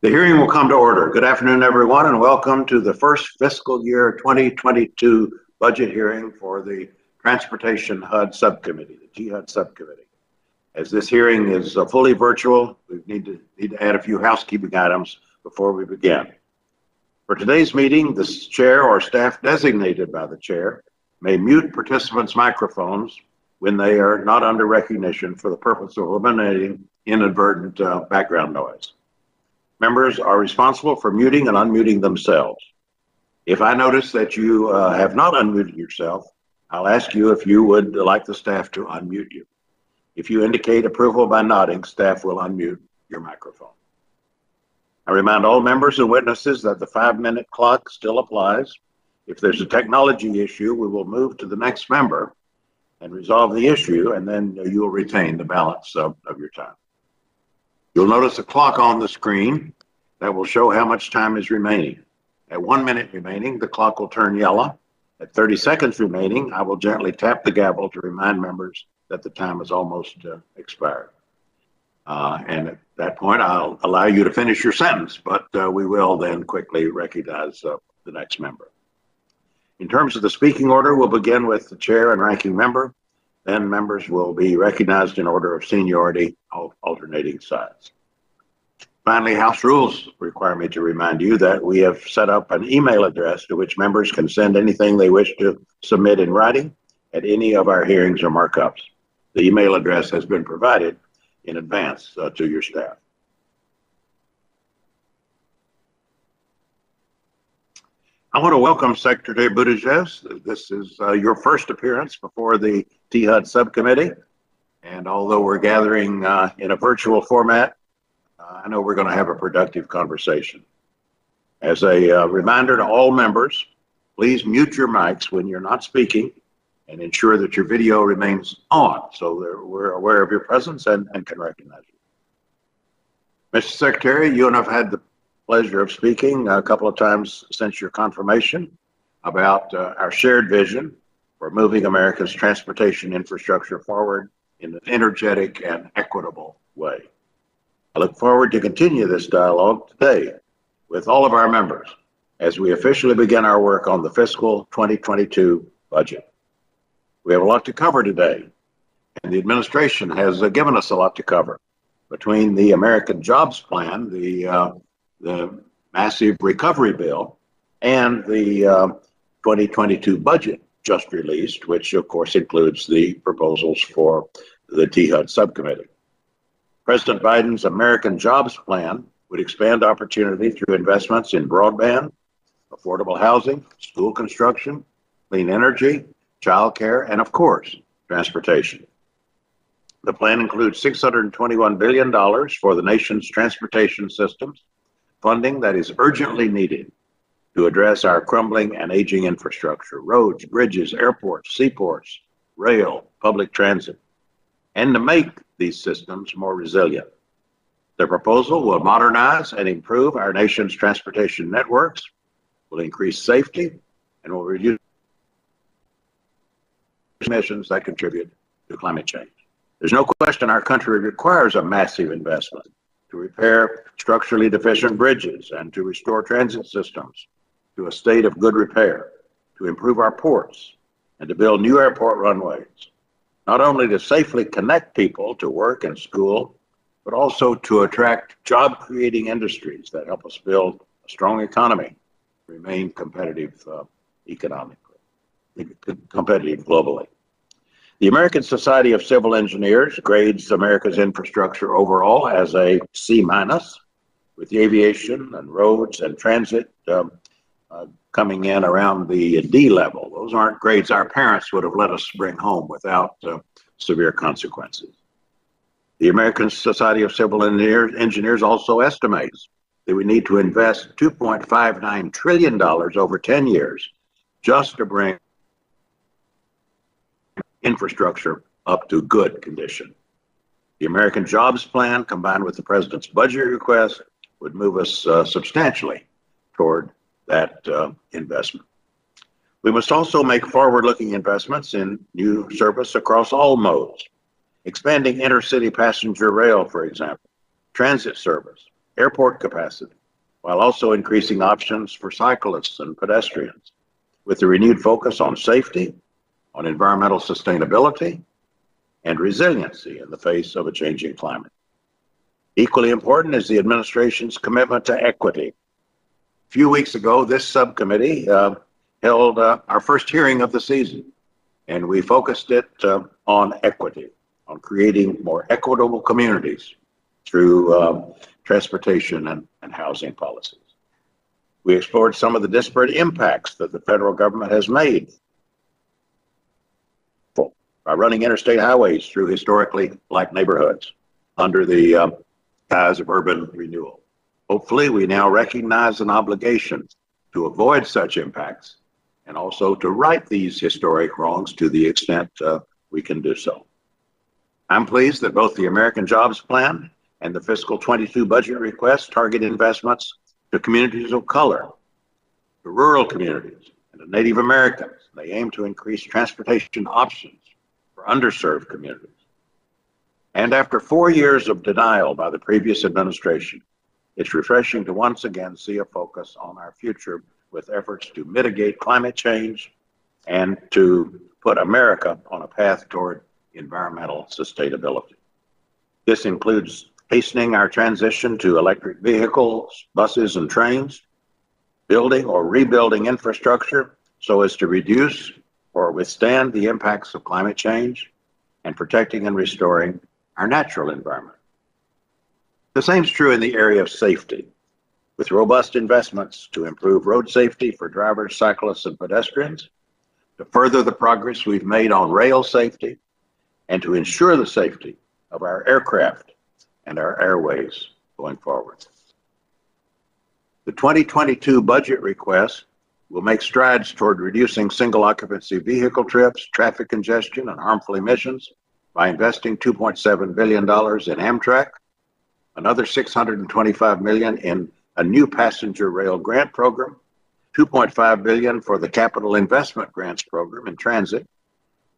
The hearing will come to order. Good afternoon, everyone, and welcome to the first fiscal year 2022 budget hearing for the Transportation HUD Subcommittee, the THUD Subcommittee. As this hearing is fully virtual, we need to add a few housekeeping items before we begin. For today's meeting, the chair or staff designated by the chair may mute participants' microphones when they are not under recognition for the purpose of eliminating inadvertent background noise. Members are responsible for muting and unmuting themselves. If I notice that you have not unmuted yourself, I'll ask you if you would like the staff to unmute you. If you indicate approval by nodding, staff will unmute your microphone. I remind all members and witnesses that the 5-minute clock still applies. If there's a technology issue, we will move to the next member and resolve the issue, and then you will retain the balance of your time. You'll notice a clock on the screen that will show how much time is remaining. At 1 minute remaining, the clock will turn yellow. At 30 seconds remaining, I will gently tap the gavel to remind members that the time is almost expired. And at that point, I'll allow you to finish your sentence, but we will then quickly recognize the next member. In terms of the speaking order, we'll begin with the chair and ranking member. Then members will be recognized in order of seniority, alternating sides. Finally, House rules require me to remind you that we have set up an email address to which members can send anything they wish to submit in writing at any of our hearings or markups. The email address has been provided in advance to your staff. I want to welcome Secretary Buttigieg. This is your first appearance before the THUD Subcommittee. And although we're gathering in a virtual format, I know we're going to have a productive conversation. As a reminder to all members, please mute your mics when you're not speaking and ensure that your video remains on so we're aware of your presence and can recognize you. Mr. Secretary, you and I've had the pleasure of speaking a couple of times since your confirmation about our shared vision for moving America's transportation infrastructure forward in an energetic and equitable way. I look forward to continue this dialogue today with all of our members as we officially begin our work on the fiscal 2022 budget. We have a lot to cover today, and the administration has given us a lot to cover. Between the American Jobs Plan, the massive recovery bill, and the 2022 budget just released, which of course includes the proposals for the THUD Subcommittee. President Biden's American Jobs Plan would expand opportunity through investments in broadband, affordable housing, school construction, clean energy, childcare, and of course, transportation. The plan includes $621 billion for the nation's transportation systems, funding that is urgently needed to address our crumbling and aging infrastructure, roads, bridges, airports, seaports, rail, public transit, and to make these systems more resilient. The proposal will modernize and improve our nation's transportation networks, will increase safety, and will reduce emissions that contribute to climate change. There's no question our country requires a massive investment to repair structurally deficient bridges and to restore transit systems to a state of good repair, to improve our ports, and to build new airport runways, not only to safely connect people to work and school, but also to attract job-creating industries that help us build a strong economy, remain competitive economically, competitive globally. The American Society of Civil Engineers grades America's infrastructure overall as a C-, with the aviation and roads and transit coming in around the D level. Those aren't grades our parents would have let us bring home without severe consequences. The American Society of Civil Engineers also estimates that we need to invest $2.59 trillion over 10 years just to bring infrastructure up to good condition. The American Jobs Plan, combined with the President's budget request, would move us substantially toward that investment. We must also make forward-looking investments in new service across all modes, expanding intercity passenger rail, for example, transit service, airport capacity, while also increasing options for cyclists and pedestrians, with a renewed focus on safety, on environmental sustainability, and resiliency in the face of a changing climate. Equally important is the administration's commitment to equity. A few weeks ago, this subcommittee held our first hearing of the season, and we focused it on equity, on creating more equitable communities through transportation and housing policies. We explored some of the disparate impacts that the federal government has made by running interstate highways through historically black neighborhoods under the guise of urban renewal. Hopefully, we now recognize an obligation to avoid such impacts and also to right these historic wrongs to the extent we can do so. I'm pleased that both the American Jobs Plan and the fiscal 22 budget request target investments to communities of color, to rural communities, and to Native Americans. They aim to increase transportation options for underserved communities. And after 4 years of denial by the previous administration, it's refreshing to once again see a focus on our future with efforts to mitigate climate change and to put America on a path toward environmental sustainability. This includes hastening our transition to electric vehicles, buses, and trains, building or rebuilding infrastructure so as to reduce or withstand the impacts of climate change, and protecting and restoring our natural environment. The same is true in the area of safety, with robust investments to improve road safety for drivers, cyclists, and pedestrians, to further the progress we've made on rail safety, and to ensure the safety of our aircraft and our airways going forward. The 2022 budget request will make strides toward reducing single occupancy vehicle trips, traffic congestion, and harmful emissions by investing $2.7 billion in Amtrak, another $625 million in a new passenger rail grant program, $2.5 billion for the Capital Investment Grants program in transit,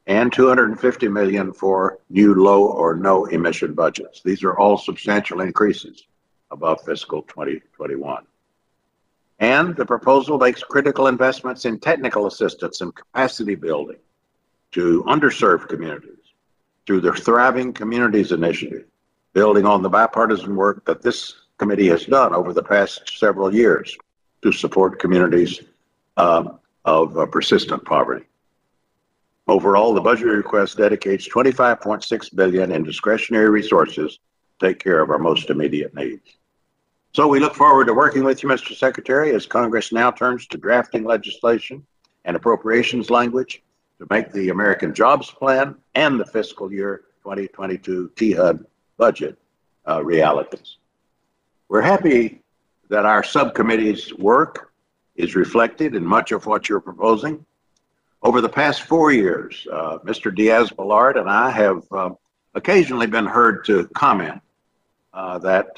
and $250 million for new low or no emission budgets. These are all substantial increases above fiscal 2021. And the proposal makes critical investments in technical assistance and capacity building to underserved communities through the Thriving Communities Initiative, building on the bipartisan work that this committee has done over the past several years to support communities of persistent poverty. Overall, the budget request dedicates $25.6 billion in discretionary resources to take care of our most immediate needs. So we look forward to working with you, Mr. Secretary, as Congress now turns to drafting legislation and appropriations language to make the American Jobs Plan and the fiscal year 2022 THUD budget realities. We're happy that our subcommittee's work is reflected in much of what you're proposing. Over the past 4 years, Mr. Diaz-Balart and I have occasionally been heard to comment that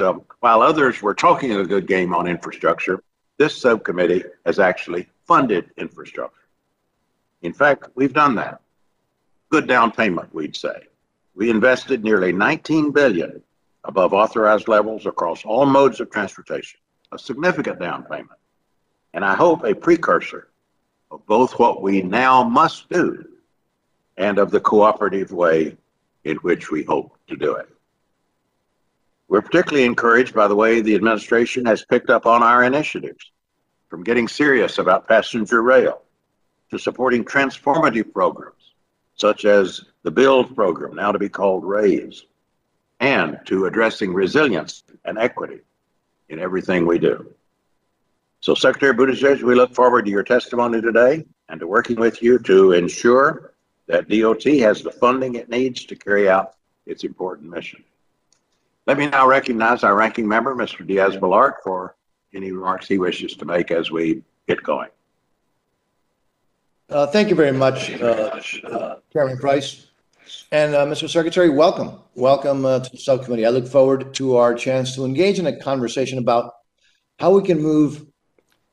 while others were talking a good game on infrastructure, this subcommittee has actually funded infrastructure. In fact, we've done that. Good down payment, we'd say. We invested nearly $19 billion above authorized levels across all modes of transportation, a significant down payment, and I hope a precursor of both what we now must do and of the cooperative way in which we hope to do it. We're particularly encouraged by the way the administration has picked up on our initiatives, from getting serious about passenger rail to supporting transformative programs, such as the BUILD program, now to be called RAISE, and to addressing resilience and equity in everything we do. So, Secretary Buttigieg, we look forward to your testimony today and to working with you to ensure that DOT has the funding it needs to carry out its important mission. Let me now recognize our ranking member, Mr. Diaz-Balart, for any remarks he wishes to make as we get going. Thank you very much, Chairman Price. And Mr. Secretary, welcome. Welcome to the subcommittee. I look forward to our chance to engage in a conversation about how we can move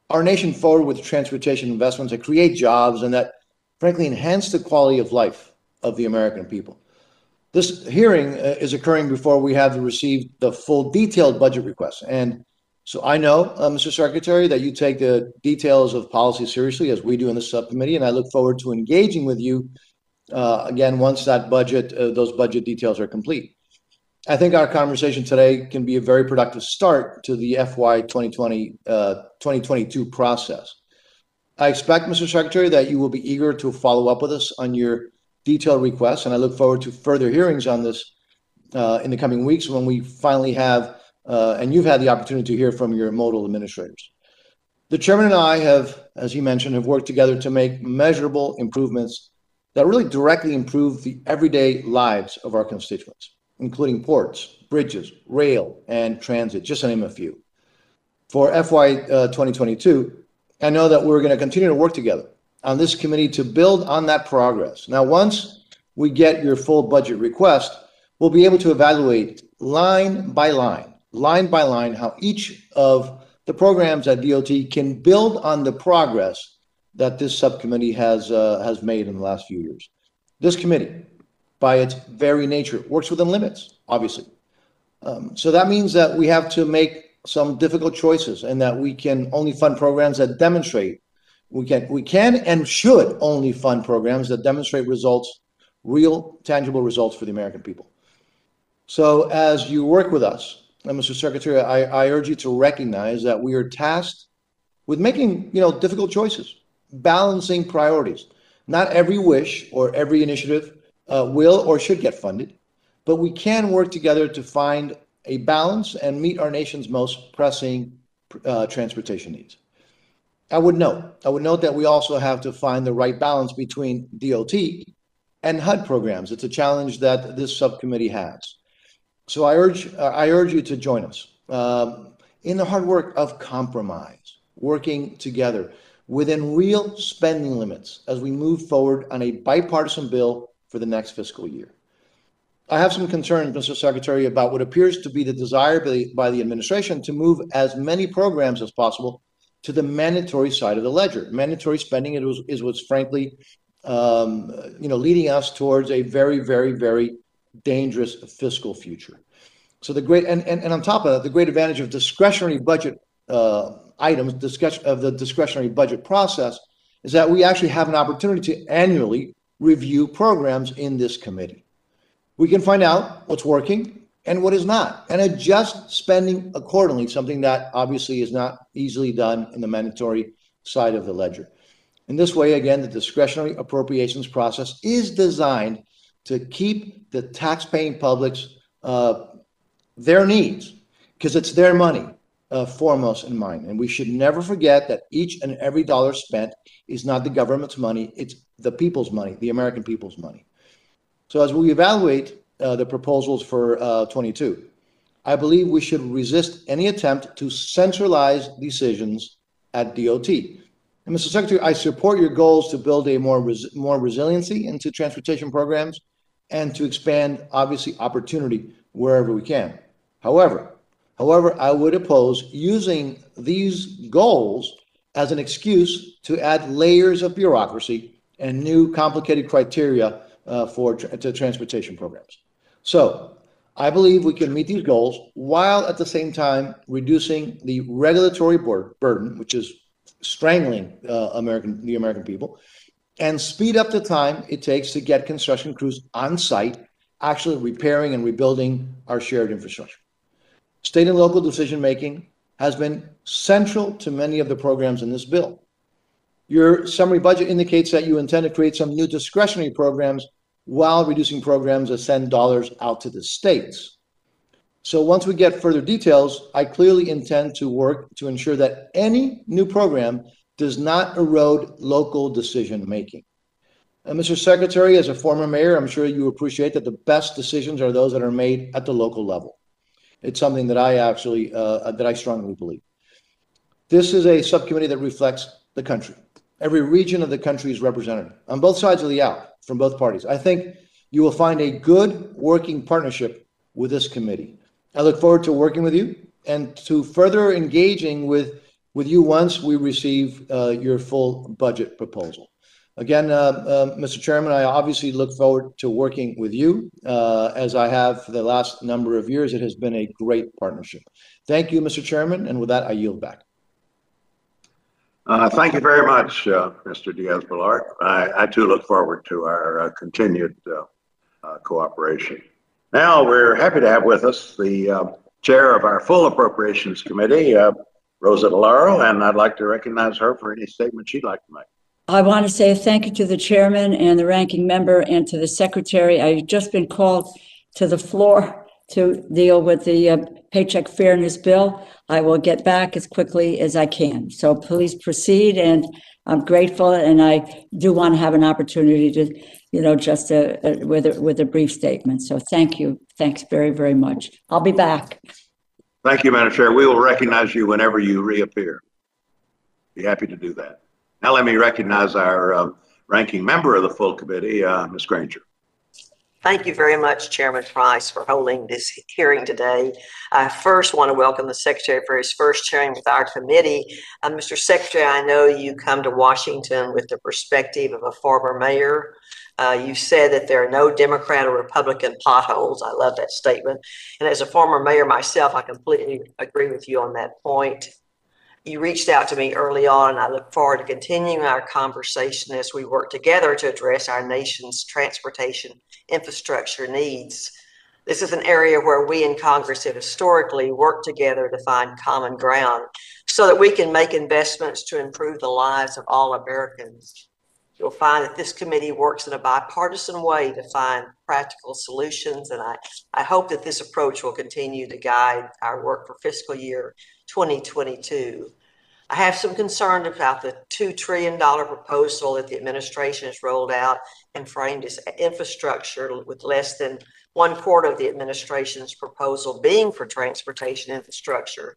our nation forward with transportation investments that create jobs and that, frankly, enhance the quality of life of the American people. This hearing is occurring before we have received the full detailed budget request. And so I know, Mr. Secretary, that you take the details of policy seriously, as we do in the subcommittee, and I look forward to engaging with you again once that budget, those budget details are complete. I think our conversation today can be a very productive start to the FY 2022 process. I expect, Mr. Secretary, that you will be eager to follow up with us on your detailed requests, and I look forward to further hearings on this in the coming weeks when we finally have, and you've had the opportunity to hear from your modal administrators. The chairman and I have, as he mentioned, have worked together to make measurable improvements that really directly improve the everyday lives of our constituents, including ports, bridges, rail, and transit, just to name a few. For FY 2022, I know that we're going to continue to work together on this committee to build on that progress. Now, once we get your full budget request, we'll be able to evaluate line by line, how each of the programs at DOT can build on the progress that this subcommittee has made in the last few years. This committee, by its very nature, works within limits, obviously. So that means that we have to make some difficult choices, and that we can only fund programs that demonstrate we can and should only fund programs that demonstrate results, real tangible results for the American people. So as you work with us, Mr. Secretary, I urge you to recognize that we are tasked with making difficult choices, balancing priorities. Not every wish or every initiative will or should get funded, but we can work together to find a balance and meet our nation's most pressing transportation needs. I would note that we also have to find the right balance between DOT and HUD programs. It's a challenge that this subcommittee has. So I urge you to join us in the hard work of compromise, working together within real spending limits as we move forward on a bipartisan bill for the next fiscal year. I have some concerns, Mr. Secretary, about what appears to be the desire by the administration to move as many programs as possible to the mandatory side of the ledger. Mandatory spending is what's frankly, leading us towards a very, very, very dangerous fiscal future. So and on top of that, the great advantage of discretionary budget items, of the discretionary budget process, is that we actually have an opportunity to annually review programs in this committee. We can find out what's working and what is not, and adjust spending accordingly, something that obviously is not easily done in the mandatory side of the ledger. In this way, again, the discretionary appropriations process is designed to keep the taxpaying public's their needs, because it's their money, foremost in mind. And we should never forget that each and every dollar spent is not the government's money, it's the people's money, the American people's money. So as we evaluate the proposals for 22, I believe we should resist any attempt to centralize decisions at DOT. And Mr. Secretary, I support your goals to build a more resiliency into transportation programs and to expand, obviously, opportunity wherever we can. However, I would oppose using these goals as an excuse to add layers of bureaucracy and new complicated criteria to transportation programs. So I believe we can meet these goals while at the same time reducing the regulatory burden, which is strangling the American people, and speed up the time it takes to get construction crews on site, actually repairing and rebuilding our shared infrastructure. State and local decision-making has been central to many of the programs in this bill. Your summary budget indicates that you intend to create some new discretionary programs while reducing programs that send dollars out to the states. So once we get further details, I clearly intend to work to ensure that any new program does not erode local decision-making. Mr. Secretary, as a former mayor, I'm sure you appreciate that the best decisions are those that are made at the local level. It's something that I strongly believe. This is a subcommittee that reflects the country. Every region of the country is represented on both sides of the aisle from both parties. I think you will find a good working partnership with this committee. I look forward to working with you and to further engaging with you once we receive your full budget proposal. Again, Mr. Chairman, I obviously look forward to working with you as I have for the last number of years. It has been a great partnership. Thank you, Mr. Chairman, and with that, I yield back. Thank you very much, Mr. Diaz-Balart. I too look forward to our continued cooperation. Now, we're happy to have with us the chair of our full Appropriations Committee, Rosa DeLauro, and I'd like to recognize her for any statement she'd like to make. I want to say thank you to the chairman and the ranking member and to the secretary. I've just been called to the floor to deal with the Paycheck Fairness Bill. I will get back as quickly as I can. So please proceed, and I'm grateful, and I do want to have an opportunity to, just with a brief statement. So thank you. Thanks very, very much. I'll be back. Thank you, Madam Chair. We will recognize you whenever you reappear. Be happy to do that. Now let me recognize our ranking member of the full committee, Ms. Granger. Thank you very much, Chairman Price, for holding this hearing today. I first want to welcome the Secretary for his first hearing with our committee. Mr. Secretary, I know you come to Washington with the perspective of a former mayor. You said that there are no Democrat or Republican potholes. I love that statement. And as a former mayor myself, I completely agree with you on that point. You reached out to me early on, and I look forward to continuing our conversation as we work together to address our nation's transportation infrastructure needs. This is an area where we in Congress have historically worked together to find common ground so that we can make investments to improve the lives of all Americans. You'll find that this committee works in a bipartisan way to find practical solutions, and I hope that this approach will continue to guide our work for fiscal year 2022. I have some concern about the $2 trillion proposal that the administration has rolled out and framed as infrastructure, with less than 1/4 of the administration's proposal being for transportation infrastructure.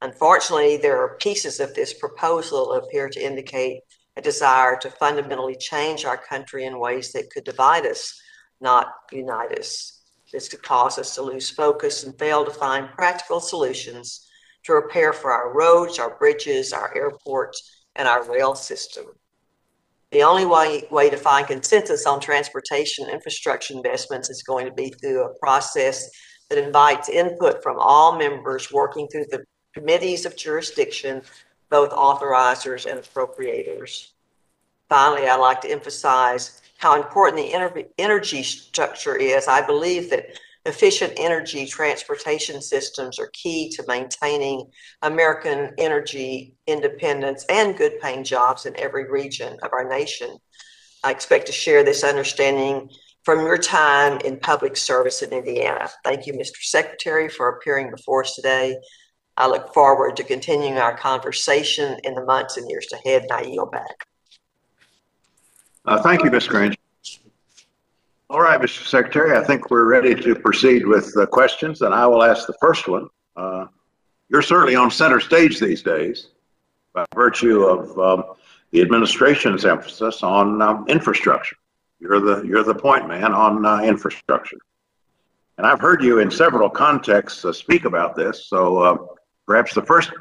Unfortunately, there are pieces of this proposal that appear to indicate a desire to fundamentally change our country in ways that could divide us, not unite us. This could cause us to lose focus and fail to find practical solutions to repair for our roads, our bridges, our airports, and our rail system. The only way to find consensus on transportation infrastructure investments is going to be through a process that invites input from all members working through the committees of jurisdiction, both authorizers and appropriators. Finally, I'd like to emphasize how important the energy structure is. I believe that efficient energy transportation systems are key to maintaining American energy independence and good paying jobs in every region of our nation. I expect to share this understanding from your time in public service in Indiana. Thank you, Mr. Secretary, for appearing before us today. I look forward to continuing our conversation in the months and years ahead, and I yield back. Thank you, Ms. Granger. All right, Mr. Secretary, I think we're ready to proceed with the questions, and I will ask the first one. You're certainly on center stage these days by virtue of the administration's emphasis on infrastructure. You're the point man on infrastructure. And I've heard you in several contexts speak about this, so perhaps the first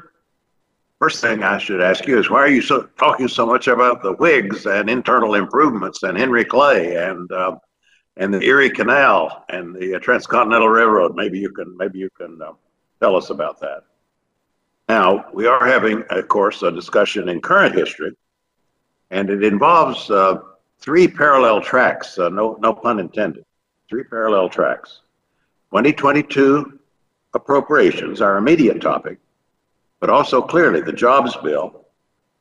thing I should ask you is, why are you talking so much about the Whigs and internal improvements and Henry Clay and the Erie Canal and the Transcontinental Railroad? Maybe you can tell us about that. Now, we are having, of course, a discussion in current history, and it involves three parallel tracks, no pun intended, three parallel tracks. 2022 appropriations, our immediate topic, but also clearly the jobs bill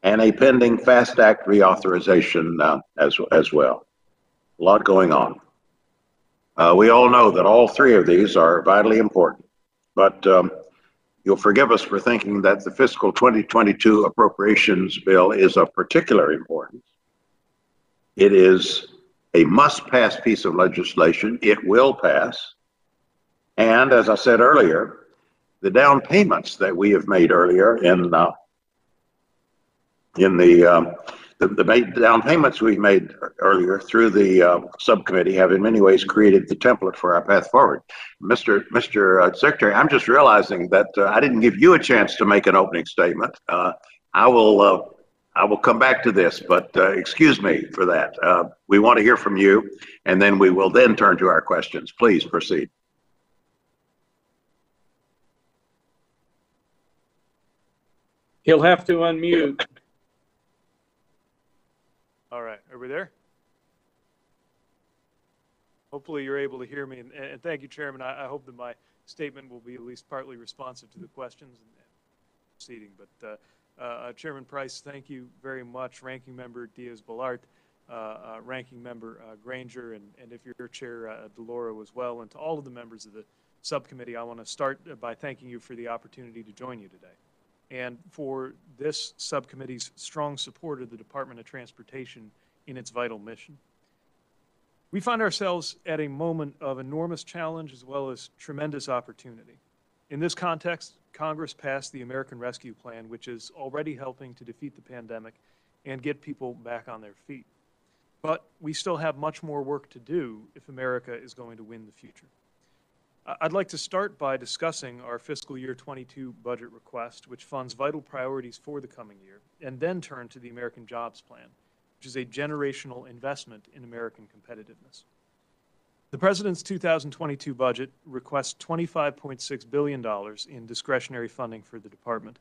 and a pending FAST Act reauthorization as well. A lot going on. We all know that all three of these are vitally important, but you'll forgive us for thinking that the fiscal 2022 appropriations bill is of particular importance. It is a must-pass piece of legislation. It will pass. And as I said earlier, the down payments that we have made earlier in the down payments we made earlier through the subcommittee have in many ways created the template for our path forward. Mr. Secretary, I'm just realizing that I didn't give you a chance to make an opening statement. I will I will come back to this, but excuse me for that. We want to hear from you, and then we will then turn to our questions. Please proceed. He'll have to unmute. All right, are we there? Hopefully you're able to hear me, and thank you, Chairman. I hope that my statement will be at least partly responsive to the questions and proceeding. But Chairman Price, thank you very much. Ranking Member Diaz-Balart, Ranking Member Granger, and if you're Chair DeLauro as well, and to all of the members of the subcommittee, I want to start by thanking you for the opportunity to join you today, and for this subcommittee's strong support of the Department of Transportation in its vital mission. We find ourselves at a moment of enormous challenge as well as tremendous opportunity. In this context, Congress passed the American Rescue Plan, which is already helping to defeat the pandemic and get people back on their feet. But we still have much more work to do if America is going to win the future. I'd like to start by discussing our fiscal year 22 budget request, which funds vital priorities for the coming year, and then turn to the American Jobs Plan, which is a generational investment in American competitiveness. The President's 2022 budget requests $25.6 billion in discretionary funding for the department.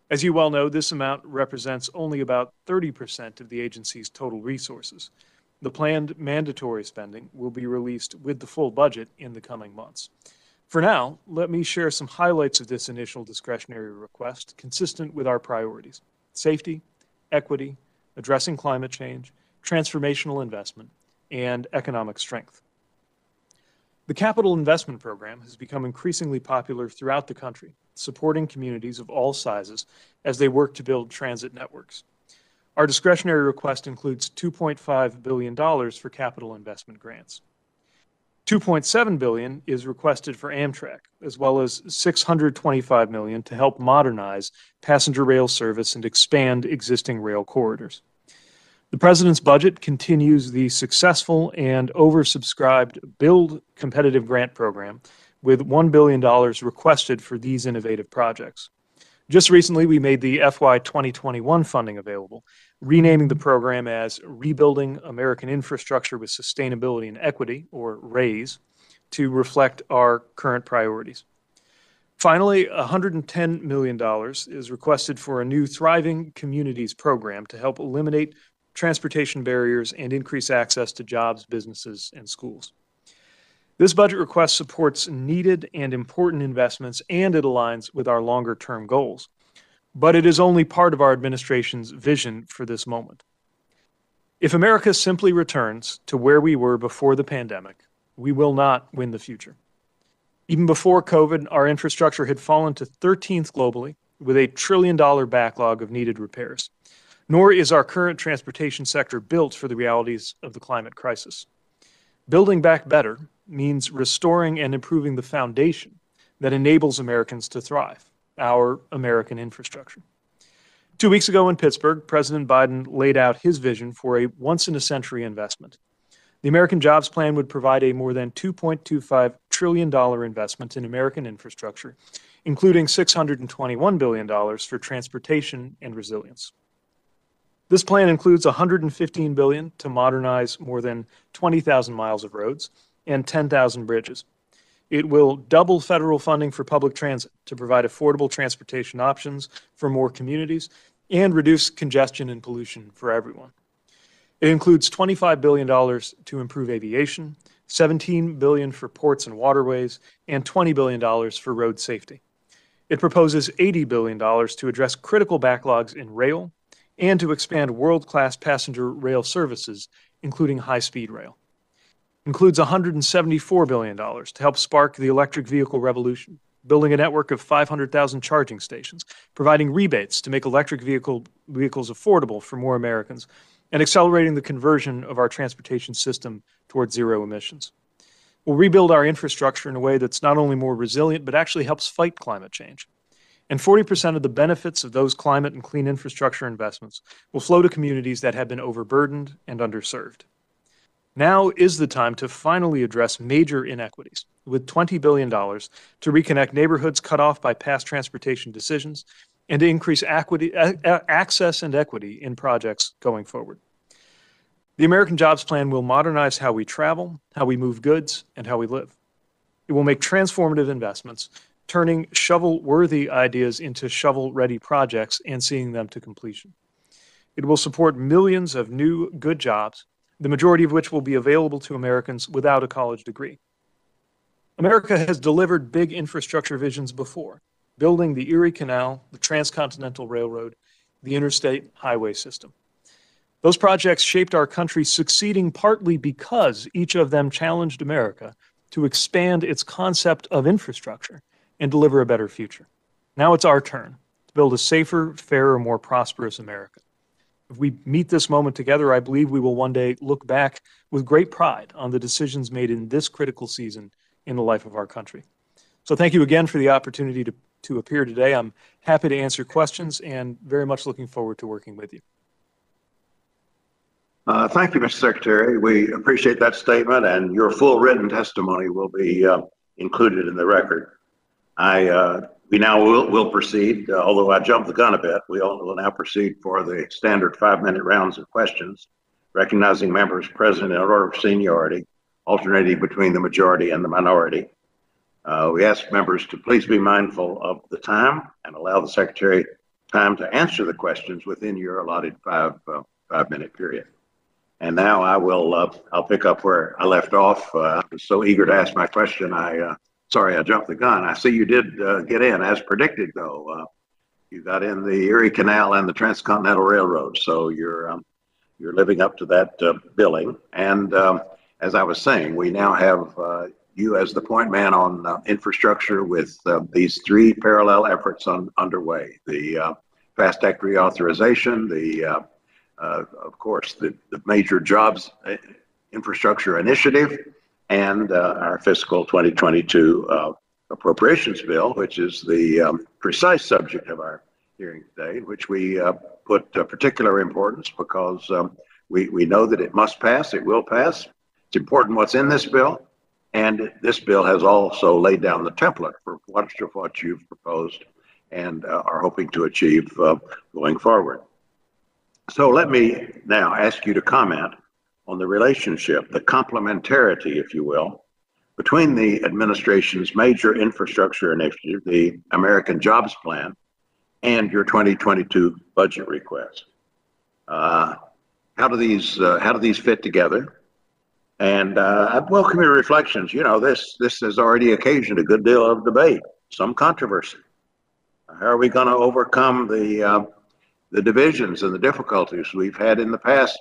As you well know, this amount represents only about 30% of the agency's total resources. The planned mandatory spending will be released with the full budget in the coming months. For now, let me share some highlights of this initial discretionary request consistent with our priorities: safety, equity, addressing climate change, transformational investment, and economic strength. The Capital Investment Program has become increasingly popular throughout the country, supporting communities of all sizes as they work to build transit networks. Our discretionary request includes $2.5 billion for capital investment grants. $2.7 billion is requested for Amtrak, as well as $625 million to help modernize passenger rail service and expand existing rail corridors. The President's budget continues the successful and oversubscribed Build Competitive Grant Program, with $1 billion requested for these innovative projects. Just recently, we made the FY 2021 funding available, renaming the program as Rebuilding American Infrastructure with Sustainability and Equity, or RAISE, to reflect our current priorities. Finally, $110 million is requested for a new Thriving Communities program to help eliminate transportation barriers and increase access to jobs, businesses, and schools. This budget request supports needed and important investments, and it aligns with our longer-term goals. But it is only part of our administration's vision for this moment. If America simply returns to where we were before the pandemic, we will not win the future. Even before COVID, our infrastructure had fallen to 13th globally, with a $1 trillion backlog of needed repairs. Nor is our current transportation sector built for the realities of the climate crisis. Building back better means restoring and improving the foundation that enables Americans to thrive, our American infrastructure. 2 weeks ago in Pittsburgh, President Biden laid out his vision for a once-in-a-century investment. The American Jobs Plan would provide a more than $2.25 trillion investment in American infrastructure, including $621 billion for transportation and resilience. This plan includes $115 billion to modernize more than 20,000 miles of roads and 10,000 bridges. It will double federal funding for public transit to provide affordable transportation options for more communities and reduce congestion and pollution for everyone. It includes $25 billion to improve aviation, $17 billion for ports and waterways, and $20 billion for road safety. It proposes $80 billion to address critical backlogs in rail and to expand world-class passenger rail services, including high-speed rail. Includes $174 billion to help spark the electric vehicle revolution, building a network of 500,000 charging stations, providing rebates to make electric vehicles affordable for more Americans, and accelerating the conversion of our transportation system towards zero emissions. We'll rebuild our infrastructure in a way that's not only more resilient, but actually helps fight climate change. And 40% of the benefits of those climate and clean infrastructure investments will flow to communities that have been overburdened and underserved. Now is the time to finally address major inequities with $20 billion to reconnect neighborhoods cut off by past transportation decisions and to increase access and equity in projects going forward. The American Jobs Plan will modernize how we travel, how we move goods, and how we live. It will make transformative investments, turning shovel-worthy ideas into shovel-ready projects and seeing them to completion. It will support millions of new, good jobs, the majority of which will be available to Americans without a college degree. America has delivered big infrastructure visions before, building the Erie Canal, the Transcontinental Railroad, the interstate highway system. Those projects shaped our country, succeeding partly because each of them challenged America to expand its concept of infrastructure and deliver a better future. Now it's our turn to build a safer, fairer, more prosperous America. If we meet this moment together, I believe we will one day look back with great pride on the decisions made in this critical season in the life of our country. So thank you again for the opportunity to appear today. I'm happy to answer questions and very much looking forward to working with you. Thank you, Mr. Secretary. We appreciate that statement, and your full written testimony will be included in the record. We now will proceed, although I jumped the gun a bit, we will now proceed for the standard 5-minute rounds of questions, recognizing members present in order of seniority, alternating between the majority and the minority. We ask members to please be mindful of the time and allow the Secretary time to answer the questions within your allotted five-minute period. And now I'll pick up where I left off. I was so eager to ask my question, sorry, I jumped the gun. I see you did get in, as predicted, though. You got in the Erie Canal and the Transcontinental Railroad, so you're living up to that billing. And as I was saying, we now have you as the point man on infrastructure with these 3 parallel efforts underway: the FAST Act reauthorization, of course, the major jobs infrastructure initiative, and our fiscal 2022 appropriations bill, which is the precise subject of our hearing today, in which we put particular importance because we know that it must pass, it will pass. It's important what's in this bill, and this bill has also laid down the template for much of what you've proposed and are hoping to achieve going forward. So let me now ask you to comment on the relationship, the complementarity, if you will, between the administration's major infrastructure initiative, the American Jobs Plan, and your 2022 budget request. How do these fit together? And I'd welcome your reflections. You know, this has already occasioned a good deal of debate, some controversy. How are we going to overcome the divisions and the difficulties we've had in the past,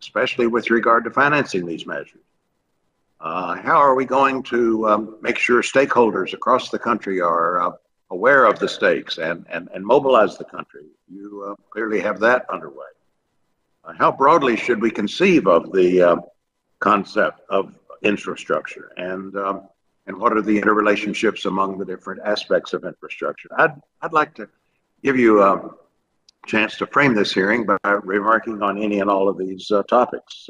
especially with regard to financing these measures? How are we going to make sure stakeholders across the country are aware of the stakes and mobilize the country? You clearly have that underway. How broadly should we conceive of the concept of infrastructure, and what are the interrelationships among the different aspects of infrastructure? I'd like to give you a chance to frame this hearing by remarking on any and all of these topics.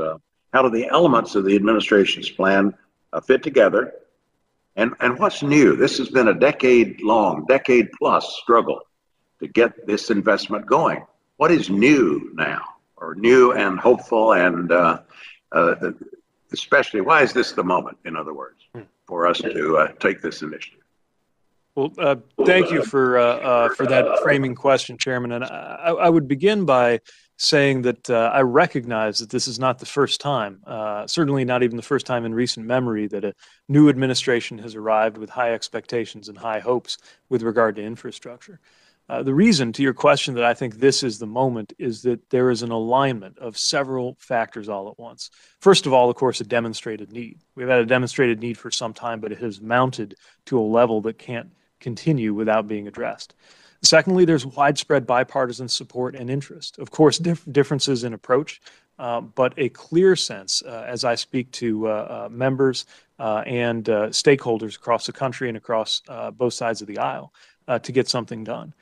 How do the elements of the administration's plan fit together? And what's new? This has been a decade-plus struggle to get this investment going. What is new now, or new and hopeful, and especially, why is this the moment, in other words, for us to take this initiative? Well, thank you for that framing question, Chairman. And I would begin by saying that I recognize that this is not the first time, certainly not even the first time in recent memory, that a new administration has arrived with high expectations and high hopes with regard to infrastructure. The reason, to your question, that I think this is the moment is that there is an alignment of several factors all at once. First of all, of course, a demonstrated need. We've had a demonstrated need for some time, but it has mounted to a level that can't continue without being addressed. Secondly, there's widespread bipartisan support and interest. Of course, differences in approach, but a clear sense as I speak to members and stakeholders across the country and across both sides of the aisle to get something done.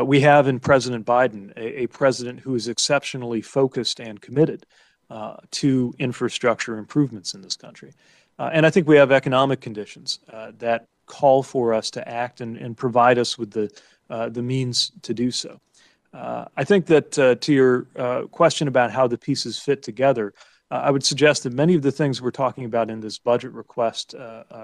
We have in President Biden a president who is exceptionally focused and committed to infrastructure improvements in this country. And I think we have economic conditions that call for us to act and provide us with the means to do so. I think that to your question about how the pieces fit together, I would suggest that many of the things we're talking about in this budget request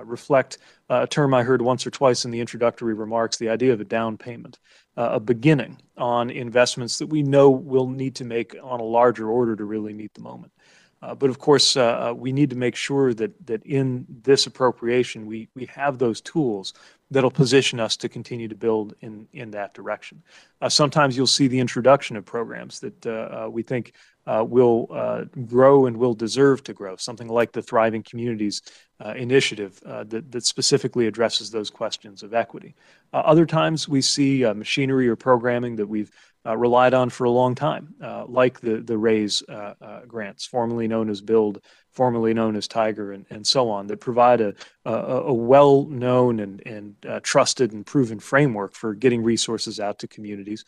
reflect a term I heard once or twice in the introductory remarks, the idea of a down payment, a beginning on investments that we know we'll need to make on a larger order to really meet the moment. But of course, we need to make sure that in this appropriation, we have those tools that'll position us to continue to build in that direction. Sometimes you'll see the introduction of programs that we think will grow and will deserve to grow, something like the Thriving Communities initiative that specifically addresses those questions of equity. Other times we see machinery or programming that we've relied on for a long time, like the RAISE grants, formerly known as BUILD, formerly known as Tiger, and so on, that provide a well-known and trusted and proven framework for getting resources out to communities,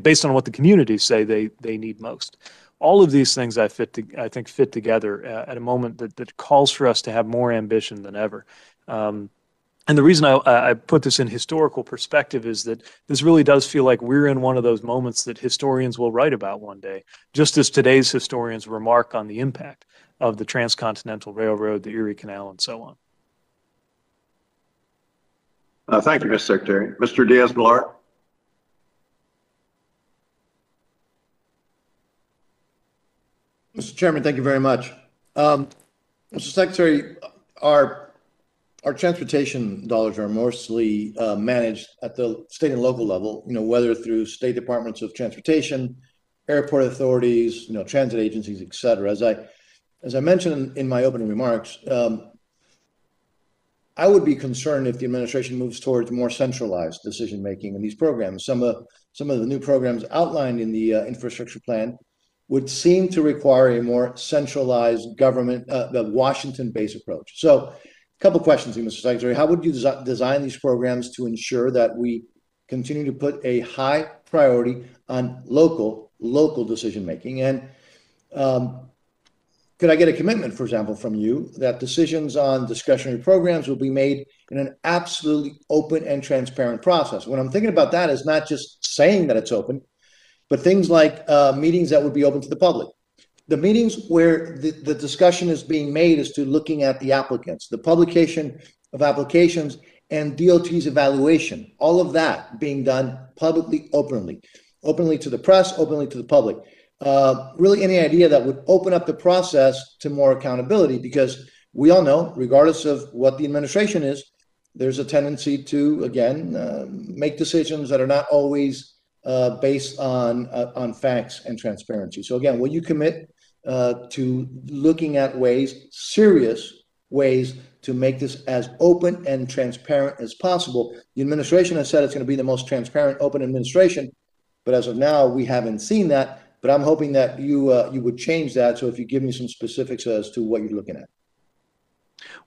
based on what the communities say they need most. All of these things I think fit together at a moment that calls for us to have more ambition than ever. And the reason I put this in historical perspective is that this really does feel like we're in one of those moments that historians will write about one day, just as today's historians remark on the impact of the Transcontinental Railroad, the Erie Canal, and so on. Thank you, Mr. Secretary. Mr. Diaz-Balart. Mr. Chairman, thank you very much. Mr. Secretary, our transportation dollars are mostly managed at the state and local level, whether through state departments of transportation, airport authorities, transit agencies, et cetera. As I mentioned in my opening remarks, I would be concerned if the administration moves towards more centralized decision-making in these programs. Some of the new programs outlined in the infrastructure plan would seem to require a more centralized government, the Washington-based approach. So a couple of questions here, Mr. Secretary. How would you design these programs to ensure that we continue to put a high priority on local decision-making? And could I get a commitment, for example, from you that decisions on discretionary programs will be made in an absolutely open and transparent process? What I'm thinking about that is not just saying that it's open, but things like meetings that would be open to the public. The meetings where the discussion is being made is to looking at the applicants, the publication of applications, and DOT's evaluation, all of that being done publicly, openly to the press, openly to the public. Really any idea that would open up the process to more accountability, because we all know, regardless of what the administration is, there's a tendency to, again, make decisions that are not always based on facts and transparency. So again, will you commit to looking at serious ways to make this as open and transparent as possible? The administration has said it's going to be the most transparent, open administration, but as of now, we haven't seen that. But I'm hoping that you would change that. So if you give me some specifics as to what you're looking at.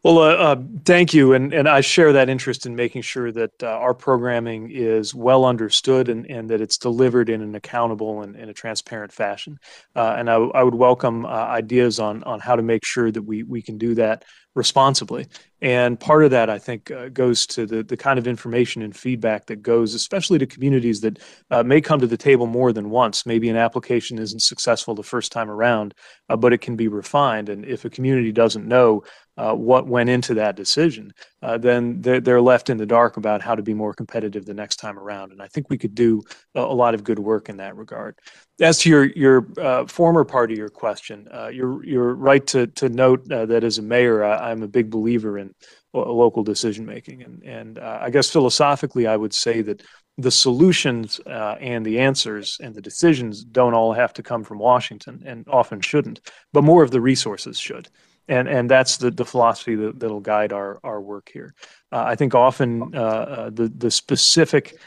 Well, thank you. And I share that interest in making sure that our programming is well understood and that it's delivered in an accountable and in a transparent fashion. And I would welcome ideas on how to make sure that we can do that responsibly. And part of that, I think, goes to the kind of information and feedback that goes, especially to communities that may come to the table more than once. Maybe an application isn't successful the first time around, but it can be refined. And if a community doesn't know what went into that decision, then they're left in the dark about how to be more competitive the next time around. And I think we could do a lot of good work in that regard. As to your former part of your question, you're right to note that as a mayor, I'm a big believer in local decision making. And I guess philosophically, I would say that the solutions and the answers and the decisions don't all have to come from Washington, and often shouldn't, but more of the resources should. And that's the philosophy that'll guide our work here. I think often the specific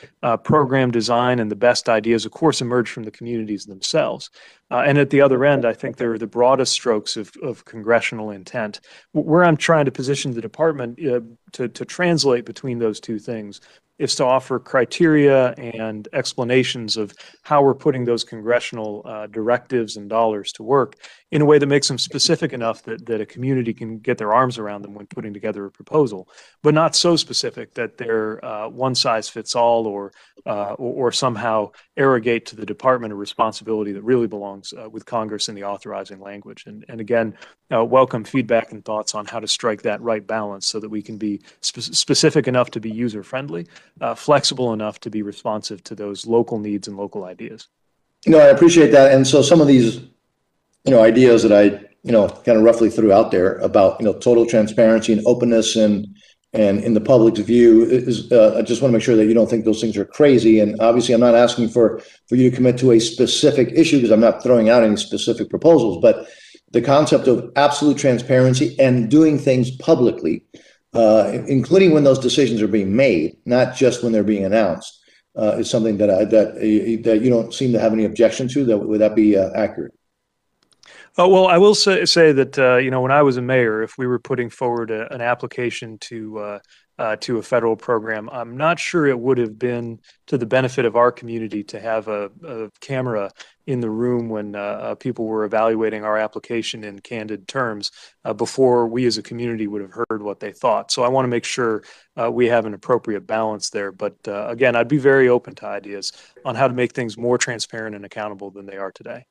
program design and the best ideas, of course, emerge from the communities themselves. And at the other end, I think there are the broadest strokes of congressional intent. Where I'm trying to position the department to translate between those two things is to offer criteria and explanations of how we're putting those congressional directives and dollars to work in a way that makes them specific enough that a community can get their arms around them when putting together a proposal, but not so specific that they're one size fits all or somehow arrogate to the department a responsibility that really belongs with Congress in the authorizing language. And again, welcome feedback and thoughts on how to strike that right balance so that we can be specific enough to be user-friendly, flexible enough to be responsive to those local needs and local ideas. I appreciate that. And so some of these, ideas that I, kind of roughly threw out there about, total transparency and openness and in the public's view is, I just want to make sure that you don't think those things are crazy. And obviously I'm not asking for you to commit to a specific issue because I'm not throwing out any specific proposals, but the concept of absolute transparency and doing things publicly, including when those decisions are being made, not just when they're being announced, is something that you don't seem to have any objection to. Would that be accurate? Well, I will say that when I was a mayor, if we were putting forward an application to a federal program, I'm not sure it would have been to the benefit of our community to have a camera in the room when people were evaluating our application in candid terms before we as a community would have heard what they thought. So I want to make sure we have an appropriate balance there. But again, I'd be very open to ideas on how to make things more transparent and accountable than they are today.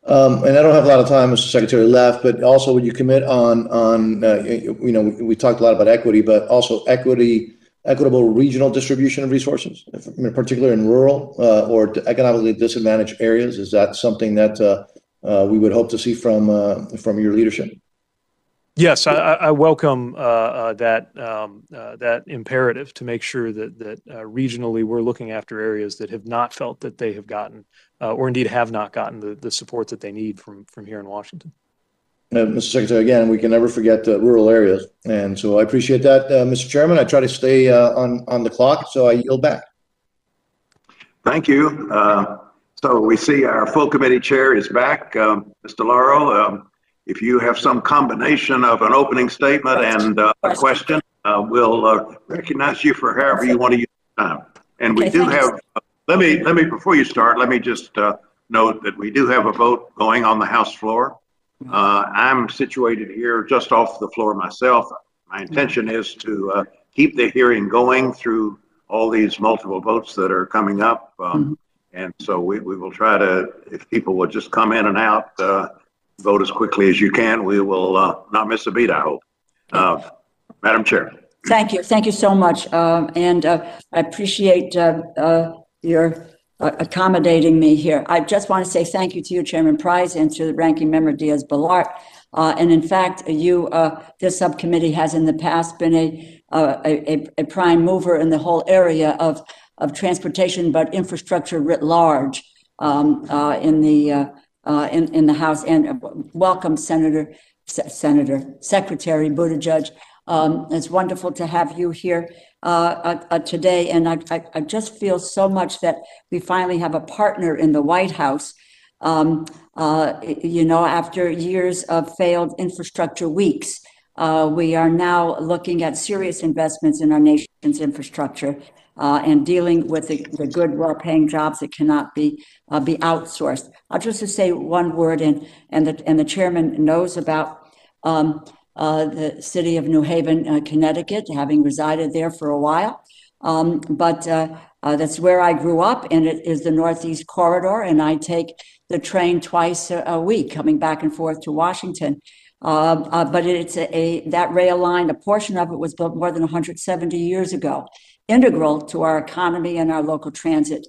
And I don't have a lot of time, Mr. Secretary, left, but also would you commit on we talked a lot about equity, but also equitable regional distribution of resources, in particular in rural or economically disadvantaged areas? Is that something that we would hope to see from your leadership? Yes, I welcome that imperative to make sure that regionally we're looking after areas that have not felt that they have gotten or indeed have not gotten the support that they need from here in Washington. Mr. Secretary, again, we can never forget rural areas. And so I appreciate that, Mr. Chairman. I try to stay on the clock, so I yield back. Thank you. So we see our full committee chair is back. Mr. Lauro, if you have some combination of an opening statement and a question, we'll recognize you for however you want to use time. And we do have, let me, before you start, let me just note that we do have a vote going on the House floor. I'm situated here just off the floor myself. My intention is to keep the hearing going through all these multiple votes that are coming up. And so we will try to, if people will just come in and out, vote as quickly as you can. We will not miss a beat, I hope. Madam Chair. Thank you. Thank you so much. And I appreciate your accommodating me here. I just want to say thank you to you, Chairman Price, and to the Ranking Member Diaz-Balart. And in fact, this subcommittee has in the past been a prime mover in the whole area of transportation, but infrastructure writ large in the House. And welcome, Secretary Buttigieg. It's wonderful to have you here today. And I just feel so much that we finally have a partner in the White House. After years of failed infrastructure weeks, we are now looking at serious investments in our nation's infrastructure and dealing with the good, well-paying jobs that cannot be outsourced. I'll just say one word, and the chairman knows about the city of New Haven, Connecticut, having resided there for a while. But that's where I grew up, and it is the Northeast Corridor, and I take the train twice a week coming back and forth to Washington. But it's that rail line, a portion of it was built more than 170 years ago, integral to our economy and our local transit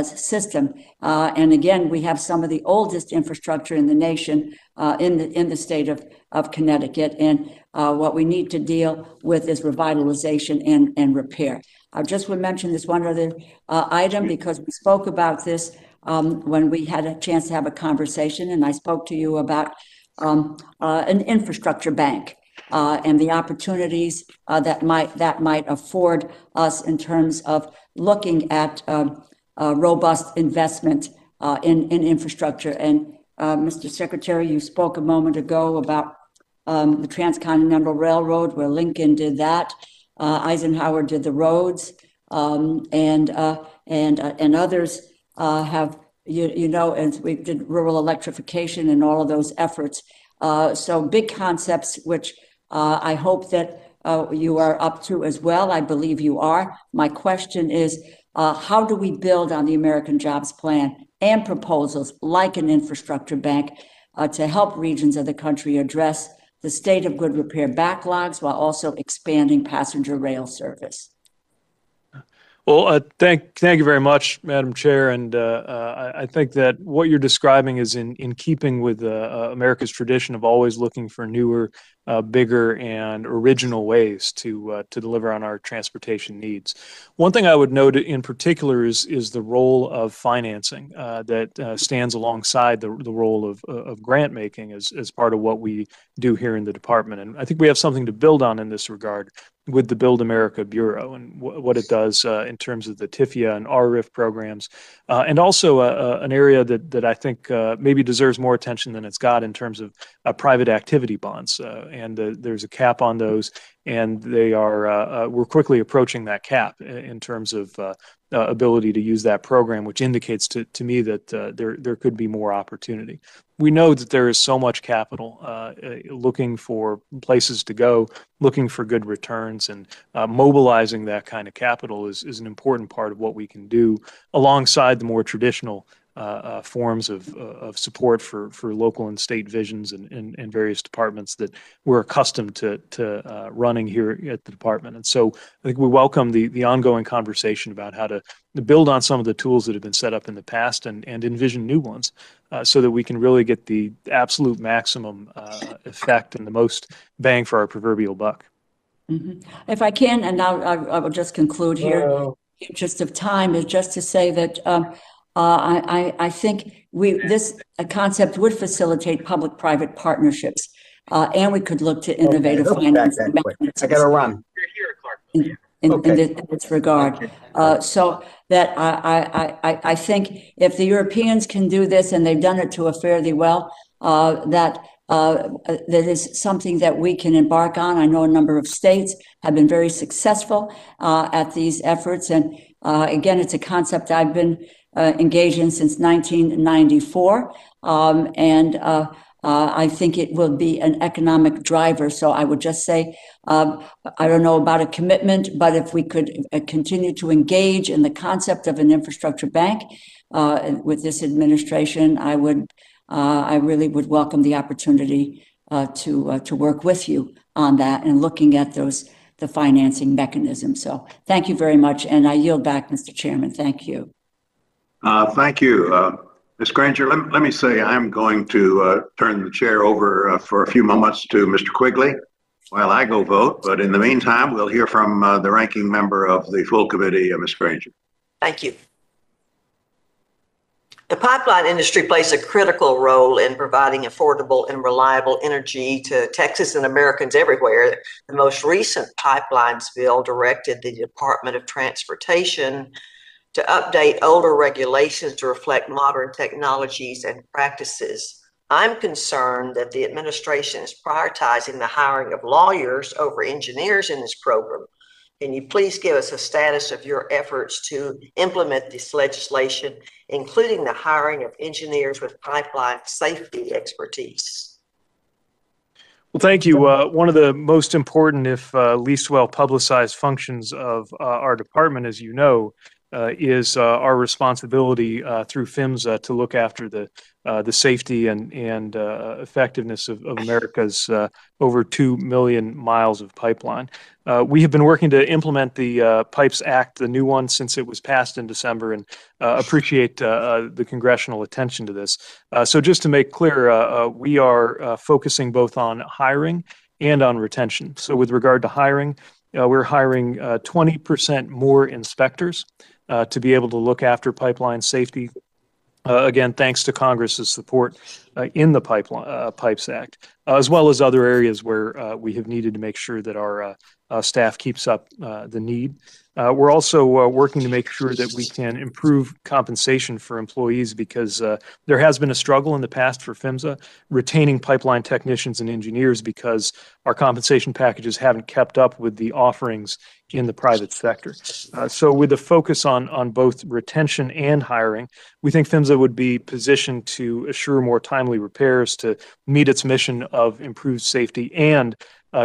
system. And again, we have some of the oldest infrastructure in the nation in the state of Connecticut. And what we need to deal with is revitalization and repair. I just would mention this one other item because we spoke about this when we had a chance to have a conversation, and I spoke to you about an infrastructure bank and the opportunities that might afford us in terms of looking at robust investment in infrastructure. And Mr. Secretary, you spoke a moment ago about the Transcontinental Railroad, where Lincoln did that. Eisenhower did the roads, and others have, and we did rural electrification and all of those efforts. So big concepts, which I hope that you are up to as well. I believe you are. My question is, how do we build on the American Jobs Plan and proposals like an infrastructure bank to help regions of the country address the state of good repair backlogs while also expanding passenger rail service? Well, thank you very much, Madam Chair. And I think that what you're describing is in keeping with America's tradition of always looking for newer, bigger, and original ways to deliver on our transportation needs. One thing I would note in particular is the role of financing that stands alongside the role of grant making as part of what we do here in the department. And I think we have something to build on in this regard with the Build America Bureau and what it does in terms of the TIFIA and RRIF programs, and also an area that I think maybe deserves more attention than it's got in terms of private activity bonds. And there's a cap on those, and they are we're quickly approaching that cap in terms of ability to use that program, which indicates to me that there could be more opportunity. We know that there is so much capital looking for places to go, looking for good returns, and mobilizing that kind of capital is an important part of what we can do alongside the more traditional forms of support for local and state visions and various departments that we're accustomed to running here at the department. And so I think we welcome the ongoing conversation about how to build on some of the tools that have been set up in the past and envision new ones so that we can really get the absolute maximum effect and the most bang for our proverbial buck. Mm-hmm. If I can, and now I will just conclude here, in the interest of time, is just to say that I think this concept would facilitate public-private partnerships, and we could look to innovative financing mechanisms. I got to run. In this regard. So that I think if the Europeans can do this, and they've done it to a fairly well, that is something that we can embark on. I know a number of states have been very successful at these efforts. And again, it's a concept I've been engaged in since 1994. I think it will be an economic driver. So I would just say, I don't know about a commitment, but if we could continue to engage in the concept of an infrastructure bank with this administration, I really would welcome the opportunity to work with you on that and looking at the financing mechanism. So thank you very much. And I yield back, Mr. Chairman. Thank you. Thank you. Ms. Granger, let me say I'm going to turn the chair over for a few moments to Mr. Quigley while I go vote. But in the meantime, we'll hear from the ranking member of the full committee, Ms. Granger. Thank you. The pipeline industry plays a critical role in providing affordable and reliable energy to Texas and Americans everywhere. The most recent pipelines bill directed the Department of Transportation to update older regulations to reflect modern technologies and practices. I'm concerned that the administration is prioritizing the hiring of lawyers over engineers in this program. Can you please give us a status of your efforts to implement this legislation, including the hiring of engineers with pipeline safety expertise? Well, thank you. One of the most important, if least well publicized functions of our department, as you know, is our responsibility through PHMSA to look after the safety and effectiveness of America's over 2 million miles of pipeline. We have been working to implement the Pipes Act, the new one, since it was passed in December, and appreciate the congressional attention to this. So just to make clear, we are focusing both on hiring and on retention. So with regard to hiring, we're hiring 20% more inspectors to be able to look after pipeline safety. Again, thanks to Congress's support in the Pipes Act. as well as other areas where we have needed to make sure that our staff keeps up the need. We're also working to make sure that we can improve compensation for employees because there has been a struggle in the past for PHMSA retaining pipeline technicians and engineers because our compensation packages haven't kept up with the offerings in the private sector. So with a focus on both retention and hiring, we think PHMSA would be positioned to assure more timely repairs to meet its mission of improved safety and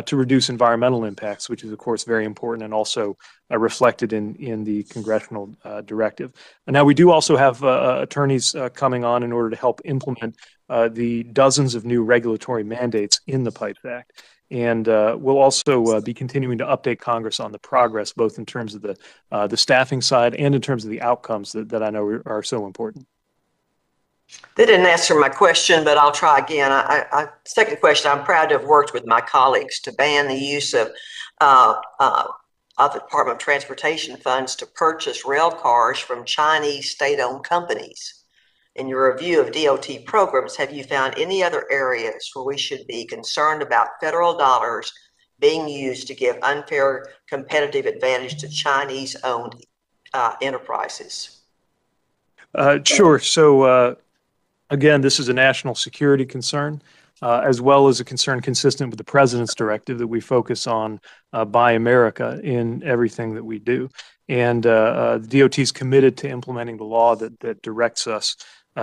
to reduce environmental impacts, which is, of course, very important and also reflected in the congressional directive. And now we do also have attorneys coming on in order to help implement the dozens of new regulatory mandates in the PIPES Act. And we'll also be continuing to update Congress on the progress, both in terms of the staffing side and in terms of the outcomes that I know are so important. They didn't answer my question, but I'll try again. Second question, I'm proud to have worked with my colleagues to ban the use of the Department of Transportation funds to purchase rail cars from Chinese state-owned companies. In your review of DOT programs, have you found any other areas where we should be concerned about federal dollars being used to give unfair competitive advantage to Chinese-owned enterprises? Sure. So, again, this is a national security concern, as well as a concern consistent with the president's directive that we focus on Buy America in everything that we do. And the DOT is committed to implementing the law that directs us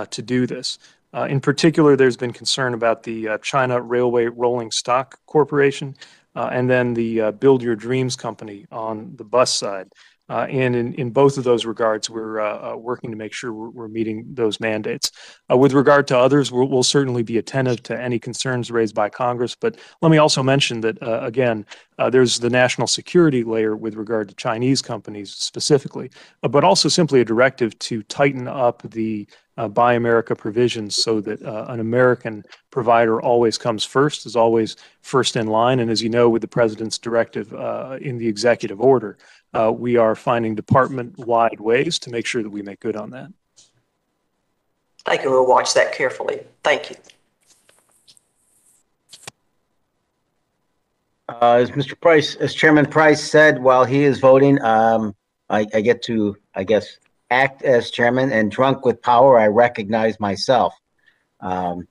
to do this. In particular, there's been concern about the China Railway Rolling Stock Corporation and then the Build Your Dreams company on the bus side. And in both of those regards, we're working to make sure we're meeting those mandates. With regard to others, we'll certainly be attentive to any concerns raised by Congress. But let me also mention that, again, there's the national security layer with regard to Chinese companies specifically, but also simply a directive to tighten up the Buy America provisions so that an American provider always comes first, is always first in line. And as you know, with the president's directive in the executive order, we are finding department-wide ways to make sure that we make good on that. Thank you. We'll watch that carefully. Thank you. As Chairman Price said, while he is voting, I get to, I guess, act as chairman, and drunk with power, I recognize myself. Mr.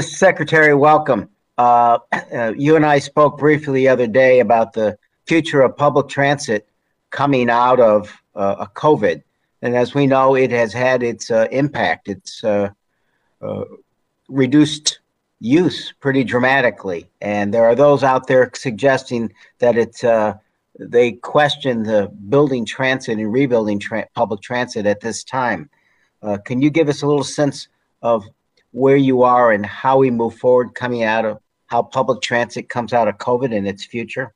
Secretary, welcome. You and I spoke briefly the other day about the future of public transit coming out of COVID. And as we know, it has had its impact. It's reduced use pretty dramatically. And there are those out there suggesting that it's they question the building transit and rebuilding public transit at this time. Can you give us a little sense of where you are and how we move forward coming out of how public transit comes out of COVID and its future?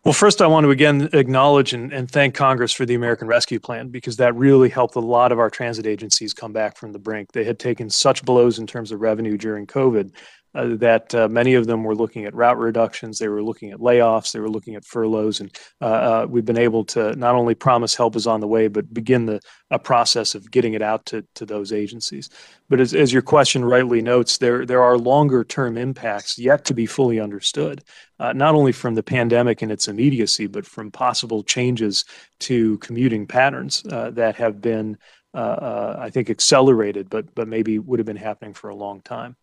Well, first, I want to again acknowledge and thank Congress for the American Rescue Plan, because that really helped a lot of our transit agencies come back from the brink. They had taken such blows in terms of revenue during COVID that many of them were looking at route reductions, they were looking at layoffs, they were looking at furloughs, and we've been able to not only promise help is on the way, but begin a process of getting it out to those agencies. But as your question rightly notes, there are longer term impacts yet to be fully understood, not only from the pandemic and its immediacy, but from possible changes to commuting patterns that have been I think accelerated, but maybe would have been happening for a long time.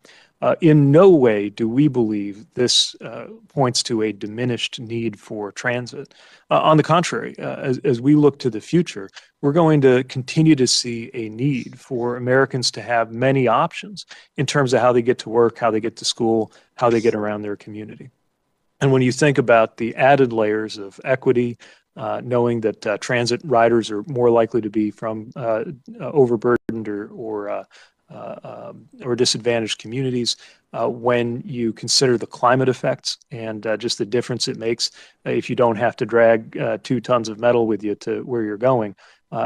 In no way do we believe this points to a diminished need for transit. On the contrary, as we look to the future, we're going to continue to see a need for Americans to have many options in terms of how they get to work, how they get to school, how they get around their community. And when you think about the added layers of equity, knowing that transit riders are more likely to be from overburdened or disadvantaged communities, when you consider the climate effects and just the difference it makes if you don't have to drag 2 tons of metal with you to where you're going,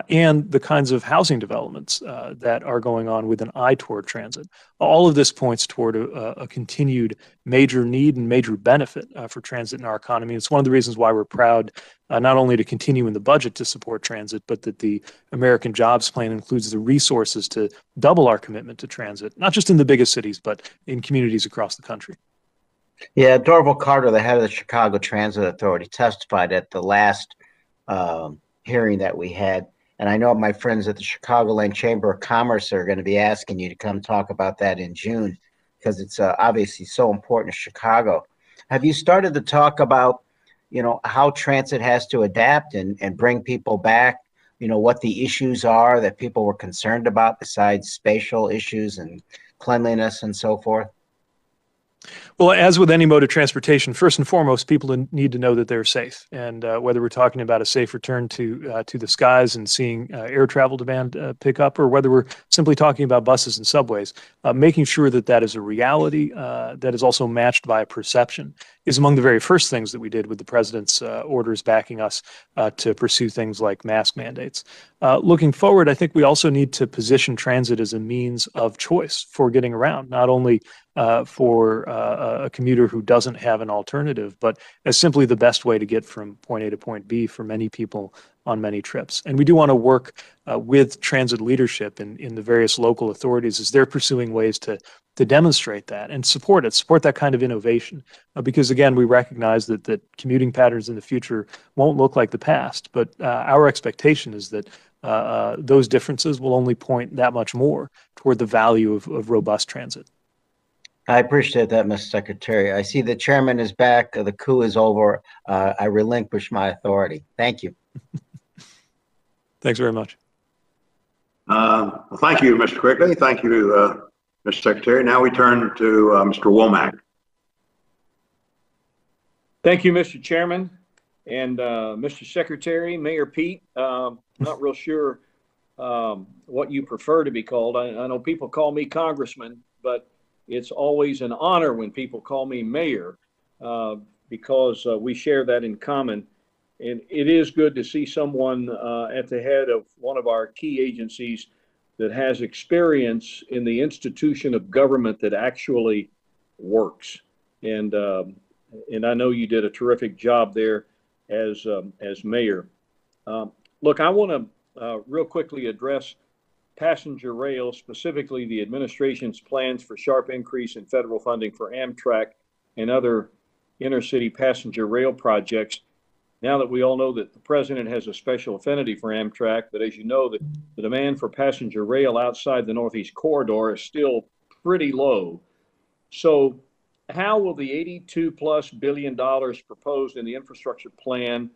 and the kinds of housing developments that are going on with an eye toward transit. All of this points toward a continued major need and major benefit for transit in our economy. It's one of the reasons why we're proud not only to continue in the budget to support transit, but that the American Jobs Plan includes the resources to double our commitment to transit, not just in the biggest cities, but in communities across the country. Yeah, Dorval Carter, the head of the Chicago Transit Authority, testified at the last hearing that we had. And I know my friends at the Chicagoland Chamber of Commerce are going to be asking you to come talk about that in June, because it's obviously so important to Chicago. Have you started to talk about, how transit has to adapt and bring people back, what the issues are that people were concerned about besides spatial issues and cleanliness and so forth? Well, as with any mode of transportation, first and foremost, people need to know that they're safe. And whether we're talking about a safe return to the skies and seeing air travel demand pick up, or whether we're simply talking about buses and subways, making sure that that is a reality that is also matched by a perception is among the very first things that we did with the president's orders backing us to pursue things like mask mandates. Looking forward, I think we also need to position transit as a means of choice for getting around, not only for a commuter who doesn't have an alternative, but as simply the best way to get from point A to point B for many people on many trips. And we do want to work with transit leadership in the various local authorities as they're pursuing ways to demonstrate that and support that kind of innovation. Because again, we recognize that commuting patterns in the future won't look like the past, but our expectation is that those differences will only point that much more toward the value of robust transit. I appreciate that, Mr. Secretary. I see the chairman is back. The coup is over. I relinquish my authority. Thank you. Thanks very much. Well, thank you, Mr. Quigley. Thank you, Mr. Secretary. Now we turn to Mr. Womack. Thank you, Mr. Chairman. And Mr. Secretary, Mayor Pete, not real sure what you prefer to be called. I know people call me Congressman, but it's always an honor when people call me Mayor because we share that in common. And it is good to see someone at the head of one of our key agencies that has experience in the institution of government that actually works. And I know you did a terrific job there as mayor. Look, I want to real quickly address passenger rail, specifically the administration's plans for sharp increase in federal funding for Amtrak and other intercity passenger rail projects. Now that we all know that the president has a special affinity for Amtrak, but as you know, the demand for passenger rail outside the Northeast Corridor is still pretty low. So how will the $82+ billion proposed in the infrastructure plan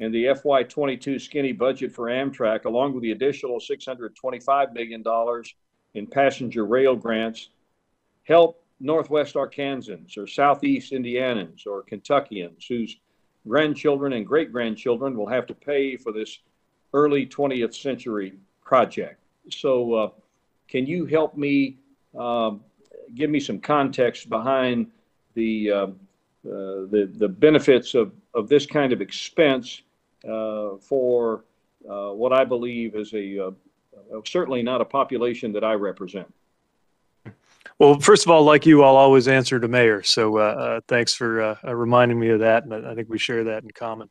and the FY22 skinny budget for Amtrak, along with the additional $625 million in passenger rail grants, help Northwest Arkansans or Southeast Indianans or Kentuckians whose grandchildren and great-grandchildren will have to pay for this early 20th century project? So can you help me give me some context behind the benefits of this kind of expense for what I believe is certainly not a population that I represent? Well, first of all, like you, I'll always answer to Mayor. So thanks for reminding me of that. And I think we share that in common.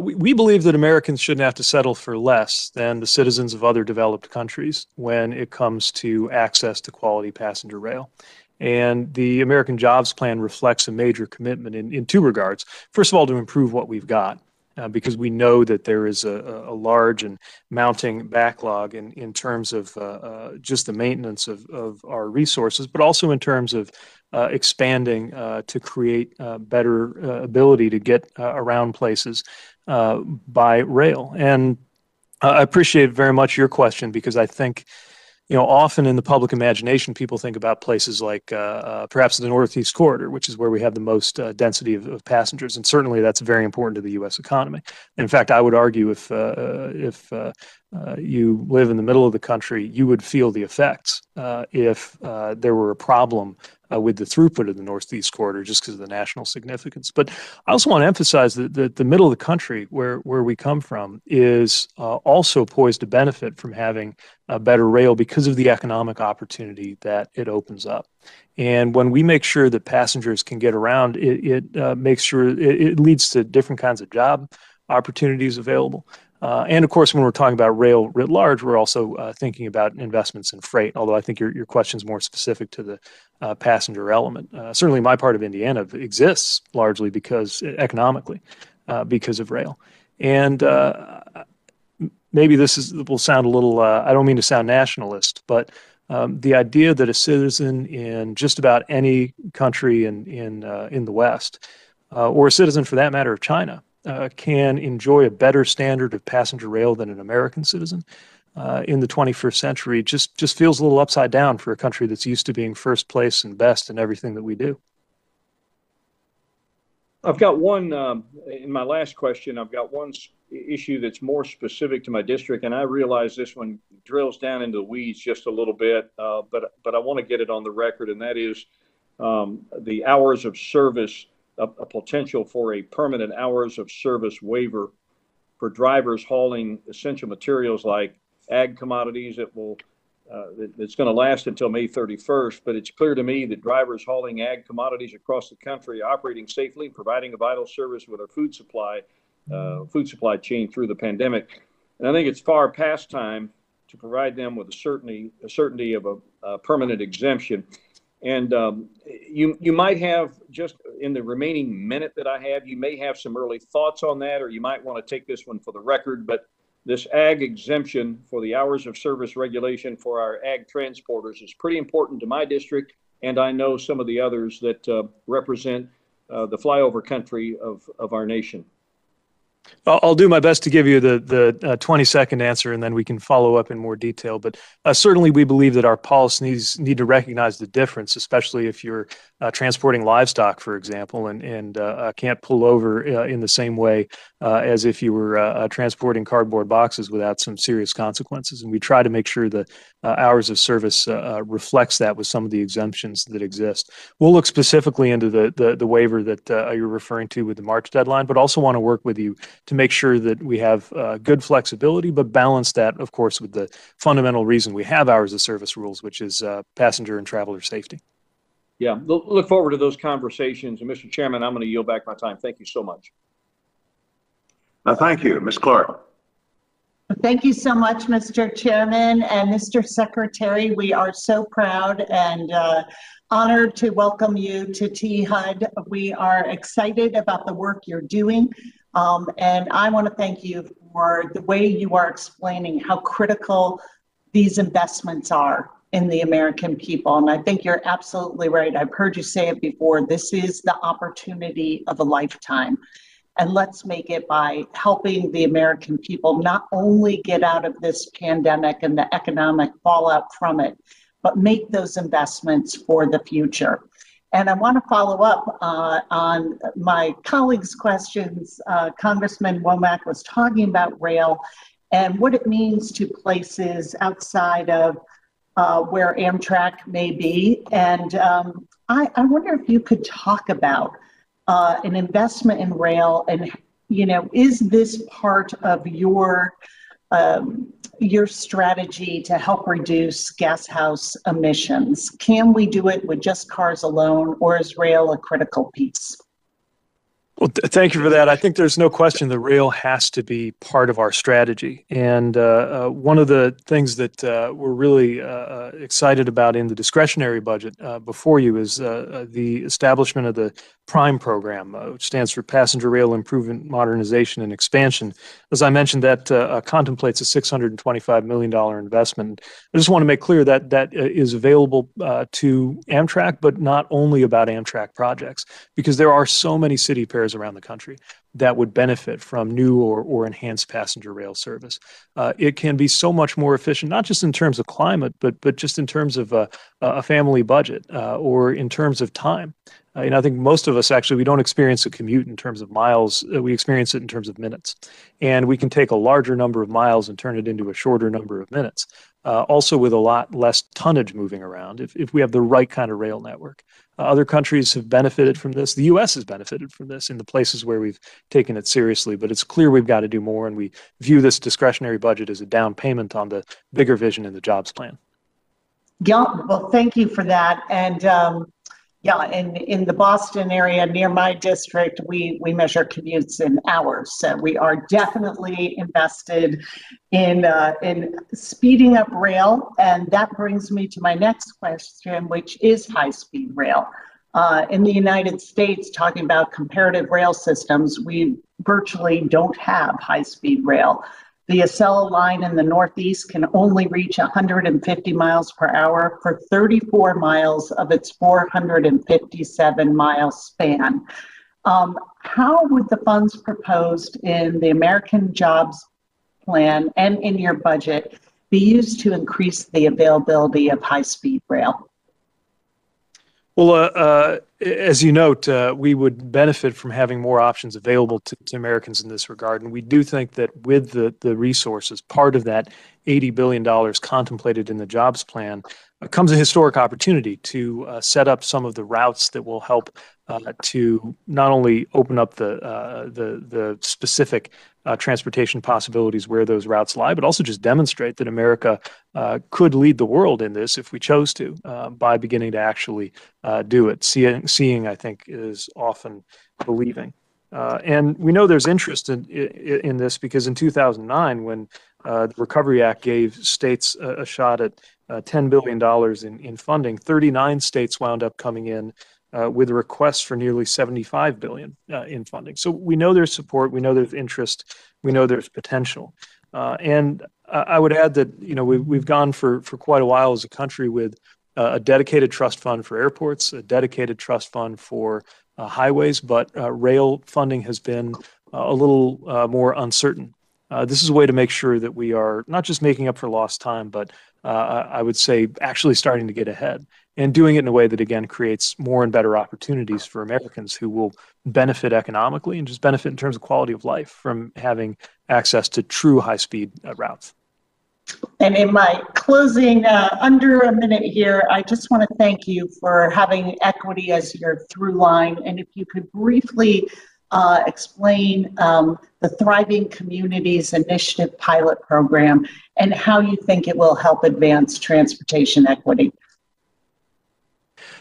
We believe that Americans shouldn't have to settle for less than the citizens of other developed countries when it comes to access to quality passenger rail. And the American Jobs Plan reflects a major commitment in two regards. First of all, to improve what we've got. Because we know that there is a large and mounting backlog in terms of just the maintenance of our resources, but also in terms of expanding to create better ability to get around places by rail. And I appreciate very much your question because I think, often in the public imagination, people think about places like perhaps the Northeast Corridor, which is where we have the most density of passengers. And certainly that's very important to the U.S. economy. In fact, I would argue if you live in the middle of the country, you would feel the effects if there were a problem with the throughput of the Northeast Corridor just because of the national significance. But I also want to emphasize that the middle of the country where we come from is also poised to benefit from having a better rail because of the economic opportunity that it opens up. And when we make sure that passengers can get around, it makes sure it leads to different kinds of job opportunities available. And of course, when we're talking about rail writ large, we're also thinking about investments in freight, although I think your question is more specific to the passenger element. Certainly my part of Indiana exists largely economically, because of rail. And maybe will sound a little, I don't mean to sound nationalist, but the idea that a citizen in just about any country in the West, or a citizen for that matter of China, can enjoy a better standard of passenger rail than an American citizen in the 21st century just feels a little upside down for a country that's used to being first place and best in everything that we do. I've got one, in my last question, I've got one issue that's more specific to my district, and I realize this one drills down into the weeds just a little bit, but I want to get it on the record, and that is the hours of service, a potential for a permanent hours of service waiver for drivers hauling essential materials like ag commodities that's going to last until May 31st. But it's clear to me that drivers hauling ag commodities across the country are operating safely and providing a vital service with our food supply chain through the pandemic. And I think it's far past time to provide them with a certainty of a permanent exemption. And you might have, just in the remaining minute that I have, you may have some early thoughts on that, or you might want to take this one for the record. But this ag exemption for the hours of service regulation for our ag transporters is pretty important to my district, and I know some of the others that represent the flyover country of our nation. I'll do my best to give you the 20-second answer, and then we can follow up in more detail. But certainly we believe that our policies need to recognize the difference, especially if you're transporting livestock, for example, and can't pull over in the same way as if you were transporting cardboard boxes without some serious consequences. And we try to make sure the hours of service reflects that with some of the exemptions that exist. We'll look specifically into the waiver that you're referring to with the March deadline, but also want to work with you to make sure that we have good flexibility, but balance that, of course, with the fundamental reason we have hours of service rules, which is passenger and traveler safety. Yeah, look forward to those conversations. And Mr. Chairman, I'm going to yield back my time. Thank you so much. Thank you, Ms. Clark. Thank you so much, Mr. Chairman and Mr. Secretary. We are so proud and honored to welcome you to THUD. We are excited about the work you're doing. And I want to thank you for the way you are explaining how critical these investments are in the American people. And I think you're absolutely right. I've heard you say it before. This is the opportunity of a lifetime. And let's make it by helping the American people not only get out of this pandemic and the economic fallout from it, but make those investments for the future. And I want to follow up on my colleagues' questions. Congressman Womack was talking about rail and what it means to places outside of where Amtrak may be. And I wonder if you could talk about an investment in rail, and is this part of your strategy to help reduce gas house emissions? Can we do it with just cars alone, or is rail a critical piece? Well, thank you for that. I think there's no question that rail has to be part of our strategy. And one of the things that we're really excited about in the discretionary budget before you is the establishment of the PRIME program, which stands for Passenger Rail Improvement, Modernization, and Expansion. As I mentioned, that contemplates a $625 million investment. I just want to make clear that that is available to Amtrak, but not only about Amtrak projects, because there are so many city pairs around the country that would benefit from new or enhanced passenger rail service. It can be so much more efficient, not just in terms of climate, but just in terms of a family budget or in terms of time. I think most of us actually, we don't experience a commute in terms of miles. We experience it in terms of minutes. And we can take a larger number of miles and turn it into a shorter number of minutes. also with a lot less tonnage moving around if we have the right kind of rail network. Other countries have benefited from this. The U.S. has benefited from this in the places where we've taken it seriously, but it's clear we've got to do more, and we view this discretionary budget as a down payment on the bigger vision in the jobs plan. Yeah, well, thank you for that. And yeah, in the Boston area near my district, we measure commutes in hours. So we are definitely invested in speeding up rail. And that brings me to my next question, which is high-speed rail. In the United States, talking about comparative rail systems, we virtually don't have high-speed rail. The Acela line in the Northeast can only reach 150 miles per hour for 34 miles of its 457-mile span. How would the funds proposed in the American Jobs Plan and in your budget be used to increase the availability of high-speed rail? Well, as you note, we would benefit from having more options available to Americans in this regard. And we do think that with the resources, part of that $80 billion contemplated in the jobs plan comes a historic opportunity to set up some of the routes that will help to not only open up the specific transportation possibilities where those routes lie, but also just demonstrate that America could lead the world in this if we chose to by beginning to actually do it. Seeing, I think, is often believing. And we know there's interest in this because in 2009, when the Recovery Act gave states a shot at $10 billion in funding, 39 states wound up coming in with requests for nearly $75 billion in funding. So we know there's support, we know there's interest, we know there's potential. And I would add that, you know, we've gone for quite a while as a country with a dedicated trust fund for airports, a dedicated trust fund for highways, but rail funding has been a little more uncertain. This is a way to make sure that we are not just making up for lost time, but I would say actually starting to get ahead and doing it in a way that, again, creates more and better opportunities for Americans who will benefit economically and just benefit in terms of quality of life from having access to true high-speed routes. And in my closing, under a minute here, I just want to thank you for having equity as your through line. And if you could briefly explain the Thriving Communities Initiative pilot program and how you think it will help advance transportation equity.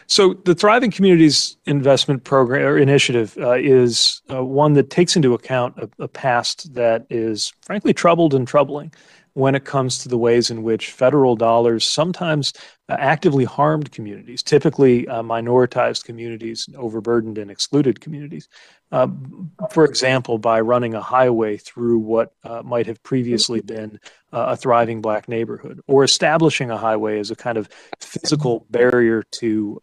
So the Thriving Communities Investment Program or Initiative is one that takes into account a past that is frankly troubled and troubling when it comes to the ways in which federal dollars sometimes actively harmed communities, typically minoritized communities, overburdened and excluded communities. For example, by running a highway through what might have previously been a thriving Black neighborhood, or establishing a highway as a kind of physical barrier to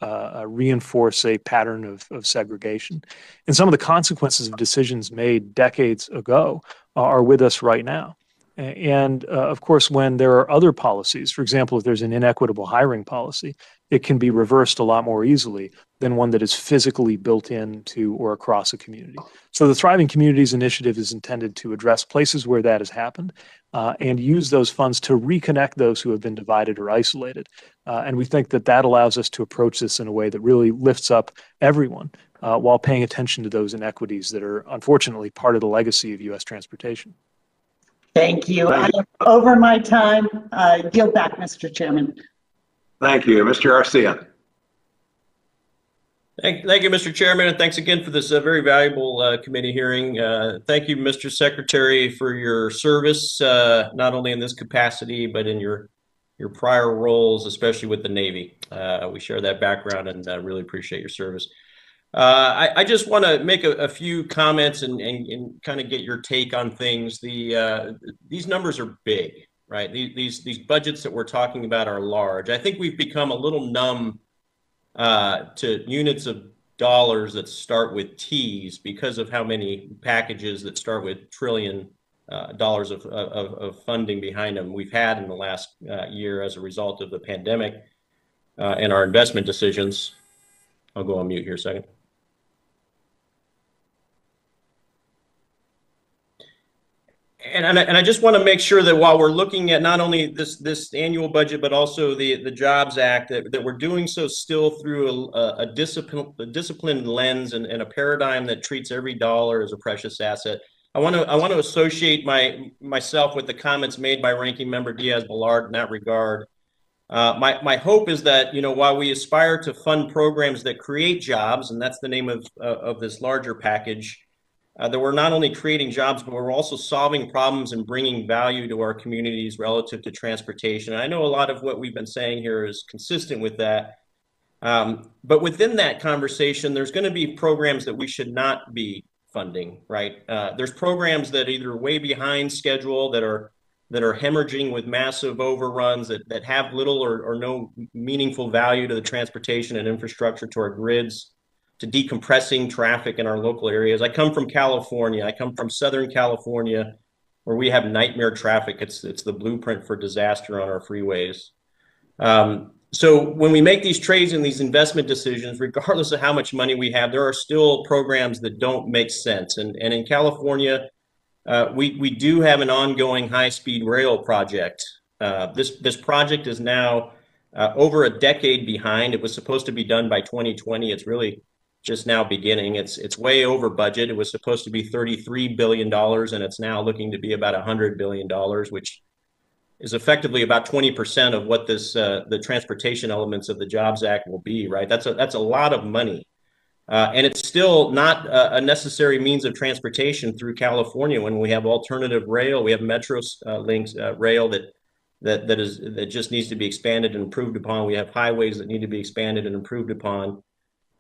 reinforce a pattern of segregation. And some of the consequences of decisions made decades ago are with us right now. And of course, when there are other policies, for example, if there's an inequitable hiring policy, it can be reversed a lot more easily than one that is physically built into or across a community. So the Thriving Communities Initiative is intended to address places where that has happened and use those funds to reconnect those who have been divided or isolated. And we think that that allows us to approach this in a way that really lifts up everyone while paying attention to those inequities that are unfortunately part of the legacy of U.S. transportation. Thank you. I am over my time. Yield back, Mr. Chairman. Thank you. Mr. Garcia. Thank you, Mr. Chairman, and thanks again for this very valuable committee hearing. Thank you, Mr. Secretary, for your service, not only in this capacity, but in your prior roles, especially with the Navy. We share that background and really appreciate your service. I just want to make a few comments and kind of get your take on things. These numbers are big, right? These budgets that we're talking about are large. I think we've become a little numb to units of dollars that start with T's because of how many packages that start with trillion dollars of funding behind them we've had in the last year as a result of the pandemic and our investment decisions. I'll go on mute here a second. And I just want to make sure that while we're looking at not only this annual budget, but also the Jobs Act, that we're doing so still through a disciplined lens and a paradigm that treats every dollar as a precious asset. I want to associate myself with the comments made by Ranking Member Diaz-Balart in that regard. My hope is that, while we aspire to fund programs that create jobs, and that's the name of this larger package, that we're not only creating jobs, but we're also solving problems and bringing value to our communities relative to transportation. And I know a lot of what we've been saying here is consistent with that. But within that conversation, there's going to be programs that we should not be funding, right? There's programs that are either way behind schedule, that are hemorrhaging with massive overruns, that have little or no meaningful value to the transportation and infrastructure, to our grids, to decompressing traffic in our local areas. I come from California. I come from Southern California, where we have nightmare traffic. It's the blueprint for disaster on our freeways. So when we make these trades and these investment decisions, regardless of how much money we have, there are still programs that don't make sense. And in California, we do have an ongoing high-speed rail project. This project is now over a decade behind. It was supposed to be done by 2020. It's really just now beginning. It's way over budget. It was supposed to be $33 billion, and it's now looking to be about $100 billion, which is effectively about 20% of what the transportation elements of the Jobs Act will be, right? That's a lot of money. And it's still not a necessary means of transportation through California when we have alternative rail. We have Metro links rail that just needs to be expanded and improved upon. We have highways that need to be expanded and improved upon.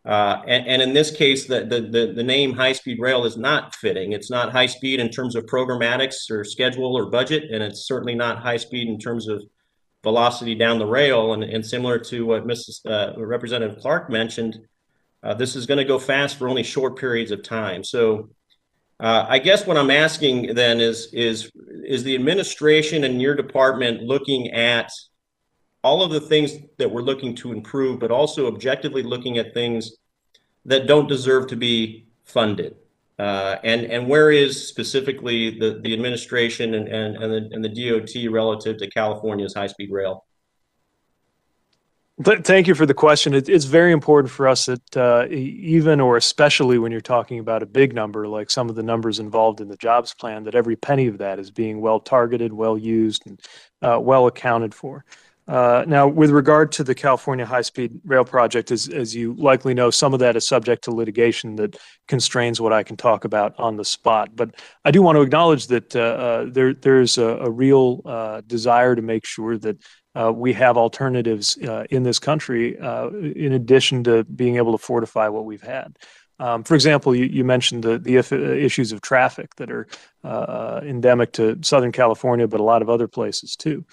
And in this case, the name high-speed rail is not fitting. It's not high-speed in terms of programmatics or schedule or budget, and it's certainly not high-speed in terms of velocity down the rail. And similar to what Representative Clark mentioned, this is going to go fast for only short periods of time. So I guess what I'm asking then is the administration and your department looking at all of the things that we're looking to improve, but also objectively looking at things that don't deserve to be funded? And where is specifically the administration and the DOT relative to California's high-speed rail? Thank you for the question. It's very important for us that even or especially when you're talking about a big number, like some of the numbers involved in the jobs plan, that every penny of that is being well targeted, well used, and well accounted for. Now, with regard to the California high-speed rail project, as you likely know, some of that is subject to litigation that constrains what I can talk about on the spot. But I do want to acknowledge that there's a real desire to make sure that we have alternatives in this country in addition to being able to fortify what we've had. For example, you mentioned the issues of traffic that are endemic to Southern California, but a lot of other places too.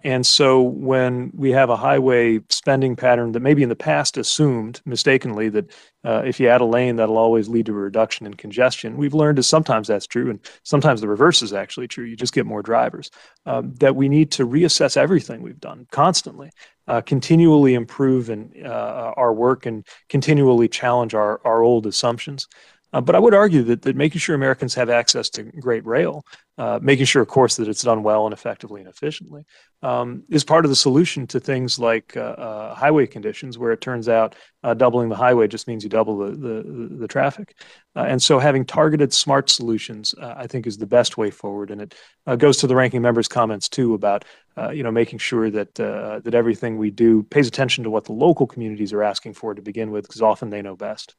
And so when we have a highway spending pattern that maybe in the past assumed mistakenly that if you add a lane, that'll always lead to a reduction in congestion, we've learned that sometimes that's true, and sometimes the reverse is actually true. You just get more drivers. That we need to reassess everything we've done constantly, continually improve our work and continually challenge our old assumptions. But I would argue that making sure Americans have access to great rail, making sure, of course, that it's done well and effectively and efficiently, is part of the solution to things like highway conditions, where it turns out doubling the highway just means you double the traffic. And so having targeted smart solutions, I think, is the best way forward. And it goes to the ranking member's comments, too, about making sure that everything we do pays attention to what the local communities are asking for to begin with, because often they know best.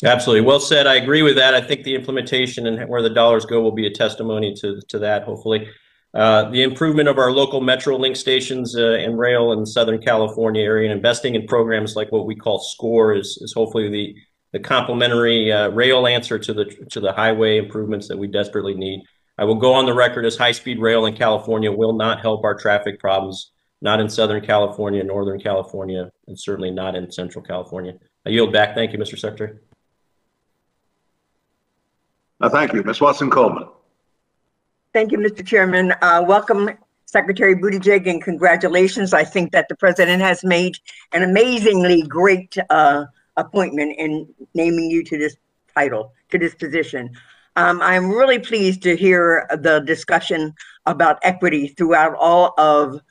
Absolutely. Well said. I agree with that. I think the implementation and where the dollars go will be a testimony to that, hopefully. The improvement of our local Metro link stations and rail in the Southern California area, and investing in programs like what we call SCORE is hopefully the complementary rail answer to the highway improvements that we desperately need. I will go on the record as high-speed rail in California will not help our traffic problems, not in Southern California, Northern California, and certainly not in Central California. I yield back. Thank you, Mr. Secretary. Thank you. Ms. Watson-Coleman. Thank you, Mr. Chairman. Welcome, Secretary Buttigieg, and congratulations. I think that the president has made an amazingly great appointment in naming you to this title, to this position. I'm really pleased to hear the discussion about equity throughout all of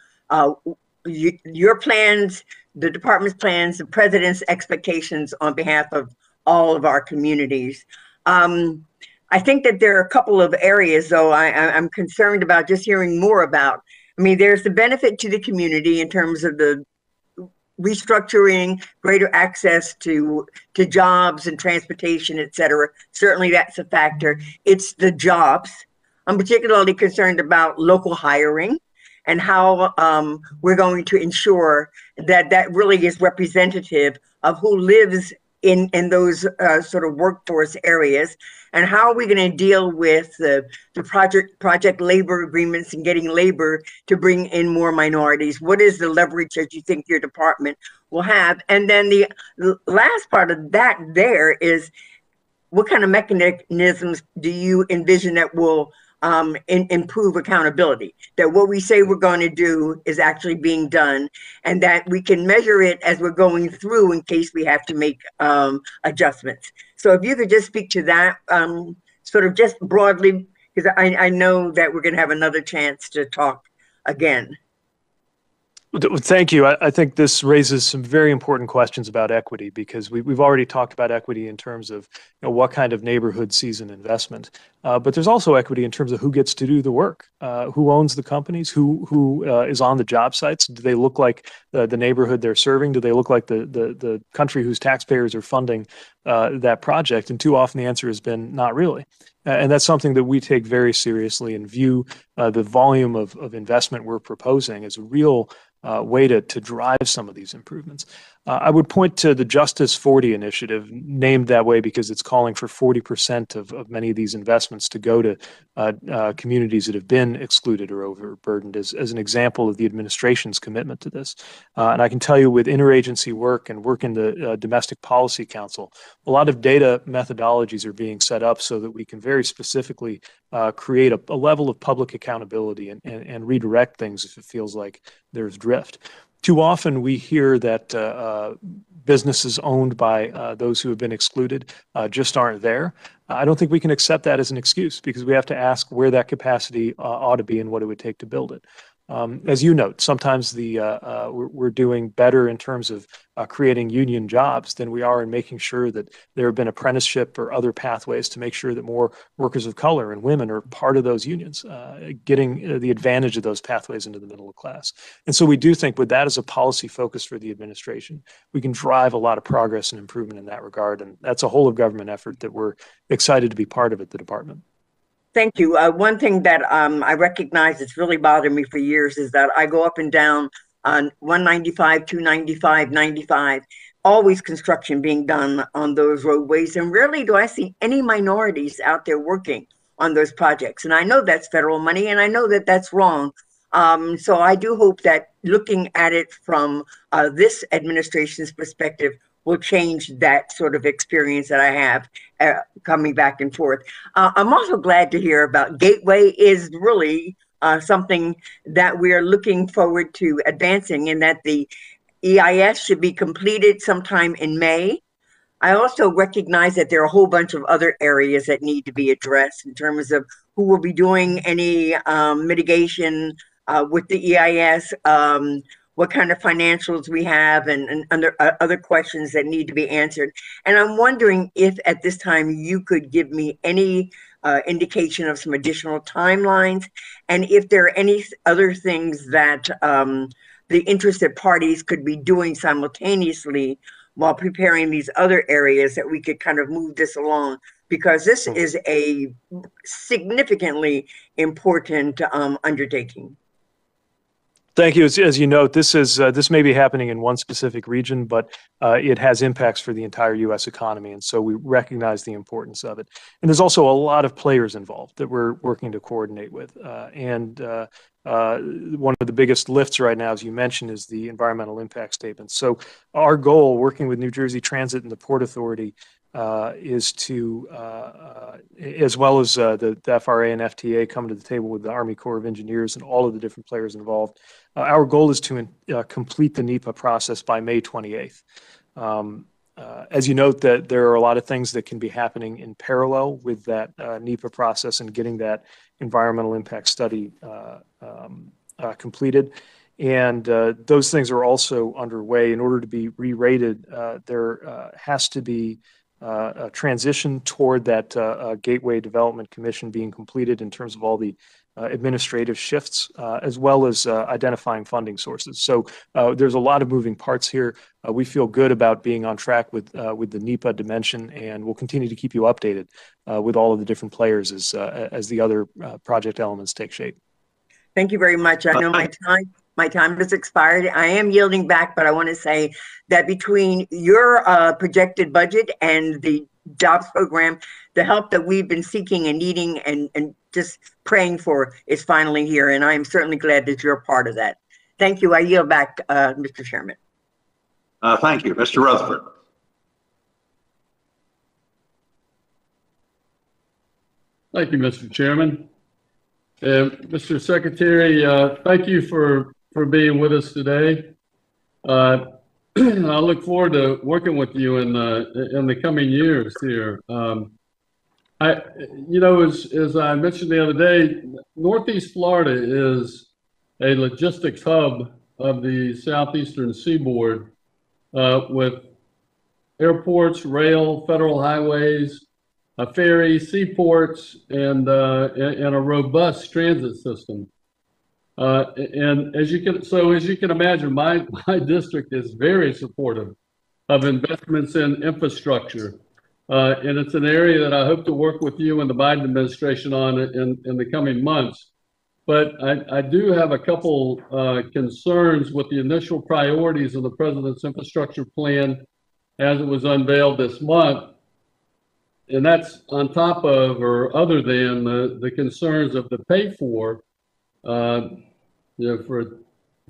your plans, the department's plans, the president's expectations on behalf of all of our communities. I think that there are a couple of areas, though, I'm concerned about just hearing more about. I mean, there's the benefit to the community in terms of the restructuring, greater access to jobs and transportation, et cetera. Certainly that's a factor. It's the jobs. I'm particularly concerned about local hiring and how we're going to ensure that that really is representative of who lives in those sort of workforce areas, and how are we going to deal with the project labor agreements and getting labor to bring in more minorities? What is the leverage that you think your department will have? And then the last part of that there is, what kind of mechanisms do you envision that will improve accountability, that what we say we're going to do is actually being done, and that we can measure it as we're going through in case we have to make adjustments. So if you could just speak to that sort of just broadly, because I know that we're going to have another chance to talk again. Thank you. I think this raises some very important questions about equity, because we've already talked about equity in terms of what kind of neighborhood sees an investment. But there's also equity in terms of who gets to do the work, who owns the companies, who is on the job sites. Do they look like the neighborhood they're serving? Do they look like the country whose taxpayers are funding that project? And too often the answer has been not really. And that's something that we take very seriously and view the volume of investment we're proposing as a real way to drive some of these improvements. I would point to the Justice 40 initiative, named that way because it's calling for 40% of many of these investments to go to communities that have been excluded or overburdened, as an example of the administration's commitment to this. And I can tell you, with interagency work and work in the Domestic Policy Council, a lot of data methodologies are being set up so that we can very specifically create a level of public accountability and redirect things if it feels like there's drift. Too often we hear that businesses owned by those who have been excluded just aren't there. I don't think we can accept that as an excuse, because we have to ask where that capacity ought to be and what it would take to build it. As you note, sometimes we're doing better in terms of creating union jobs than we are in making sure that there have been apprenticeship or other pathways to make sure that more workers of color and women are part of those unions, getting the advantage of those pathways into the middle class. And so we do think, with that as a policy focus for the administration, we can drive a lot of progress and improvement in that regard. And that's a whole of government effort that we're excited to be part of at the department. Thank you. One thing that I recognize that's really bothered me for years is that I go up and down on 195, 295, 95, always construction being done on those roadways. And rarely do I see any minorities out there working on those projects. And I know that's federal money, and I know that that's wrong. So I do hope that looking at it from this administration's perspective will change that sort of experience that I have coming back and forth. I'm also glad to hear about Gateway is really something that we are looking forward to advancing, and that the EIS should be completed sometime in May. I also recognize that there are a whole bunch of other areas that need to be addressed in terms of who will be doing any mitigation with the EIS, what kind of financials we have, and other questions that need to be answered. And I'm wondering if at this time you could give me any indication of some additional timelines, and if there are any other things that the interested parties could be doing simultaneously while preparing these other areas, that we could kind of move this along, because this is a significantly important undertaking. Thank you. As you note, this may be happening in one specific region, but it has impacts for the entire U.S. economy, and so we recognize the importance of it. And there's also a lot of players involved that we're working to coordinate with. And one of the biggest lifts right now, as you mentioned, is the environmental impact statement. So our goal, working with New Jersey Transit and the Port Authority, is to, as well as the FRA and FTA, come to the table with the Army Corps of Engineers and all of the different players involved. Our goal is to complete the NEPA process by May 28th. as you note, that there are a lot of things that can be happening in parallel with that NEPA process and getting that environmental impact study completed. And those things are also underway. In order to be re-rated, there has to be a transition toward that Gateway Development Commission being completed in terms of all the administrative shifts, as well as identifying funding sources. So there's a lot of moving parts here. We feel good about being on track with the NEPA dimension, and we'll continue to keep you updated with all of the different players as the other project elements take shape. Thank you very much. I know my time has expired. I am yielding back, but I want to say that between your projected budget and the jobs program, the help that we've been seeking and needing and just praying for is finally here. And I am certainly glad that you're a part of that. Thank you. I yield back, Mr. Chairman. Thank you. Mr. Rutherford. Thank you, Mr. Chairman. Mr. Secretary, thank you for being with us today. I look forward to working with you in the coming years here. As I mentioned the other day, Northeast Florida is a logistics hub of the southeastern seaboard with airports, rail, federal highways, a ferry, seaports, and a robust transit system. And as you can imagine, my district is very supportive of investments in infrastructure. And it's an area that I hope to work with you and the Biden administration on in the coming months. But I do have a couple concerns with the initial priorities of the president's infrastructure plan as it was unveiled this month. And that's on top of or other than the concerns of the pay for, for a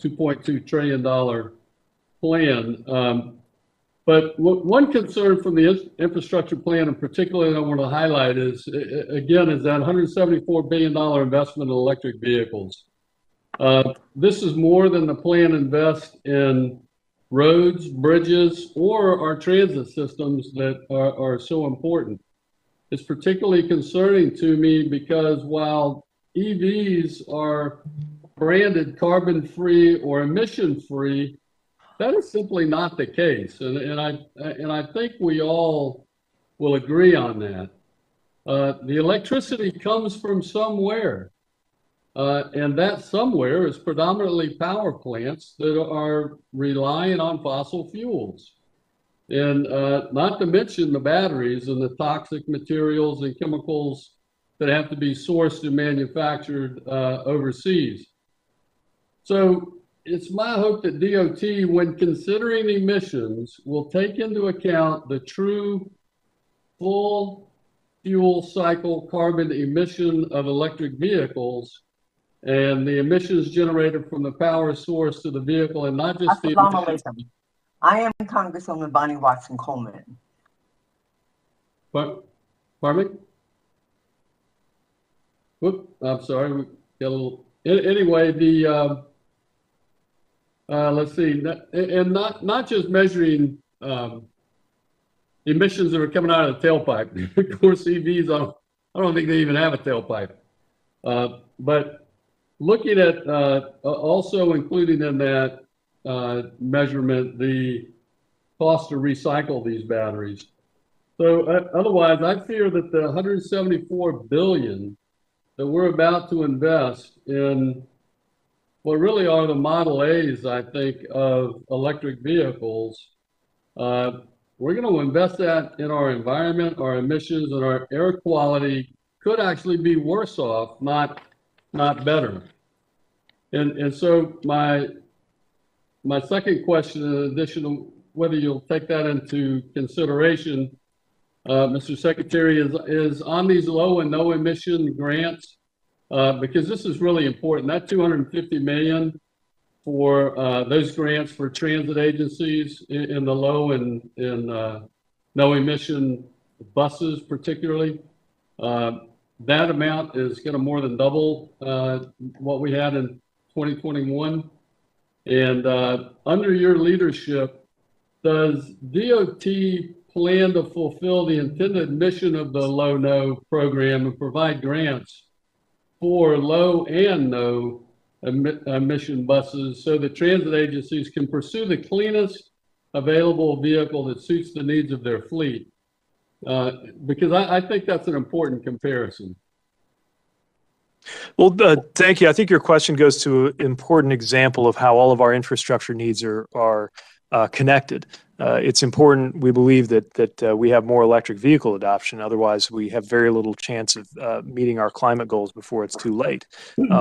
$2.2 trillion plan. But one concern from the infrastructure plan in particular that I want to highlight is that $174 billion investment in electric vehicles. This is more than the plan invests in roads, bridges, or our transit systems that are so important. It's particularly concerning to me because while EVs are branded carbon-free or emission-free, that is simply not the case, and I think we all will agree on that. The electricity comes from somewhere, and that somewhere is predominantly power plants that are relying on fossil fuels, and not to mention the batteries and the toxic materials and chemicals that have to be sourced and manufactured overseas. So it's my hope that DOT, when considering emissions, will take into account the true full fuel cycle carbon emission of electric vehicles and the emissions generated from the power source to the vehicle, and not just the emissions. I am Congresswoman Bonnie Watson Coleman. Pardon me? Whoop, I'm sorry, we got a little, anyway, let's see, and not just measuring emissions that are coming out of the tailpipe. Of course, EVs, I don't think they even have a tailpipe. But looking at also including in that measurement the cost to recycle these batteries. So otherwise, I fear that the $174 billion that we're about to invest in what really are the Model A's, I think, of electric vehicles, we're going to invest that in our environment, our emissions, and our air quality could actually be worse off, not better. And so my second question, in addition to whether you'll take that into consideration, Mr. Secretary, is on these low and no emission grants, because this is really important. That $250 million for those grants for transit agencies in the low and no emission buses particularly, that amount is going to more than double what we had in 2021. And under your leadership, does DOT plan to fulfill the intended mission of the low-no program and provide grants for low and no emission buses so that transit agencies can pursue the cleanest available vehicle that suits the needs of their fleet? Because I think that's an important comparison. Well, thank you. I think your question goes to an important example of how all of our infrastructure needs are connected. It's important, we believe, that we have more electric vehicle adoption. Otherwise, we have very little chance of meeting our climate goals before it's too late.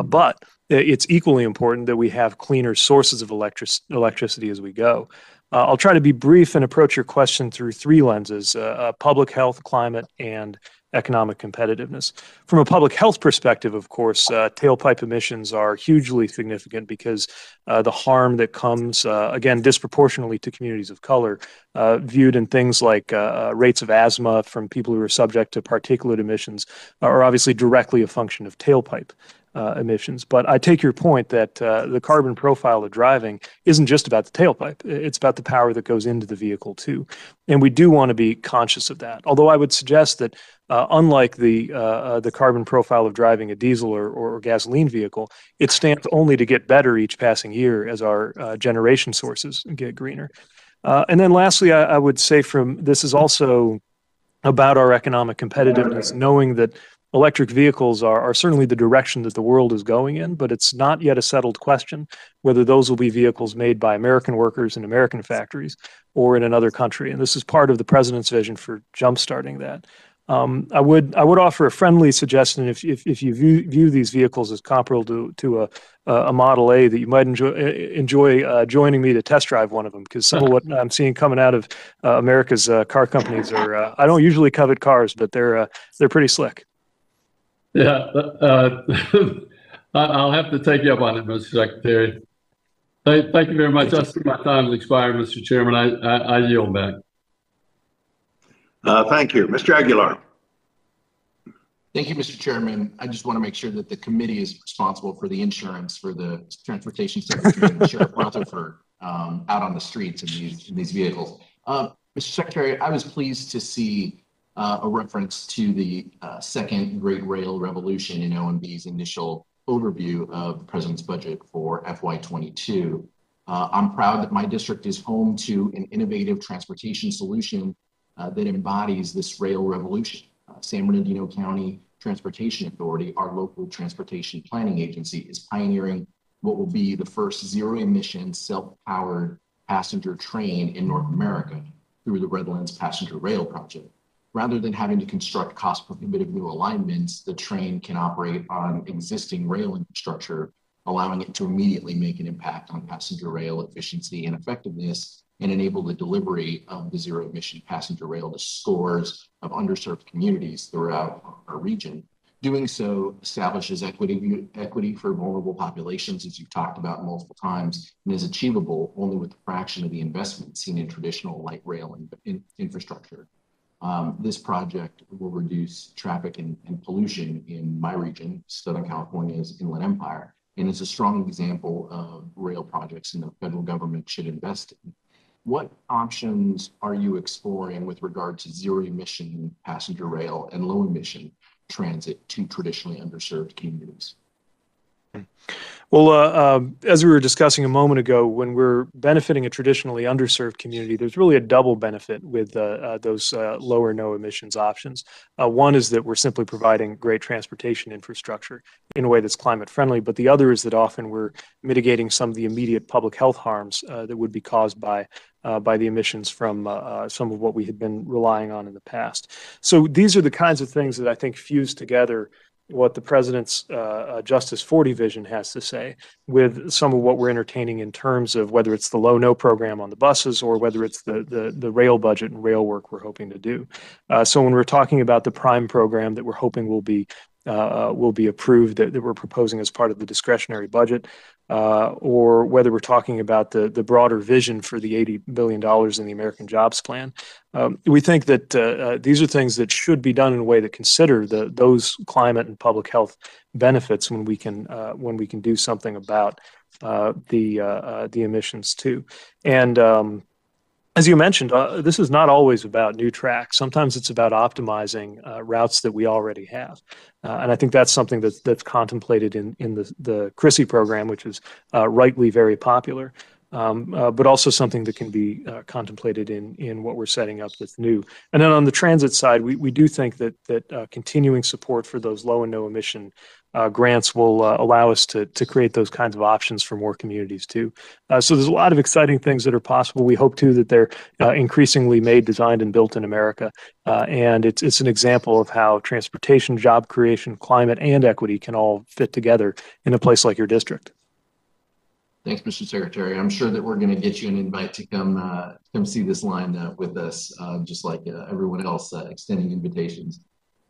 But it's equally important that we have cleaner sources of electricity as we go. I'll try to be brief and approach your question through three lenses: public health, climate, and economic competitiveness. From a public health perspective, of course, tailpipe emissions are hugely significant because the harm that comes, again, disproportionately to communities of color, viewed in things like rates of asthma from people who are subject to particulate emissions, are obviously directly a function of tailpipe emissions. But I take your point that the carbon profile of driving isn't just about the tailpipe. It's about the power that goes into the vehicle too. And we do want to be conscious of that. Although I would suggest that unlike the carbon profile of driving a diesel or gasoline vehicle, it stands only to get better each passing year as our generation sources get greener. And then lastly, I would say this is also about our economic competitiveness, knowing that electric vehicles are certainly the direction that the world is going in, but it's not yet a settled question whether those will be vehicles made by American workers in American factories or in another country. And this is part of the president's vision for jumpstarting that. I would offer a friendly suggestion if you view these vehicles as comparable to a Model A, that you might enjoy joining me to test drive one of them, because some of what I'm seeing coming out of America's car companies are I don't usually covet cars, but they're pretty slick. Yeah, I'll have to take you up on it, Mr. Secretary. Thank you very much. I see my time has expired, Mr. Chairman. I yield back. Thank you. Mr. Aguilar. Thank you, Mr. Chairman. I just want to make sure that the committee is responsible for the insurance for the Transportation Secretary and Sheriff Rutherford out on the streets in these vehicles. Mr. Secretary, I was pleased to see a reference to the second Great Rail Revolution in OMB's initial overview of the President's budget for FY22. I'm proud that my district is home to an innovative transportation solution that embodies this rail revolution. San Bernardino County Transportation Authority, our local transportation planning agency, is pioneering what will be the first zero-emission, self-powered passenger train in North America through the Redlands Passenger Rail Project. Rather than having to construct cost-prohibitive new alignments, the train can operate on existing rail infrastructure, allowing it to immediately make an impact on passenger rail efficiency and effectiveness, and enable the delivery of the zero-emission passenger rail to scores of underserved communities throughout our region. Doing so establishes equity for vulnerable populations, as you've talked about multiple times, and is achievable only with a fraction of the investment seen in traditional light rail infrastructure. This project will reduce traffic and pollution in my region, Southern California's Inland Empire, and is a strong example of rail projects and the federal government should invest in. What options are you exploring with regard to zero-emission passenger rail and low-emission transit to traditionally underserved communities? Well, as we were discussing a moment ago, when we're benefiting a traditionally underserved community, there's really a double benefit with those low or no emissions options. One is that we're simply providing great transportation infrastructure in a way that's climate friendly, but the other is that often we're mitigating some of the immediate public health harms that would be caused by the emissions from some of what we had been relying on in the past. So these are the kinds of things that I think fuse together what the president's Justice 40 vision has to say with some of what we're entertaining in terms of whether it's the low-no program on the buses or whether it's the rail budget and rail work we're hoping to do. So when we're talking about the prime program that we're hoping will be approved, that we're proposing as part of the discretionary budget, or whether we're talking about the broader vision for the $80 billion in the American Jobs Plan. We think that these are things that should be done in a way that consider those climate and public health benefits when we can do something about the emissions too. And as you mentioned, this is not always about new tracks. Sometimes it's about optimizing routes that we already have. And I think that's something that's contemplated in the CRISI program, which is rightly very popular, but also something that can be contemplated in what we're setting up that's new. And then on the transit side, we do think that continuing support for those low and no emission grants will allow us to create those kinds of options for more communities too. So there's a lot of exciting things that are possible. We hope too that they're increasingly made, designed, and built in America. And it's an example of how transportation, job creation, climate, and equity can all fit together in a place like your district. Thanks, Mr. Secretary. I'm sure that we're going to get you an invite to come see this line with us, just like everyone else extending invitations.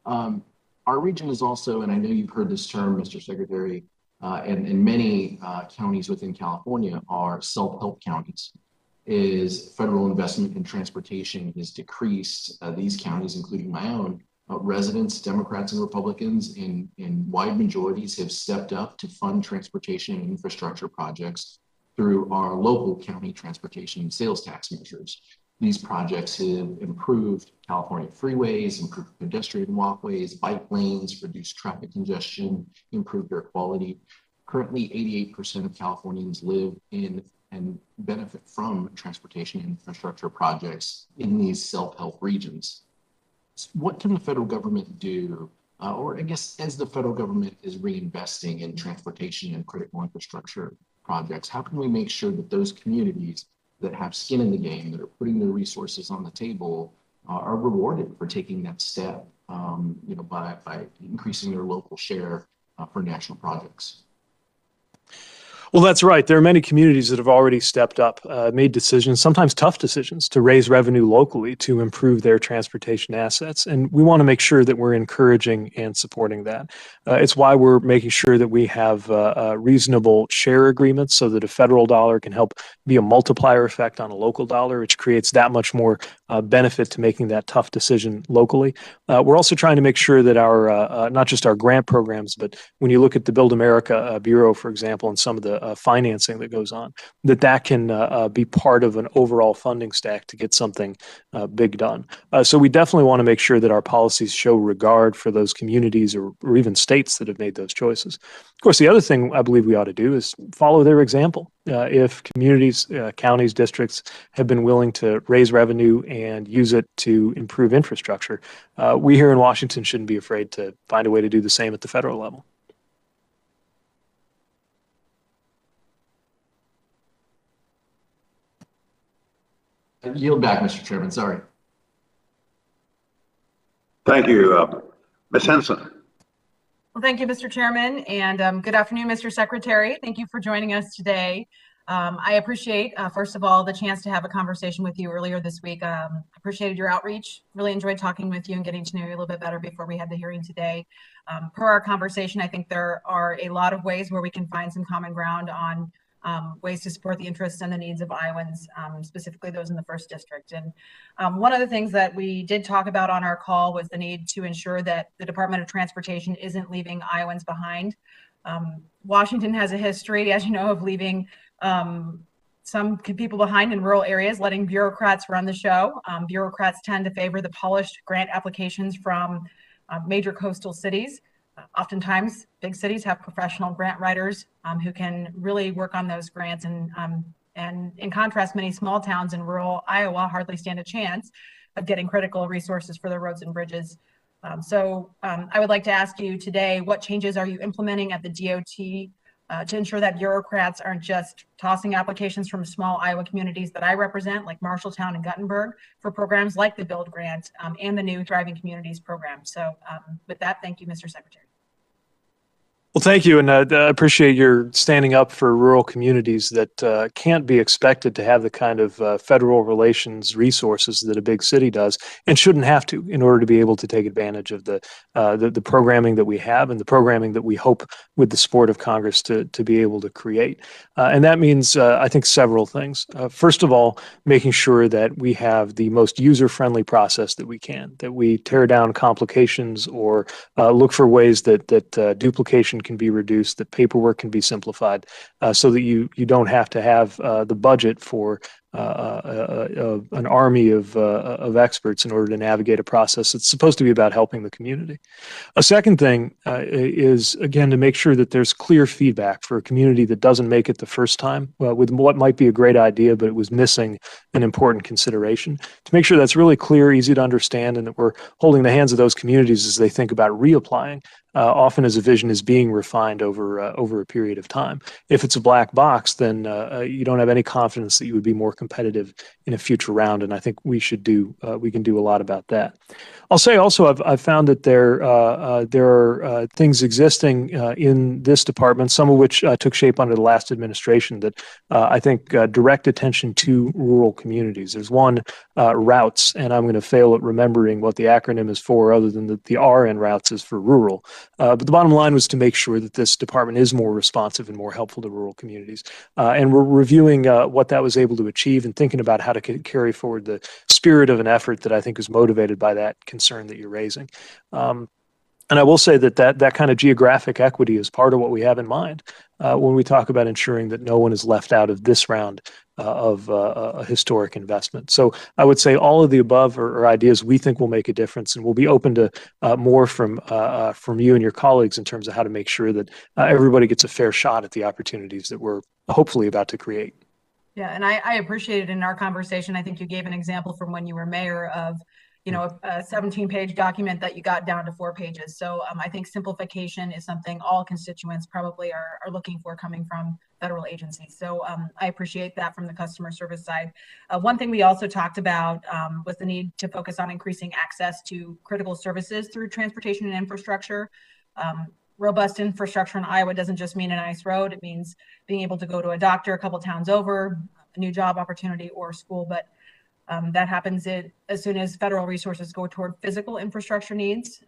Our region is also, and I know you've heard this term, Mr. Secretary, and many counties within California are self-help counties. Is federal investment in transportation has decreased, these counties, including my own, residents, Democrats and Republicans in wide majorities have stepped up to fund transportation and infrastructure projects through our local county transportation and sales tax measures. These projects have improved California freeways, improved pedestrian walkways, bike lanes, reduced traffic congestion, improved air quality. Currently, 88% of Californians live in and benefit from transportation and infrastructure projects in these self-help regions. What can the federal government do, or I guess as the federal government is reinvesting in transportation and critical infrastructure projects, how can we make sure that those communities that have skin in the game, that are putting their resources on the table, are rewarded for taking that step, by increasing their local share for national projects? Well, that's right. There are many communities that have already stepped up, made decisions, sometimes tough decisions, to raise revenue locally to improve their transportation assets. And we want to make sure that we're encouraging and supporting that. It's why we're making sure that we have reasonable share agreements so that a federal dollar can help be a multiplier effect on a local dollar, which creates that much more benefit to making that tough decision locally. We're also trying to make sure that our, not just our grant programs, but when you look at the Build America Bureau, for example, and some of the financing that goes on, that can be part of an overall funding stack to get something big done. So we definitely want to make sure that our policies show regard for those communities or even states that have made those choices. Of course, the other thing I believe we ought to do is follow their example. If communities, counties, districts have been willing to raise revenue and use it to improve infrastructure, we here in Washington shouldn't be afraid to find a way to do the same at the federal level. Yield back, Mr. Chairman. Sorry. Thank you. Ms. Henson. Well, thank you, Mr. Chairman, and good afternoon, Mr. Secretary. Thank you for joining us today. I appreciate, first of all, the chance to have a conversation with you earlier this week. Appreciated your outreach. Really enjoyed talking with you and getting to know you a little bit better before we had the hearing today. Per our conversation, I think there are a lot of ways where we can find some common ground on ways to support the interests and the needs of Iowans, specifically those in the first district. And one of the things that we did talk about on our call was the need to ensure that the Department of Transportation isn't leaving Iowans behind. Washington has a history, as you know, of leaving some people behind in rural areas, letting bureaucrats run the show. Bureaucrats tend to favor the polished grant applications from major coastal cities. Oftentimes, big cities have professional grant writers who can really work on those grants. And in contrast, many small towns in rural Iowa hardly stand a chance of getting critical resources for their roads and bridges. So I would like to ask you today, what changes are you implementing at the DOT to ensure that bureaucrats aren't just tossing applications from small Iowa communities that I represent, like Marshalltown and Guttenberg, for programs like the Build Grant and the new Thriving Communities program. So with that, thank you, Mr. Secretary. Well, thank you, and I appreciate your standing up for rural communities that can't be expected to have the kind of federal relations resources that a big city does, and shouldn't have to in order to be able to take advantage of the programming that we have and the programming that we hope, with the support of Congress, to be able to create. And that means, I think, several things. First of all, making sure that we have the most user-friendly process that we can, that we tear down complications or look for ways that duplication can be reduced, that paperwork can be simplified, so that you don't have to have the budget for an army of experts in order to navigate a process that's supposed to be about helping the community. A second thing is, again, to make sure that there's clear feedback for a community that doesn't make it the first time with what might be a great idea, but it was missing an important consideration. To make sure that's really clear, easy to understand, and that we're holding the hands of those communities as they think about reapplying, often as a vision is being refined over a period of time. If it's a black box, then you don't have any confidence that you would be more competitive in a future round, and I think we can do a lot about that. I'll say also I've found that there are things existing in this department, some of which took shape under the last administration, that I think direct attention to rural communities. There's one, routes, and I'm going to fail at remembering what the acronym is for, other than that the R in routes is for rural. But the bottom line was to make sure that this department is more responsive and more helpful to rural communities. And we're reviewing what that was able to achieve and thinking about how to carry forward the spirit of an effort that I think is motivated by that concern that you're raising. And I will say that kind of geographic equity is part of what we have in mind when we talk about ensuring that no one is left out of this round of a historic investment. So I would say all of the above are ideas we think will make a difference, and we'll be open to more from you and your colleagues in terms of how to make sure that everybody gets a fair shot at the opportunities that we're hopefully about to create. Yeah, and I appreciated in our conversation, I think you gave an example from when you were mayor of, you know, a 17-page document that you got down to 4 pages. So I think simplification is something all constituents probably are looking for coming from federal agencies. So I appreciate that from the customer service side. One thing we also talked about was the need to focus on increasing access to critical services through transportation and infrastructure. Robust infrastructure in Iowa doesn't just mean a nice road. It means being able to go to a doctor a couple towns over, a new job opportunity or school. But that happens as soon as federal resources go toward physical infrastructure needs,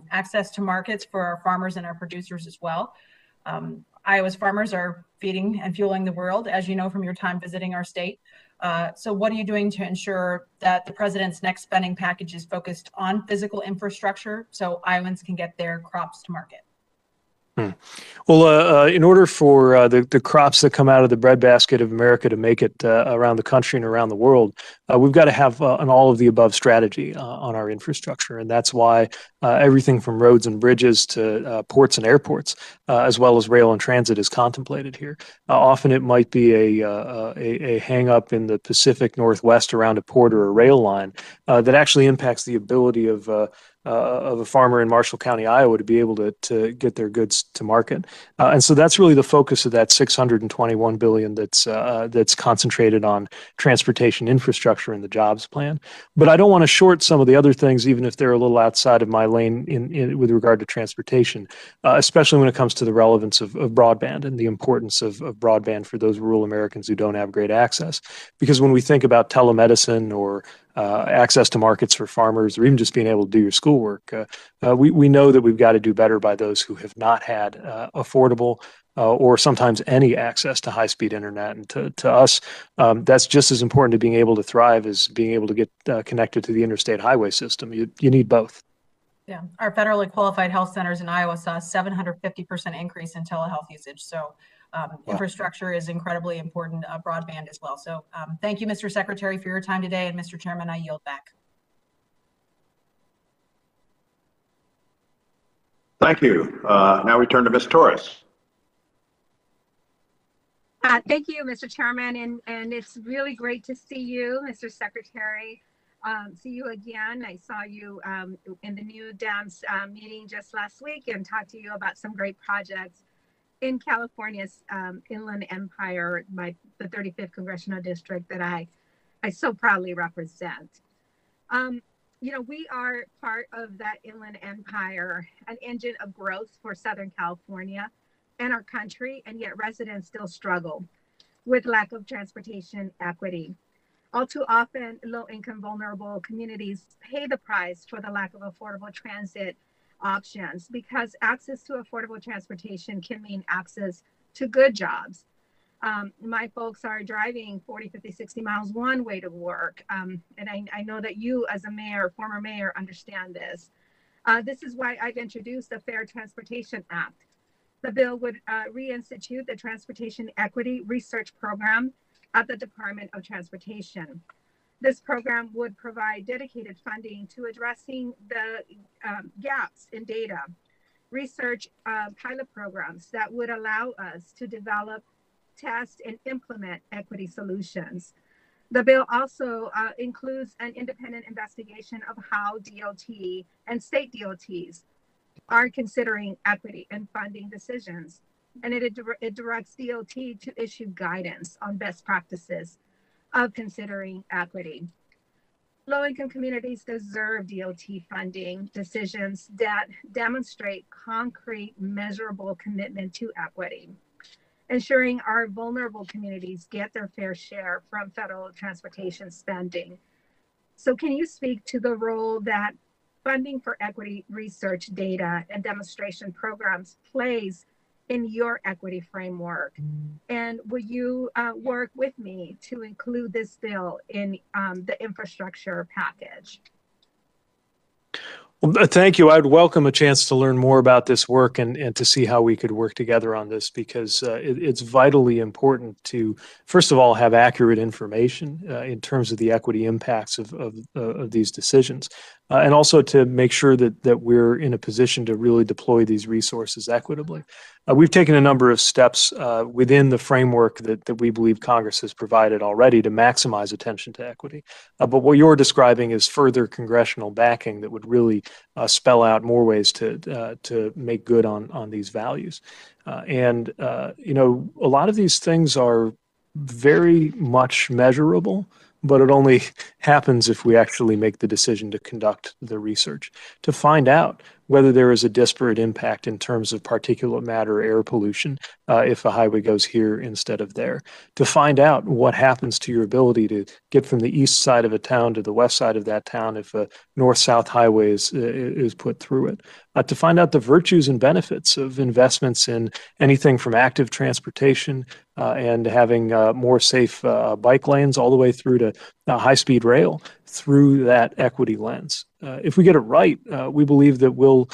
access to markets for our farmers and our producers as well. Iowa's farmers are feeding and fueling the world, as you know from your time visiting our state. So what are you doing to ensure that the president's next spending package is focused on physical infrastructure so Iowans can get their crops to market? Well, in order for the crops that come out of the breadbasket of America to make it around the country and around the world, we've got to have an all of the above strategy on our infrastructure. And that's why everything from roads and bridges to ports and airports, as well as rail and transit, is contemplated here. Often it might be a hang up in the Pacific Northwest around a port or a rail line that actually impacts the ability of a farmer in Marshall County, Iowa, to be able to get their goods to market. And so that's really the focus of that $621 billion that's concentrated on transportation infrastructure in the jobs plan. But I don't want to short some of the other things, even if they're a little outside of my lane with regard to transportation, especially when it comes to the relevance of broadband and the importance of broadband for those rural Americans who don't have great access. Because when we think about telemedicine or access to markets for farmers, or even just being able to do your schoolwork, we know that we've got to do better by those who have not had affordable or sometimes any access to high-speed internet. And to us, that's just as important to being able to thrive as being able to get connected to the interstate highway system. You need both. Yeah, our federally qualified health centers in Iowa saw a 750% increase in telehealth usage. So infrastructure is incredibly important, broadband as well. So thank you, Mr. Secretary, for your time today. And Mr. Chairman, I yield back. Thank you. Now we turn to Ms. Torres. Thank you, Mr. Chairman, and it's really great to see you, Mr. Secretary. See you again. I saw you in the New Dems meeting just last week and talked to you about some great projects in California's Inland Empire, the 35th Congressional District that I so proudly represent. You know, we are part of that Inland Empire, an engine of growth for Southern California and our country, and yet residents still struggle with lack of transportation equity. All too often, low-income, vulnerable communities pay the price for the lack of affordable transit options, because access to affordable transportation can mean access to good jobs. My folks are driving 40, 50, 60 miles one way to work. And I know that you as a mayor, former mayor, understand this. This is why I've introduced the Fair Transportation Act. The bill would reinstitute the Transportation Equity Research Program at the Department of Transportation. This program would provide dedicated funding to addressing the gaps in data, research pilot programs that would allow us to develop, test, and implement equity solutions. The bill also includes an independent investigation of how DOT and state DOTs are considering equity and funding decisions. And it directs DOT to issue guidance on best practices of considering equity. Low-income communities deserve DOT funding decisions that demonstrate concrete, measurable commitment to equity, ensuring our vulnerable communities get their fair share from federal transportation spending. So can you speak to the role that funding for equity research, data, and demonstration programs plays in your equity framework? And will you work with me to include this bill in the infrastructure package? Well, thank you. I'd welcome a chance to learn more about this work and to see how we could work together on this, because it's vitally important to, first of all, have accurate information in terms of the equity impacts of these decisions, and also to make sure that we're in a position to really deploy these resources equitably. We've taken a number of steps within the framework that we believe Congress has provided already to maximize attention to equity. But what you're describing is further congressional backing that would really spell out more ways to make good on these values. You know, a lot of these things are very much measurable, but it only happens if we actually make the decision to conduct the research, to find out whether there is a disparate impact in terms of particulate matter air pollution if a highway goes here instead of there, to find out what happens to your ability to get from the east side of a town to the west side of that town if a north-south highway is put through it, to find out the virtues and benefits of investments in anything from active transportation and having more safe bike lanes all the way through to high-speed rail through that equity lens. If we get it right, we believe that we'll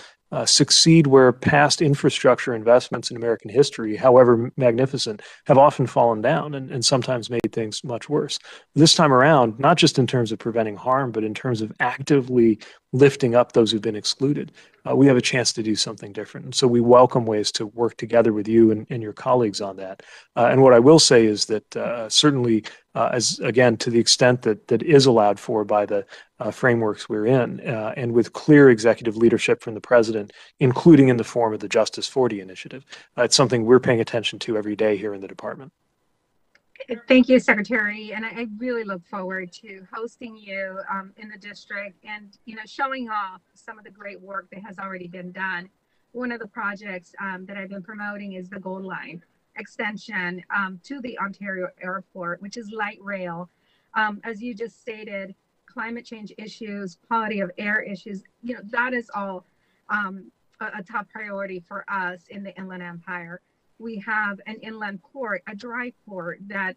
succeed where past infrastructure investments in American history, however magnificent, have often fallen down and sometimes made things much worse. This time around, not just in terms of preventing harm, but in terms of actively lifting up those who've been excluded, we have a chance to do something different. And so we welcome ways to work together with you and your colleagues on that. And what I will say is that certainly, as again, to the extent that is allowed for by the frameworks we're in, and with clear executive leadership from the president, including in the form of the Justice 40 initiative, it's something we're paying attention to every day here in the department. Thank you, Secretary. And I really look forward to hosting you in the district and, you know, showing off some of the great work that has already been done. One of the projects that I've been promoting is the Gold Line extension to the Ontario Airport, which is light rail. As you just stated, climate change issues, quality of air issues, you know, that is all a top priority for us in the Inland Empire. We have an inland port, a dry port that,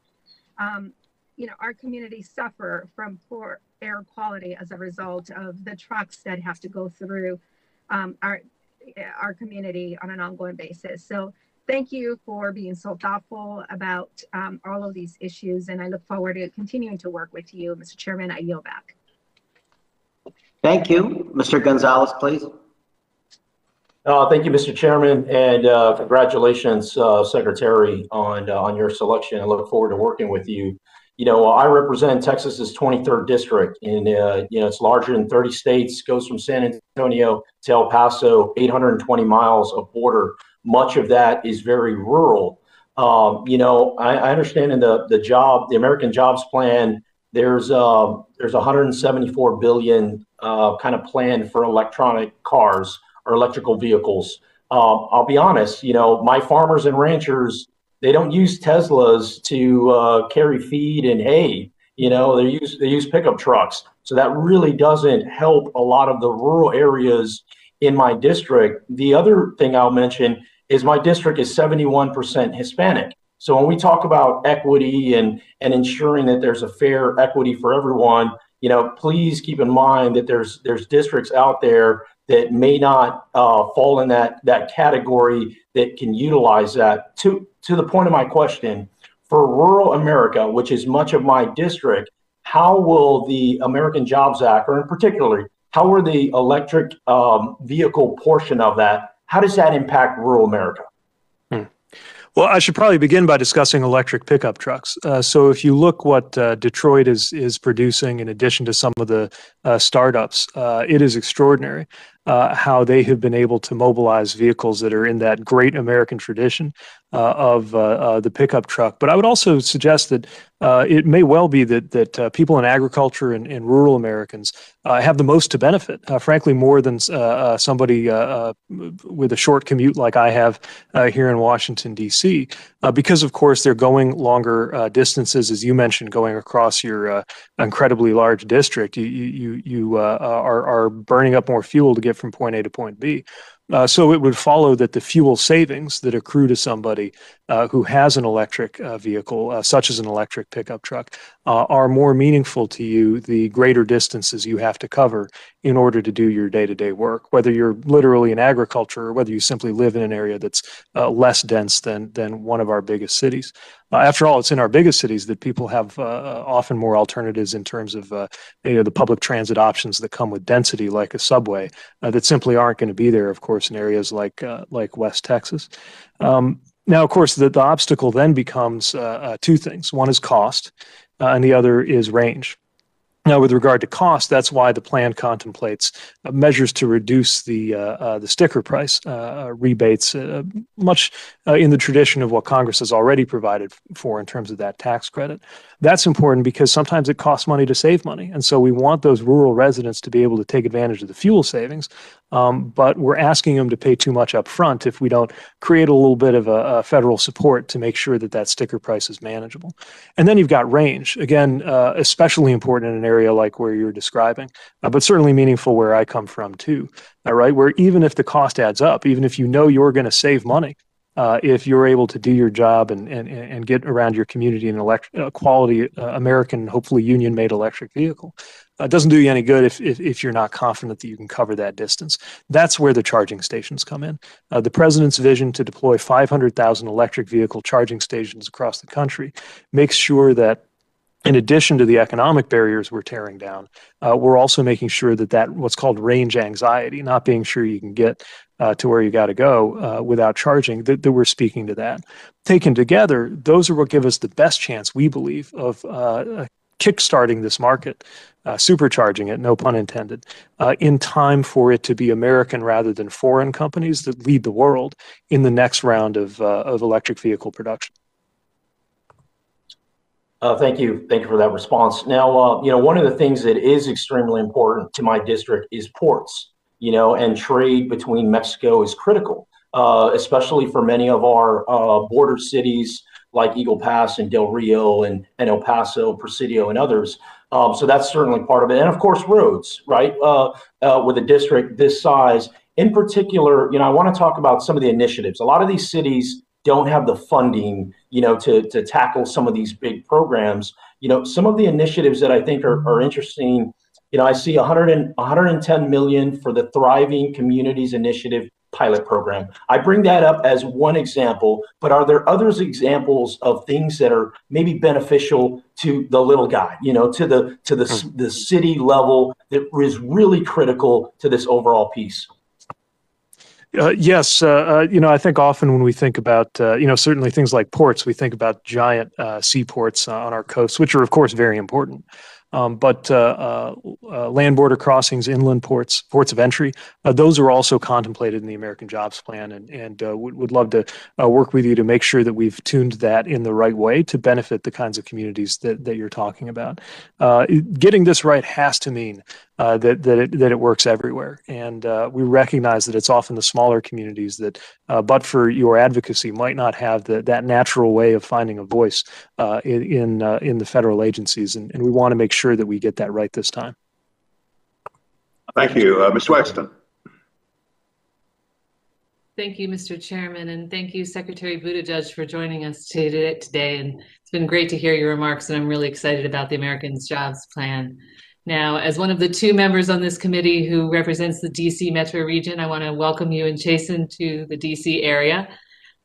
you know, our communities suffer from poor air quality as a result of the trucks that have to go through our community on an ongoing basis. So thank you for being so thoughtful about all of these issues. And I look forward to continuing to work with you. Mr. Chairman, I yield back. Thank you. Mr. Gonzalez, please. Thank you, Mr. Chairman, and congratulations, Secretary, on your selection. I look forward to working with you. You know, I represent Texas's 23rd district, and you know, it's larger than 30 states, goes from San Antonio to El Paso, 820 miles of border. Much of that is very rural. You know, I understand in the American Jobs Plan, there's 174 billion kind of plan for electronic cars or electrical vehicles. I'll be honest, you know, my farmers and ranchers, they don't use Teslas to carry feed and hay. You know, they use pickup trucks. So that really doesn't help a lot of the rural areas in my district. The other thing I'll mention is my district is 71% Hispanic. So when we talk about equity and ensuring that there's a fair equity for everyone, you know, please keep in mind that there's districts out there that may not fall in that category that can utilize that. To the point of my question, for rural America, which is much of my district, how will the American Jobs Act, or in particular, how will the electric vehicle portion of that, how does that impact rural America? Well, I should probably begin by discussing electric pickup trucks. So if you look what Detroit is producing, in addition to some of the startups, it is extraordinary how they have been able to mobilize vehicles that are in that great American tradition of the pickup truck. But I would also suggest that it may well be that people in agriculture and rural Americans have the most to benefit, frankly, more than somebody with a short commute like I have here in Washington, D.C., because, of course, they're going longer distances, as you mentioned, going across your incredibly large district. You are burning up more fuel to get from point A to point B. So it would follow that the fuel savings that accrue to somebody who has an electric vehicle, such as an electric pickup truck, are more meaningful to you the greater distances you have to cover in order to do your day-to-day work, whether you're literally in agriculture or whether you simply live in an area that's less dense than one of our biggest cities. After all, it's in our biggest cities that people have often more alternatives in terms of the public transit options that come with density, like a subway, that simply aren't going to be there, of course, in areas like West Texas. Now, of course, the obstacle then becomes two things. One is cost, and the other is range. Now, with regard to cost, that's why the plan contemplates measures to reduce the sticker price rebates, much in the tradition of what Congress has already provided for in terms of that tax credit. That's important because sometimes it costs money to save money, and so we want those rural residents to be able to take advantage of the fuel savings, but we're asking them to pay too much up front if we don't create a little bit of a federal support to make sure that sticker price is manageable. And then you've got range, again, especially important in an area like where you're describing, but certainly meaningful where I come from too, right? Where even if the cost adds up, even if you know you're going to save money, if you're able to do your job and get around your community in a quality American, hopefully union-made electric vehicle, it doesn't do you any good if you're not confident that you can cover that distance. That's where the charging stations come in. The president's vision to deploy 500,000 electric vehicle charging stations across the country makes sure that in addition to the economic barriers we're tearing down, we're also making sure that what's called range anxiety, not being sure you can get to where you got to go without charging, that we're speaking to that. Taken together, those are what give us the best chance, we believe, of kickstarting this market, supercharging it, no pun intended, in time for it to be American rather than foreign companies that lead the world in the next round of electric vehicle production. Thank you. Thank you for that response. Now, one of the things that is extremely important to my district is ports, and trade between Mexico is critical, especially for many of our border cities like Eagle Pass and Del Rio and El Paso, Presidio, and others. So that's certainly part of it. And of course, roads, right? With a district this size. In particular, I want to talk about some of the initiatives. A lot of these cities don't have the funding, to tackle some of these big programs. Some of the initiatives that I think are interesting, I see 110 million for the Thriving Communities Initiative pilot program. I bring that up as one example, but are there other examples of things that are maybe beneficial to the little guy, to the city level that is really critical to this overall piece? Yes, I think often when we think about, certainly things like ports, we think about giant seaports on our coast, which are, of course, very important. But land border crossings, inland ports, ports of entry, those are also contemplated in the American Jobs Plan, and would love to work with you to make sure that we've tuned that in the right way to benefit the kinds of communities that you're talking about. Getting this right has to mean that it works everywhere, and we recognize that it's often the smaller communities that, but for your advocacy, might not have that natural way of finding a voice in the federal agencies, and we want to make sure that we get that right this time. Thank you, Ms. Wexton. Thank you, Mr. Chairman, and thank you, Secretary Buttigieg, for joining us today. And it's been great to hear your remarks, and I'm really excited about the American Jobs Plan. Now, as one of the two members on this committee who represents the DC metro region, I want to welcome you and Chasen to the DC area.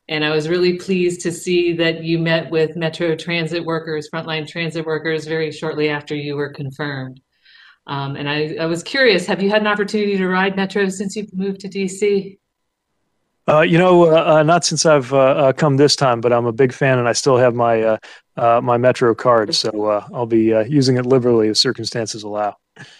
And I was really pleased to see that you met with Metro transit workers, frontline transit workers, very shortly after you were confirmed. And I was curious, have you had an opportunity to ride Metro since you've moved to DC? Not since I've come this time, but I'm a big fan, and I still have my my Metro card, so I'll be using it liberally as circumstances allow.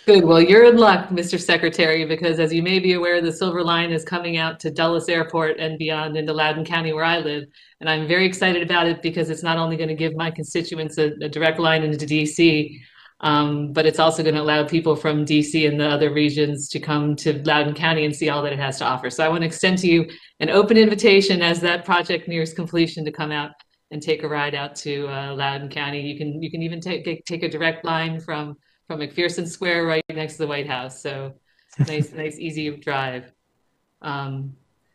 Good. Well, you're in luck, Mr. Secretary, because as you may be aware, the Silver Line is coming out to Dulles Airport and beyond into Loudoun County, where I live. And I'm very excited about it because it's not only going to give my constituents a direct line into DC, but it's also going to allow people from DC and the other regions to come to Loudoun County and see all that it has to offer. So I want to extend to you an open invitation as that project nears completion to come out and take a ride out to Loudoun County. You can even take a direct line from McPherson Square right next to the White House. So nice, easy drive.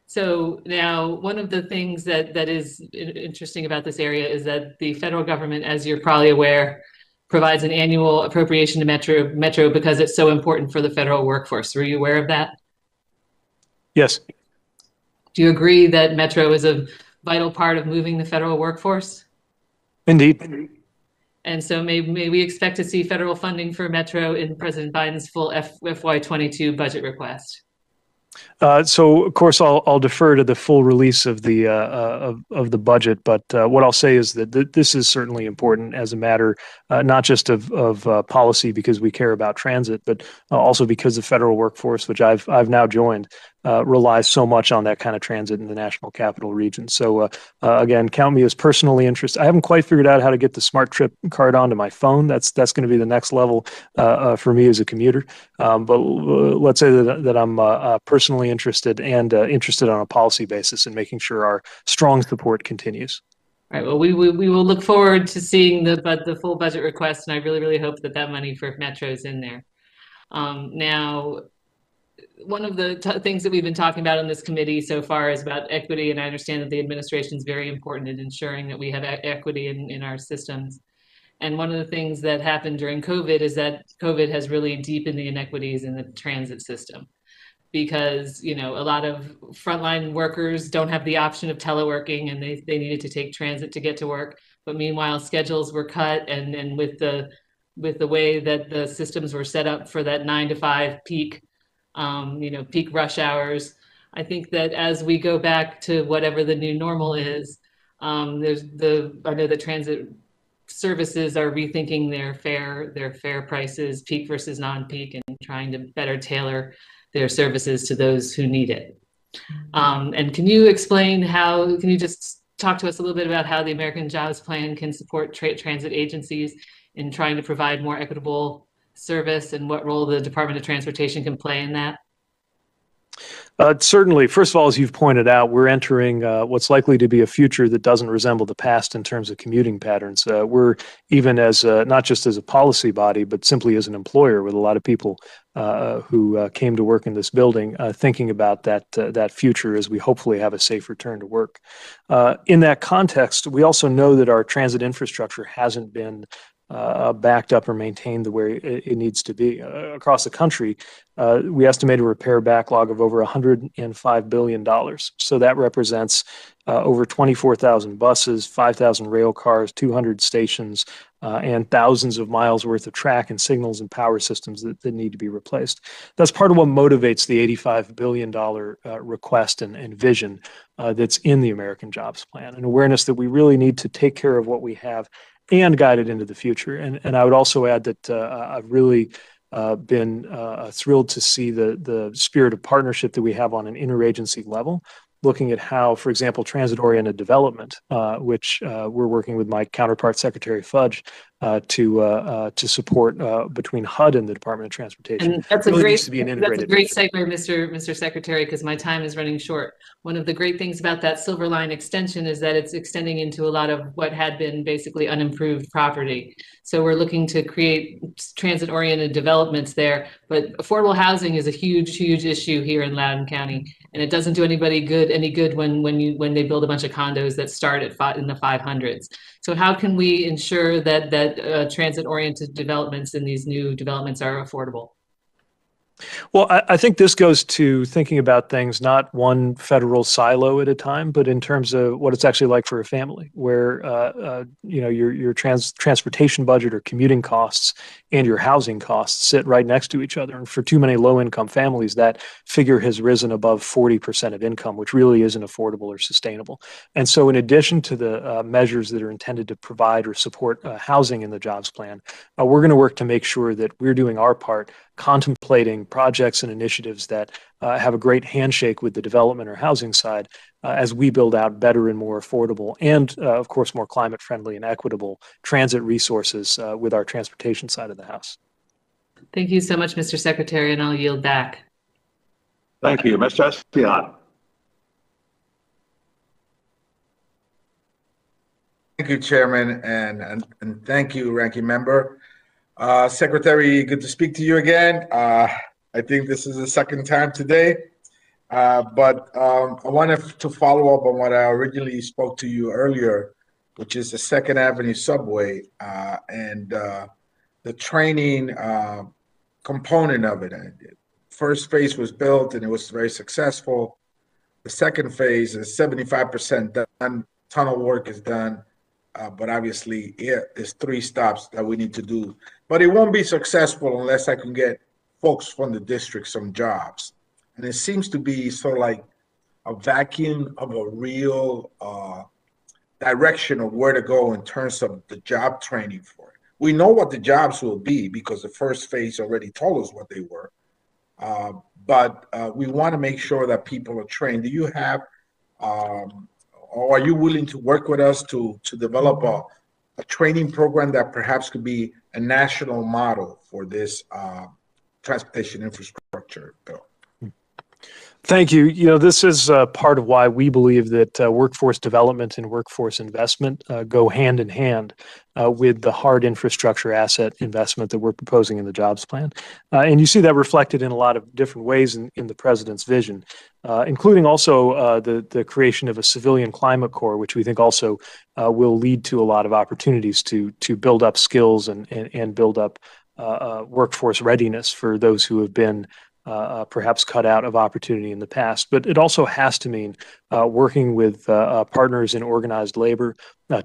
So now one of the things that is interesting about this area is that the federal government, as you're probably aware, provides an annual appropriation to Metro because it's so important for the federal workforce. Were you aware of that? Yes. Do you agree that Metro is a vital part of moving the federal workforce? Indeed. And so may we expect to see federal funding for Metro in President Biden's full FY22 budget request? So of course I'll defer to the full release of the budget, but what I'll say is that this is certainly important as a matter not just of policy because we care about transit, but also because the federal workforce, which I've now joined, relies so much on that kind of transit in the national capital region. So again, count me as personally interested. I haven't quite figured out how to get the Smart Trip card onto my phone. That's going to be the next level for me as a commuter. But let's say that I'm personally interested and interested on a policy basis in making sure our strong support continues. All right. Well, we will look forward to seeing the full budget request, and I really hope that money for Metro is in there. Now, one of the things that we've been talking about in this committee so far is about equity, and I understand that the administration is very important in ensuring that we have equity in our systems. And one of the things that happened during COVID is that COVID has really deepened the inequities in the transit system, because a lot of frontline workers don't have the option of teleworking, and they needed to take transit to get to work. But meanwhile, schedules were cut, and with the way that the systems were set up for that 9 to 5 peak, peak rush hours, I think that as we go back to whatever the new normal is, I know that transit services are rethinking their fare prices, peak versus non-peak, and trying to better tailor their services to those who need it. And can you just talk to us a little bit about how the American Jobs Plan can support transit agencies in trying to provide more equitable service, and what role the Department of Transportation can play in that? Certainly. First of all, as you've pointed out, we're entering what's likely to be a future that doesn't resemble the past in terms of commuting patterns. We're even as not just as a policy body, but simply as an employer with a lot of people who came to work in this building, thinking about that future as we hopefully have a safe return to work. In that context, we also know that our transit infrastructure hasn't been backed up or maintained the way it needs to be. Across the country, we estimate a repair backlog of over $105 billion. So that represents over 24,000 buses, 5,000 rail cars, 200 stations, and thousands of miles worth of track and signals and power systems that need to be replaced. That's part of what motivates the $85 billion request and vision that's in the American Jobs Plan, an awareness that we really need to take care of what we have and guide it into the future. And I would also add that I've really been thrilled to see the spirit of partnership that we have on an interagency level, looking at how, for example, transit-oriented development, which we're working with my counterpart, Secretary Fudge, to support between HUD and the Department of Transportation. And that's really a great needs to be an integrated segue, Mr. Secretary, because my time is running short. One of the great things about that Silver Line extension is that it's extending into a lot of what had been basically unimproved property. So we're looking to create transit-oriented developments there, but affordable housing is a huge issue here in Loudoun County, and it doesn't do anybody any good when they build a bunch of condos that start in the 500s. So how can we ensure that transit-oriented developments and these new developments are affordable? Well, I think this goes to thinking about things not one federal silo at a time, but in terms of what it's actually like for a family, where your transportation budget or commuting costs and your housing costs sit right next to each other. And for too many low-income families, that figure has risen above 40% of income, which really isn't affordable or sustainable. And so, in addition to the measures that are intended to provide or support housing in the jobs plan, we're going to work to make sure that we're doing our part, contemplating projects and initiatives that have a great handshake with the development or housing side as we build out better and more affordable and, of course, more climate friendly and equitable transit resources with our transportation side of the house. Thank you so much, Mr. Secretary, and I'll yield back. Thank you. Mr. Espeon. Thank you, Chairman, and thank you, Ranking Member. Secretary, good to speak to you again. I think this is the second time today, but I wanted to follow up on what I originally spoke to you earlier, which is the 2nd Avenue subway and the training component of it. First phase was built and it was very successful. The second phase is 75% done. Tunnel work is done. But obviously, there's 3 stops that we need to do. But it won't be successful unless I can get folks from the district some jobs. And it seems to be sort of like a vacuum of a real direction of where to go in terms of the job training for it. We know what the jobs will be because the first phase already told us what they were. But we want to make sure that people are trained. Do you have or are you willing to work with us to develop a training program that perhaps could be a national model for this transportation infrastructure bill? Thank you. This is part of why we believe that workforce development and workforce investment go hand in hand with the hard infrastructure asset investment that we're proposing in the jobs plan. And you see that reflected in a lot of different ways in the president's vision, including also the creation of a civilian climate corps, which we think also will lead to a lot of opportunities to build up skills and build up workforce readiness for those who have been perhaps cut out of opportunity in the past. But it also has to mean working with partners in organized labor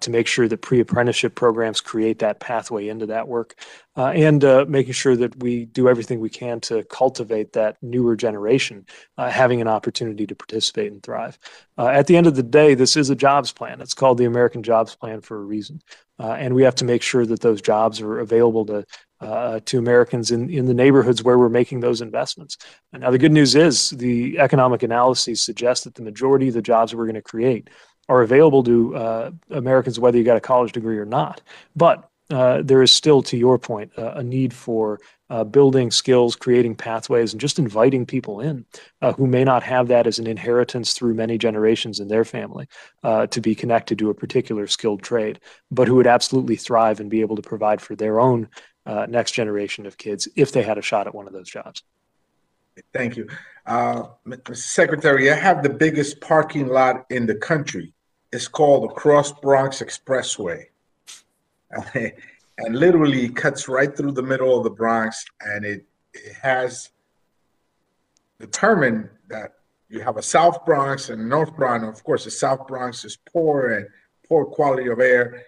to make sure that pre-apprenticeship programs create that pathway into that work, and making sure that we do everything we can to cultivate that newer generation having an opportunity to participate and thrive. At the end of the day, this is a jobs plan. It's called the American Jobs Plan for a reason. And we have to make sure that those jobs are available to Americans in the neighborhoods where we're making those investments. And now the good news is the economic analyses suggest that the majority of the jobs we're going to create are available to Americans, whether you got a college degree or not. But there is still, to your point, a need for building skills, creating pathways, and just inviting people in who may not have that as an inheritance through many generations in their family to be connected to a particular skilled trade, but who would absolutely thrive and be able to provide for their own next generation of kids if they had a shot at one of those jobs. Thank you. Mr. Secretary, I have the biggest parking lot in the country. It's called the Cross Bronx Expressway. And literally cuts right through the middle of the Bronx, and it has determined that you have a South Bronx and North Bronx. And of course, the South Bronx is poor and poor quality of air.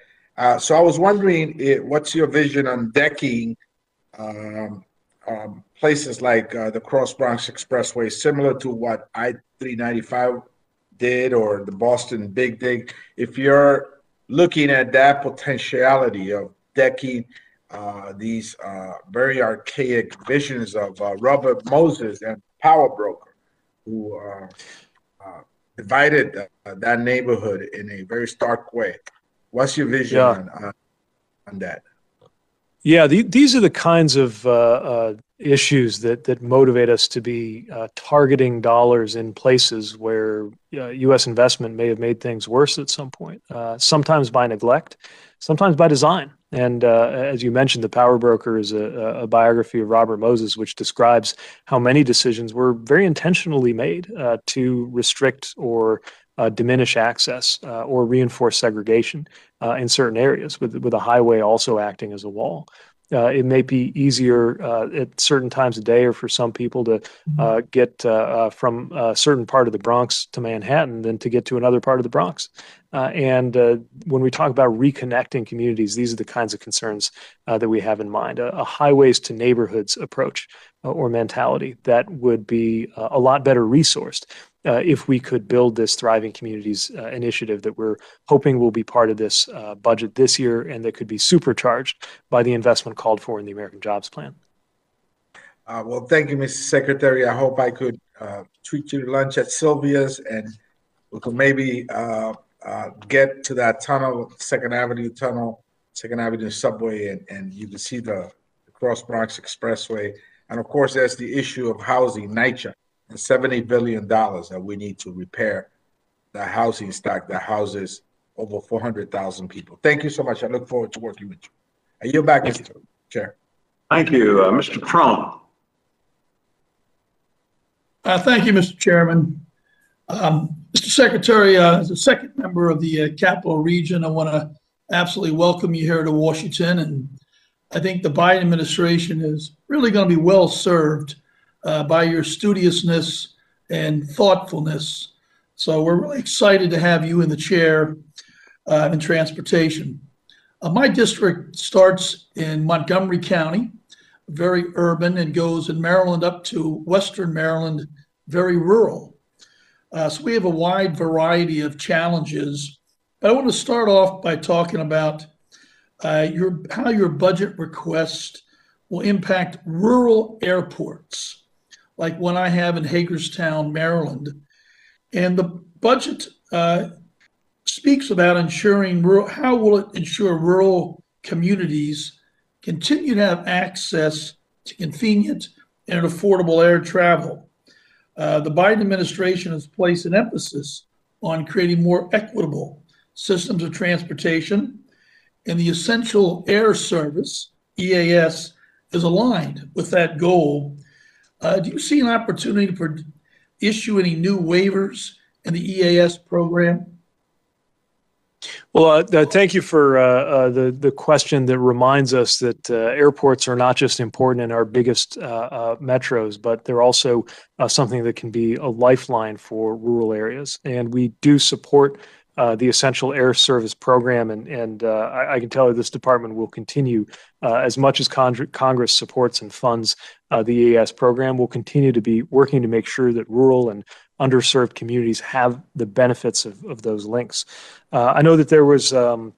So I was wondering, what's your vision on decking places like the Cross Bronx Expressway, similar to what I-395 did or the Boston Big Dig? If you're looking at that potentiality of decking these very archaic visions of Robert Moses and Power Broker, who divided that neighborhood in a very stark way. What's your vision on that? Yeah, these are the kinds of issues that motivate us to be targeting dollars in places where U.S. investment may have made things worse at some point, sometimes by neglect, sometimes by design. And as you mentioned, The Power Broker is a biography of Robert Moses, which describes how many decisions were very intentionally made to restrict or diminish access or reinforce segregation in certain areas, with a highway also acting as a wall. It may be easier at certain times of day or for some people to get from a certain part of the Bronx to Manhattan than to get to another part of the Bronx. And when we talk about reconnecting communities, these are the kinds of concerns that we have in mind. A highways to neighborhoods approach or mentality that would be a lot better resourced if we could build this Thriving Communities initiative that we're hoping will be part of this budget this year and that could be supercharged by the investment called for in the American Jobs Plan. Well, thank you, Mr. Secretary. I hope I could treat you to lunch at Sylvia's and we could maybe get to that tunnel, Second Avenue subway, and you can see the Cross Bronx Expressway. And of course, there's the issue of housing, NYCHA, and $70 billion that we need to repair the housing stock that houses over 400,000 people. Thank you so much. I look forward to working with you. I yield back, Mr. Chair. Thank you, Mr. Trone. Thank you, Mr. Chairman. Mr. Secretary, as a second member of the Capital Region, I want to absolutely welcome you here to Washington. And I think the Biden administration is really going to be well served by your studiousness and thoughtfulness. So we're really excited to have you in the chair in transportation. My district starts in Montgomery County, very urban, and goes in Maryland up to Western Maryland, very rural. So we have a wide variety of challenges. But I want to start off by talking about how your budget request will impact rural airports, like one I have in Hagerstown, Maryland. And the budget speaks about ensuring how will it ensure rural communities continue to have access to convenient and affordable air travel. The Biden administration has placed an emphasis on creating more equitable systems of transportation, and the Essential Air Service, EAS, is aligned with that goal. Do you see an opportunity to issue any new waivers in the EAS program? Well, thank you for the question that reminds us that airports are not just important in our biggest metros, but they're also something that can be a lifeline for rural areas. And we do support the Essential Air Service program, and I can tell you this department will continue, as much as Congress supports and funds the EAS program, we'll continue to be working to make sure that rural and underserved communities have the benefits of those links. I know that there was a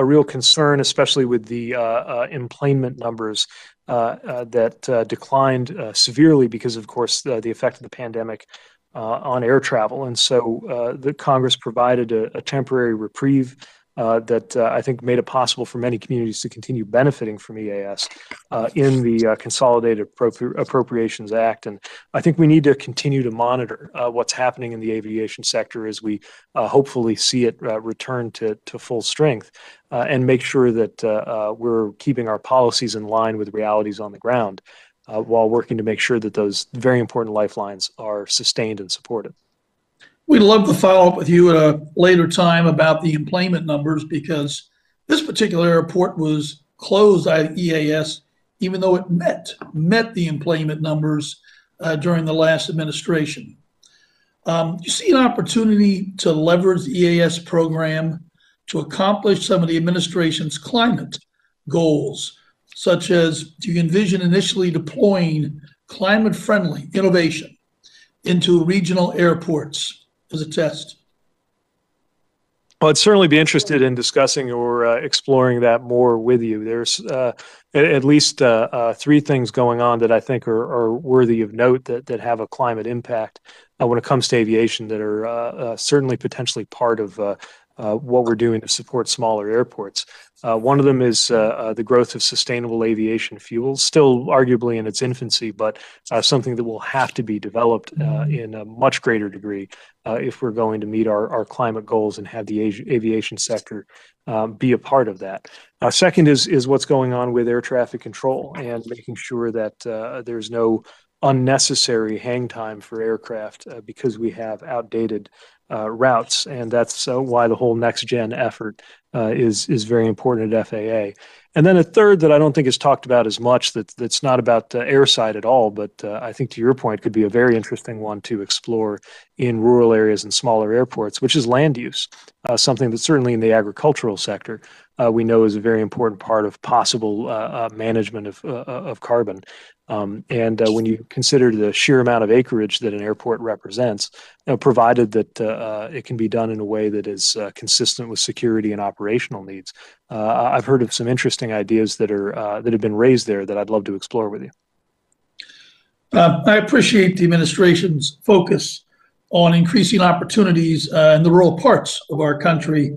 real concern, especially with the employment numbers that declined severely because, of course, the effect of the pandemic on air travel. And so the Congress provided a temporary reprieve that I think made it possible for many communities to continue benefiting from EAS in the Consolidated Appropriations Act. And I think we need to continue to monitor what's happening in the aviation sector as we hopefully see it return to full strength and make sure that we're keeping our policies in line with realities on the ground while working to make sure that those very important lifelines are sustained and supported. We'd love to follow up with you at a later time about the employment numbers, because this particular airport was closed by EAS, even though it met the employment numbers during the last administration. You see an opportunity to leverage the EAS program to accomplish some of the administration's climate goals, such as, do you envision initially deploying climate-friendly innovation into regional airports as a test? Well, I'd certainly be interested in discussing or exploring that more with you. There's at least three things going on that I think are worthy of note that have a climate impact when it comes to aviation that are certainly potentially part of what we're doing to support smaller airports. One of them is the growth of sustainable aviation fuels, still arguably in its infancy, but something that will have to be developed in a much greater degree if we're going to meet our climate goals and have the aviation sector be a part of that. Second is what's going on with air traffic control and making sure that there's no unnecessary hang time for aircraft because we have outdated routes, and that's why the whole next gen effort is very important at FAA. And then a third that I don't think is talked about as much that's not about airside at all, but I think to your point could be a very interesting one to explore in rural areas and smaller airports, which is land use, something that certainly in the agricultural sector we know is a very important part of possible management of carbon. When you consider the sheer amount of acreage that an airport represents, provided that it can be done in a way that is consistent with security and operational needs, I've heard of some interesting ideas that have been raised there that I'd love to explore with you. I appreciate the administration's focus on increasing opportunities in the rural parts of our country.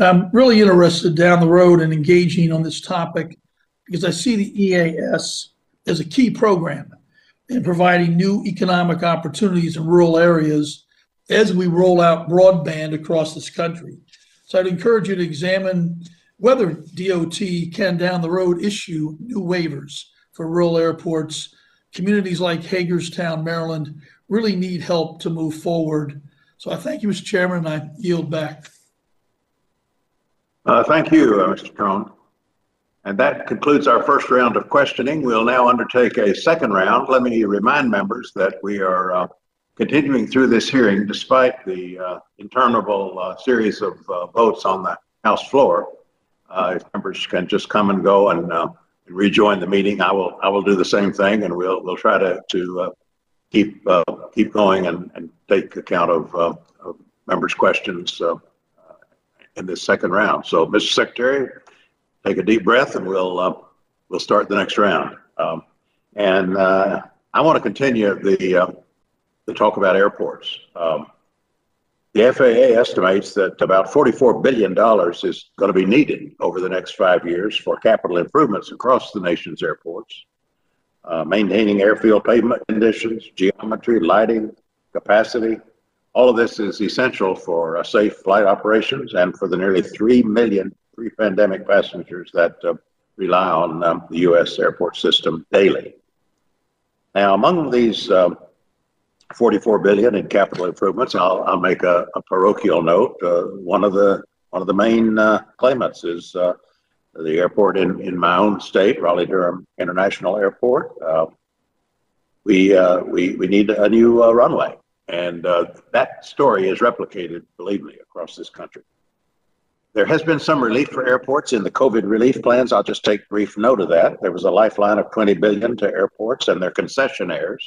I'm really interested down the road in engaging on this topic because I see the EAS as a key program in providing new economic opportunities in rural areas as we roll out broadband across this country. So I'd encourage you to examine whether DOT can down the road issue new waivers for rural airports. Communities like Hagerstown, Maryland really need help to move forward. So I thank you, Mr. Chairman, and I yield back. Thank you, Mr. Crone. And that concludes our first round of questioning. We'll now undertake a second round. Let me remind members that we are continuing through this hearing despite the interminable series of votes on the House floor. If members can just come and go and rejoin the meeting, I will do the same thing, and we'll try to keep going and take account of members' questions in this second round. So, Mr. Secretary, take a deep breath, and we'll start the next round. I want to continue the talk about airports. The FAA estimates that about $44 billion is going to be needed over the next 5 years for capital improvements across the nation's airports, maintaining airfield pavement conditions, geometry, lighting, capacity. All of this is essential for safe flight operations and for the nearly 3 million pre-pandemic passengers that rely on the U.S. airport system daily. Now, among these $44 billion in capital improvements, I'll make a parochial note. One of the main claimants is the airport in my own state, Raleigh-Durham International Airport. We need a new runway, and that story is replicated, believe me, across this country. There has been some relief for airports in the COVID relief plans. I'll just take brief note of that. There was a lifeline of $20 billion to airports and their concessionaires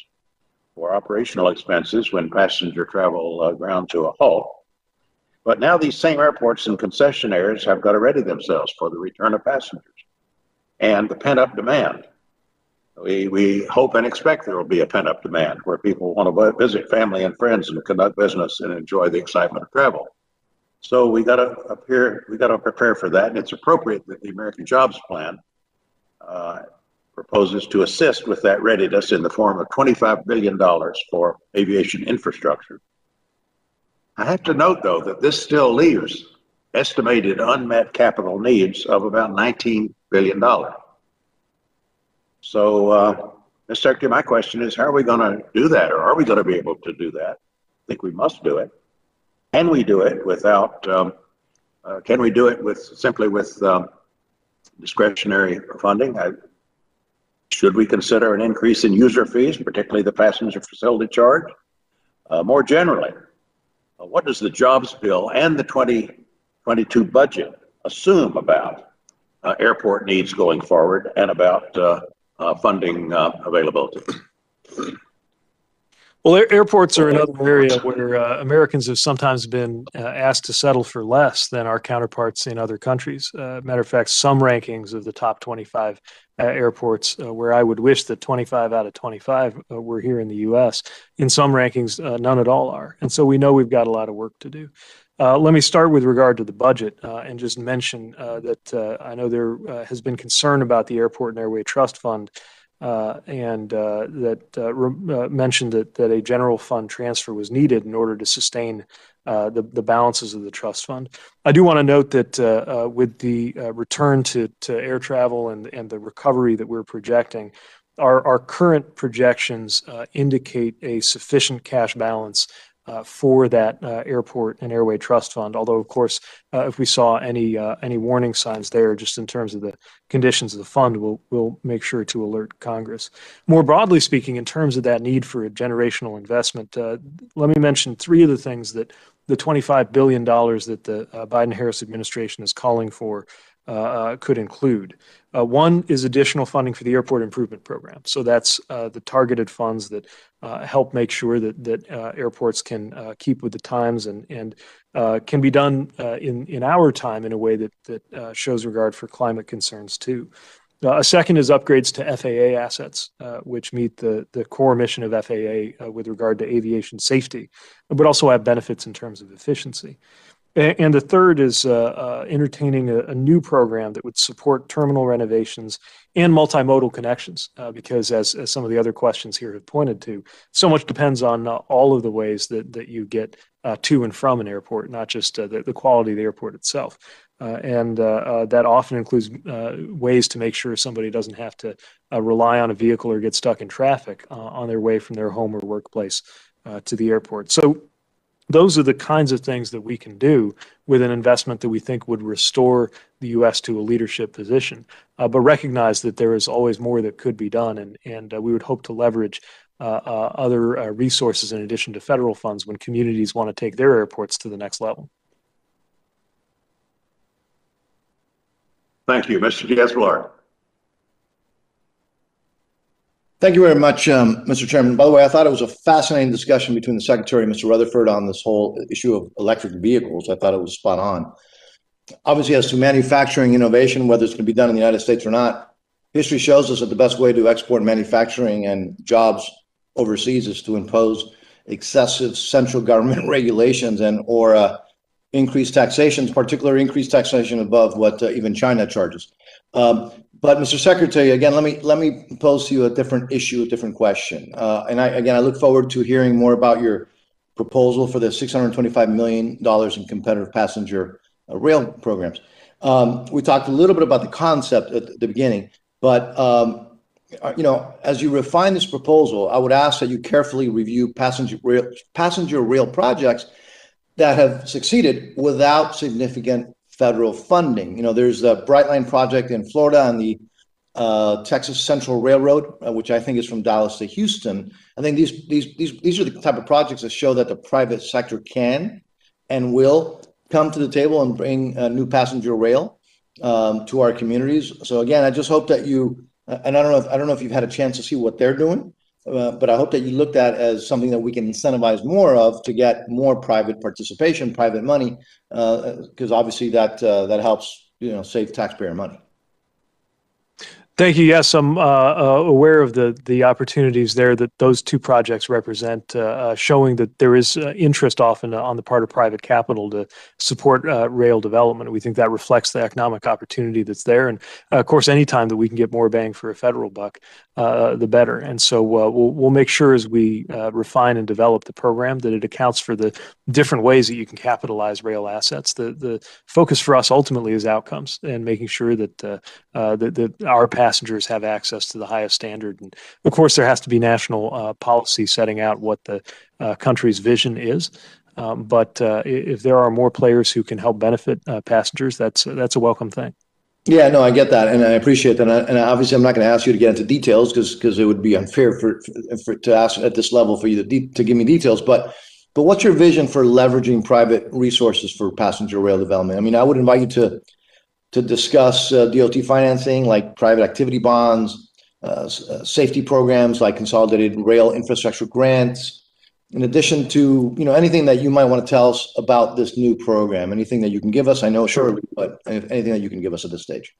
for operational expenses when passenger travel ground to a halt. But now these same airports and concessionaires have got to ready themselves for the return of passengers and the pent-up demand. We hope and expect there will be a pent-up demand where people want to visit family and friends and conduct business and enjoy the excitement of travel. So we got to prepare for that, and it's appropriate that the American Jobs Plan proposes to assist with that readiness in the form of $25 billion for aviation infrastructure. I have to note, though, that this still leaves estimated unmet capital needs of about $19 billion. So, Mr. Secretary, my question is, how are we going to do that, or are we going to be able to do that? I think we must do it. Can we do it without, can we do it simply with discretionary funding? Should we consider an increase in user fees, particularly the passenger facility charge? More generally, what does the jobs bill and the 2022 budget assume about airport needs going forward and about funding availability? Well, airports are another area where Americans have sometimes been asked to settle for less than our counterparts in other countries. Matter of fact, some rankings of the top 25 airports, where I would wish that 25 out of 25 were here in the U.S., in some rankings, none at all are. And so we know we've got a lot of work to do. Let me start with regard to the budget and just mention that I know there has been concern about the Airport and Airway Trust Fund, and that mentioned that a general fund transfer was needed in order to sustain the balances of the trust fund. I do want to note that with the return to air travel and the recovery that we're projecting, our current projections indicate a sufficient cash balance for that airport and airway trust fund. Although, of course, if we saw any warning signs there, just in terms of the conditions of the fund, we'll make sure to alert Congress. More broadly speaking, in terms of that need for a generational investment, let me mention three of the things that the $25 billion that the Biden-Harris administration is calling for could include. One is additional funding for the airport improvement program. So that's the targeted funds that help make sure that airports can keep with the times and can be done in our time in a way that shows regard for climate concerns too. A second is upgrades to FAA assets, which meet the core mission of FAA with regard to aviation safety, but also have benefits in terms of efficiency. And the third is entertaining a new program that would support terminal renovations and multimodal connections, because as some of the other questions here have pointed to, so much depends on all of the ways that you get to and from an airport, not just the quality of the airport itself. And that often includes ways to make sure somebody doesn't have to rely on a vehicle or get stuck in traffic on their way from their home or workplace to the airport. So those are the kinds of things that we can do with an investment that we think would restore the U.S. to a leadership position, but recognize that there is always more that could be done, and we would hope to leverage other resources in addition to federal funds when communities want to take their airports to the next level. Thank you. Mr. Diaz-Balart. Thank you very much, Mr. Chairman. By the way, I thought it was a fascinating discussion between the Secretary and Mr. Rutherford on this whole issue of electric vehicles. I thought it was spot on. Obviously, as to manufacturing innovation, whether it's going to be done in the United States or not, history shows us that the best way to export manufacturing and jobs overseas is to impose excessive central government regulations and or increased taxations, particularly increased taxation above what even China charges. But Mr. Secretary, again, let me pose to you a different issue, a different question. And I look forward to hearing more about your proposal for the $625 million in competitive passenger rail programs. We talked a little bit about the concept at the beginning, but as you refine this proposal, I would ask that you carefully review passenger rail projects that have succeeded without significant federal funding. There's the Brightline project in Florida and the Texas Central Railroad, which I think is from Dallas to Houston. I think these are the type of projects that show that the private sector can and will come to the table and bring new passenger rail to our communities. So again, I just hope that you, and I don't know if you've had a chance to see what they're doing, but I hope that you looked at as something that we can incentivize more of to get more private participation, private money, because obviously that helps save taxpayer money. Thank you. Yes, I'm aware of the opportunities there that those two projects represent, showing that there is interest often on the part of private capital to support rail development. We think that reflects the economic opportunity that's there. And of course, anytime that we can get more bang for a federal buck, the better. And so we'll make sure as we refine and develop the program that it accounts for the different ways that you can capitalize rail assets. The focus for us ultimately is outcomes and making sure that that our passengers have access to the highest standard. And of course, there has to be national policy setting out what the country's vision is. But if there are more players who can help benefit passengers, that's a welcome thing. Yeah, no, I get that, and I appreciate that. And obviously, I'm not going to ask you to get into details because it would be unfair for to ask at this level for you to give me details. But what's your vision for leveraging private resources for passenger rail development? I mean, I would invite you to discuss DOT financing, like private activity bonds, safety programs like consolidated rail infrastructure grants, in addition to anything that you might want to tell us about this new program. Anything that you can give us, I know surely, but anything that you can give us at this stage.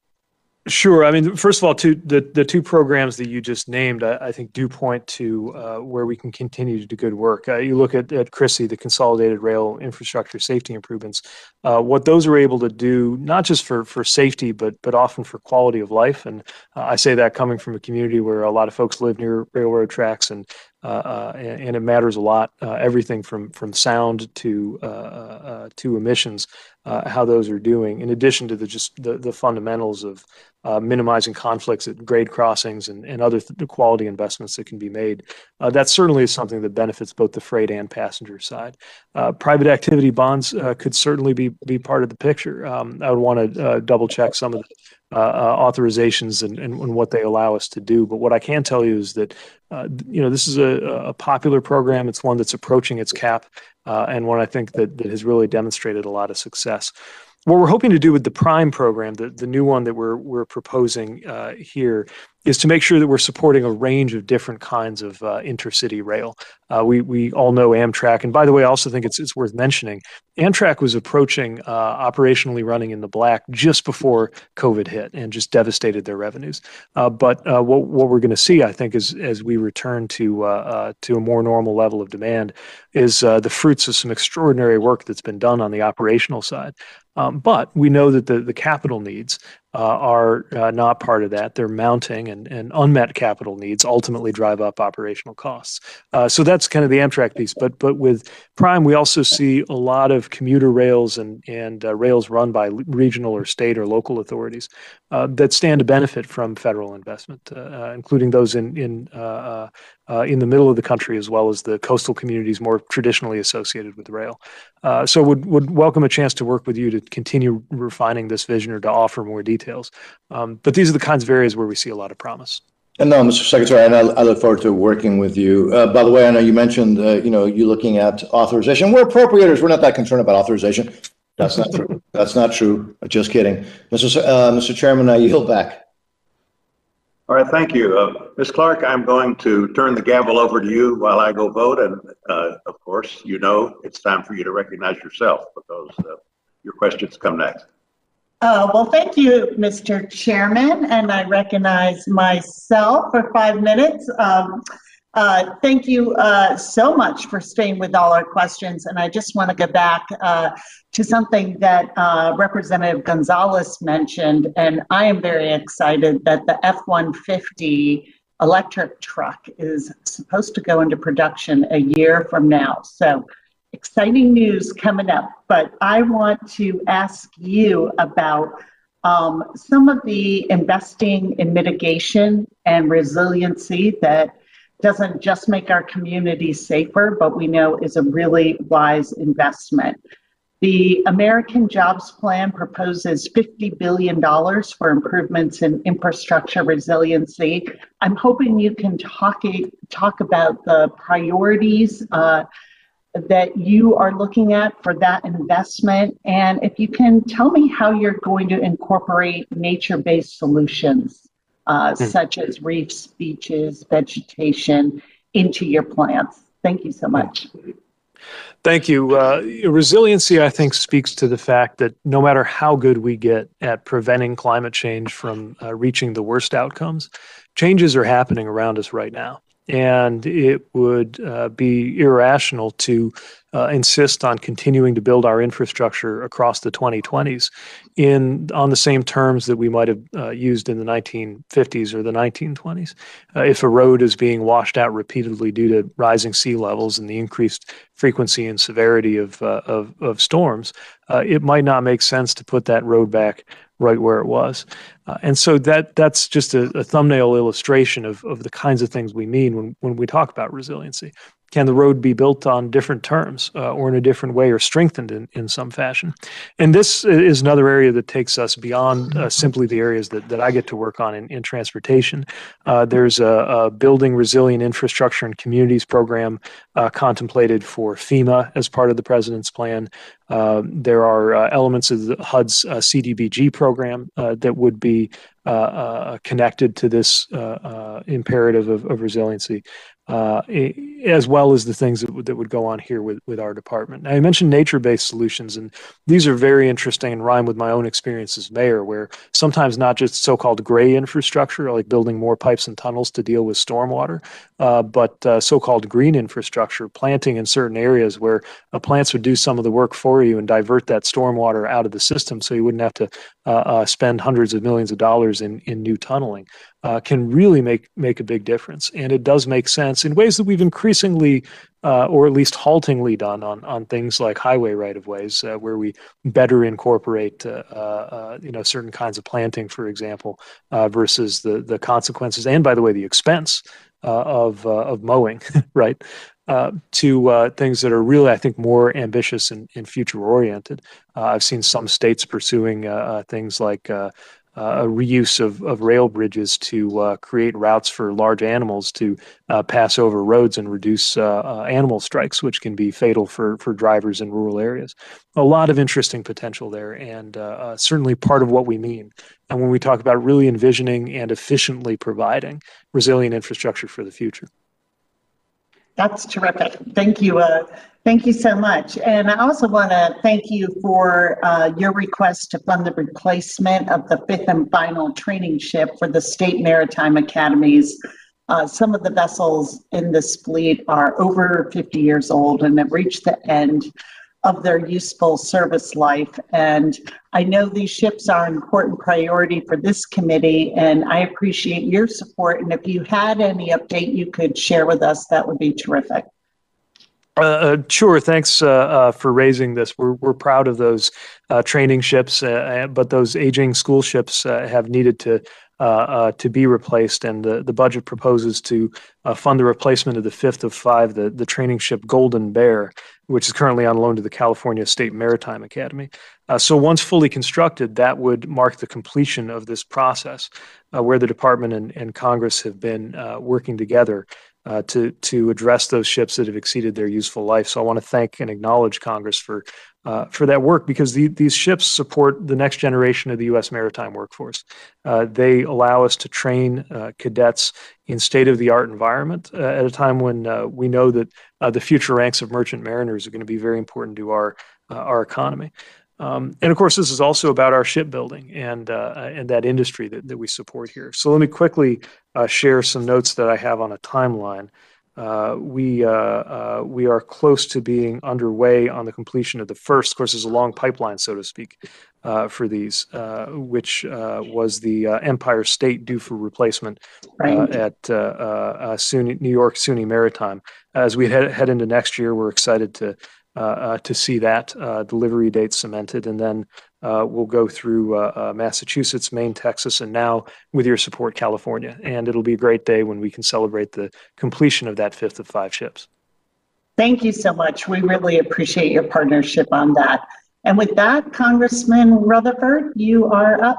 Sure. I mean, first of all, the two programs that you just named, I think do point to where we can continue to do good work. You look at CRISI, the Consolidated Rail Infrastructure Safety Improvements, what those are able to do, not just for safety, but often for quality of life. And I say that coming from a community where a lot of folks live near railroad tracks, and it matters a lot. Everything from sound to emissions, how those are doing. In addition to the fundamentals of minimizing conflicts at grade crossings and other quality investments that can be made. That certainly is something that benefits both the freight and passenger side. Private activity bonds could certainly be part of the picture. I would want to double check some of the authorizations and what they allow us to do. But what I can tell you is that, this is a popular program. It's one that's approaching its cap, and one I think that has really demonstrated a lot of success. What we're hoping to do with the Prime program, the new one that we're proposing here, is to make sure that we're supporting a range of different kinds of intercity rail. We all know Amtrak, and by the way, I also think it's worth mentioning, Amtrak was approaching operationally running in the black just before COVID hit and just devastated their revenues. But what we're going to see, I think, as we return to a more normal level of demand, is the fruits of some extraordinary work that's been done on the operational side. But we know that the capital needs are not part of that. They're mounting, and unmet capital needs ultimately drive up operational costs. So that's kind of the Amtrak piece. But with Prime, we also see a lot of commuter rails and rails run by regional or state or local authorities that stand to benefit from federal investment, including those in the middle of the country, as well as the coastal communities more traditionally associated with rail. So would welcome a chance to work with you to continue refining this vision or to offer more details. But these are the kinds of areas where we see a lot of promise. And no, Mr. Secretary, and I look forward to working with you. By the way, I know you mentioned, you looking at authorization. We're appropriators. We're not that concerned about authorization. That's not true. That's not true. Just kidding. Mr. Chairman, I yield back. All right, thank you. Ms. Clark, I'm going to turn the gavel over to you while I go vote. And of course, it's time for you to recognize yourself because your questions come next. Well, thank you, Mr. Chairman, and I recognize myself for 5 minutes. Thank you so much for staying with all our questions. And I just want to go back to something that Representative Gonzalez mentioned, and I am very excited that the F-150 electric truck is supposed to go into production a year from now. So exciting news coming up, but I want to ask you about some of the investing in mitigation and resiliency that doesn't just make our communities safer, but we know is a really wise investment. The American Jobs Plan proposes $50 billion for improvements in infrastructure resiliency. I'm hoping you can talk about the priorities that you are looking at for that investment. And if you can tell me how you're going to incorporate nature-based solutions, such as reefs, beaches, vegetation, into your plans. Thank you so much. Thank you. Resiliency, I think, speaks to the fact that no matter how good we get at preventing climate change from reaching the worst outcomes, changes are happening around us right now. And it would be irrational to insist on continuing to build our infrastructure across the 2020s on the same terms that we might have used in the 1950s or the 1920s. If a road is being washed out repeatedly due to rising sea levels and the increased frequency and severity of storms, it might not make sense to put that road back right where it was. And so that's just a thumbnail illustration of the kinds of things we mean when we talk about resiliency. Can the road be built on different terms or in a different way or strengthened in some fashion? And this is another area that takes us beyond simply the areas that I get to work on in transportation. There's a Building Resilient Infrastructure and Communities program contemplated for FEMA as part of the President's plan. There are elements of the HUD's CDBG program that would be connected to this imperative of resiliency. As well as the things that would go on here with our department. Now, I mentioned nature-based solutions, and these are very interesting and rhyme with my own experience as mayor, where sometimes not just so-called gray infrastructure, like building more pipes and tunnels to deal with stormwater, but so-called green infrastructure, planting in certain areas where plants would do some of the work for you and divert that stormwater out of the system so you wouldn't have to spend hundreds of millions of dollars in new tunneling, can really make a big difference. And it does make sense in ways that we've increasingly, or at least haltingly done on things like highway right-of-ways, where we better incorporate, certain kinds of planting, for example, versus the consequences, and by the way, the expense of mowing, right? To things that are really, I think, more ambitious and future-oriented. I've seen some states pursuing things like a reuse of rail bridges to create routes for large animals to pass over roads and reduce animal strikes, which can be fatal for drivers in rural areas. A lot of interesting potential there, and certainly part of what we mean. And when we talk about really envisioning and efficiently providing resilient infrastructure for the future. That's terrific. Thank you. Thank you so much. And I also want to thank you for your request to fund the replacement of the fifth and final training ship for the state maritime academies. Some of the vessels in this fleet are over 50 years old and have reached the end of their useful service life. And I know these ships are an important priority for this committee, and I appreciate your support. And if you had any update you could share with us, that would be terrific. Sure. Thanks for raising this. We're proud of those training ships, but those aging school ships have needed to be replaced, and the budget proposes to fund the replacement of the fifth of five, the training ship Golden Bear, which is currently on loan to the California State Maritime Academy. So once fully constructed, that would mark the completion of this process, where the department and Congress have been working together to address those ships that have exceeded their useful life. So I want to thank and acknowledge Congress for that work, because these ships support the next generation of the U.S. maritime workforce. They allow us to train cadets in state-of-the-art environment at a time when we know that the future ranks of merchant mariners are going to be very important to our economy. And of course, this is also about our shipbuilding and that industry that we support here. So let me quickly share some notes that I have on a timeline. We are close to being underway on the completion of the first. Of course, there's a long pipeline, so to speak, for these, which was the Empire State due for replacement at New York SUNY Maritime. As we head into next year, we're excited to see that delivery date cemented, and then we'll go through Massachusetts, Maine, Texas, and now, with your support, California. And it'll be a great day when we can celebrate the completion of that fifth of five ships. Thank you so much. We really appreciate your partnership on that. And with that, Congressman Rutherford, you are up.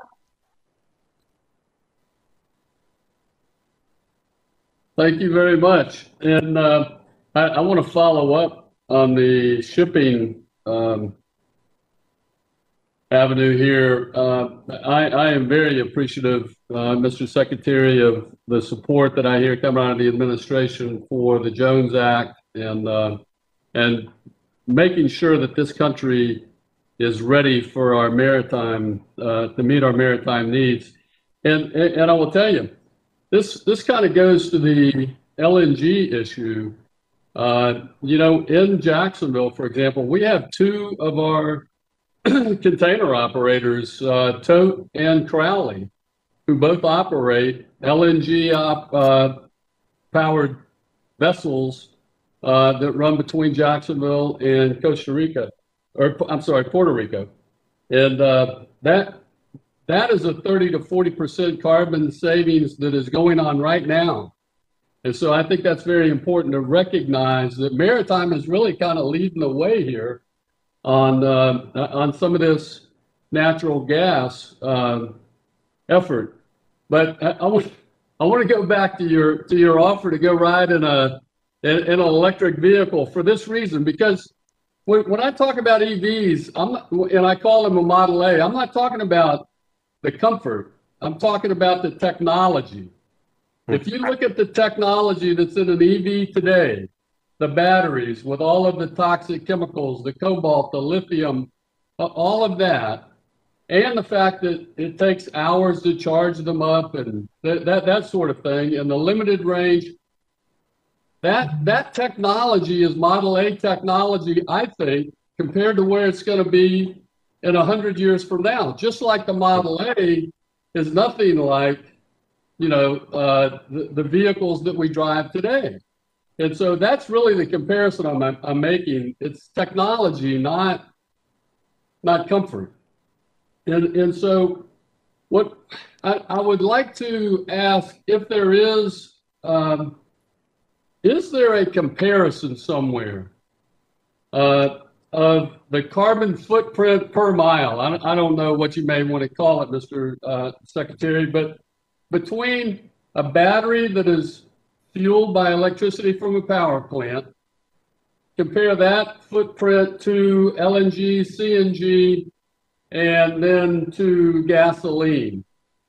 Thank you very much. And I want to follow up on the shipping avenue here. I am very appreciative, Mr. Secretary, of the support that I hear coming out of the administration for the Jones Act and making sure that this country is ready for our maritime, to meet our maritime needs. And I will tell you, this kind of goes to the LNG issue. In Jacksonville, for example, we have two of our container operators, Tote and Crowley, who both operate LNG powered vessels that run between Jacksonville and Puerto Rico. And that is a 30 to 40% carbon savings that is going on right now. And so I think that's very important to recognize that maritime is really kind of leading the way here on some of this natural gas effort. But I want to go back to your offer to go ride in an electric vehicle for this reason, because when I talk about EVs, and I call them a Model A, I'm not talking about the comfort. I'm talking about the technology. If you look at the technology that's in an EV today, the batteries with all of the toxic chemicals, the cobalt, the lithium, all of that, and the fact that it takes hours to charge them up and that sort of thing, and the limited range, that technology is Model A technology, I think, compared to where it's going to be in 100 years from now, just like the Model A is nothing like, the vehicles that we drive today. And so that's really the comparison I'm making. It's technology, not comfort. And so what I would like to ask, if there is there a comparison somewhere of the carbon footprint per mile? I don't know what you may want to call it, Mr. Secretary, but between a battery that is fueled by electricity from a power plant, compare that footprint to LNG, CNG, and then to gasoline,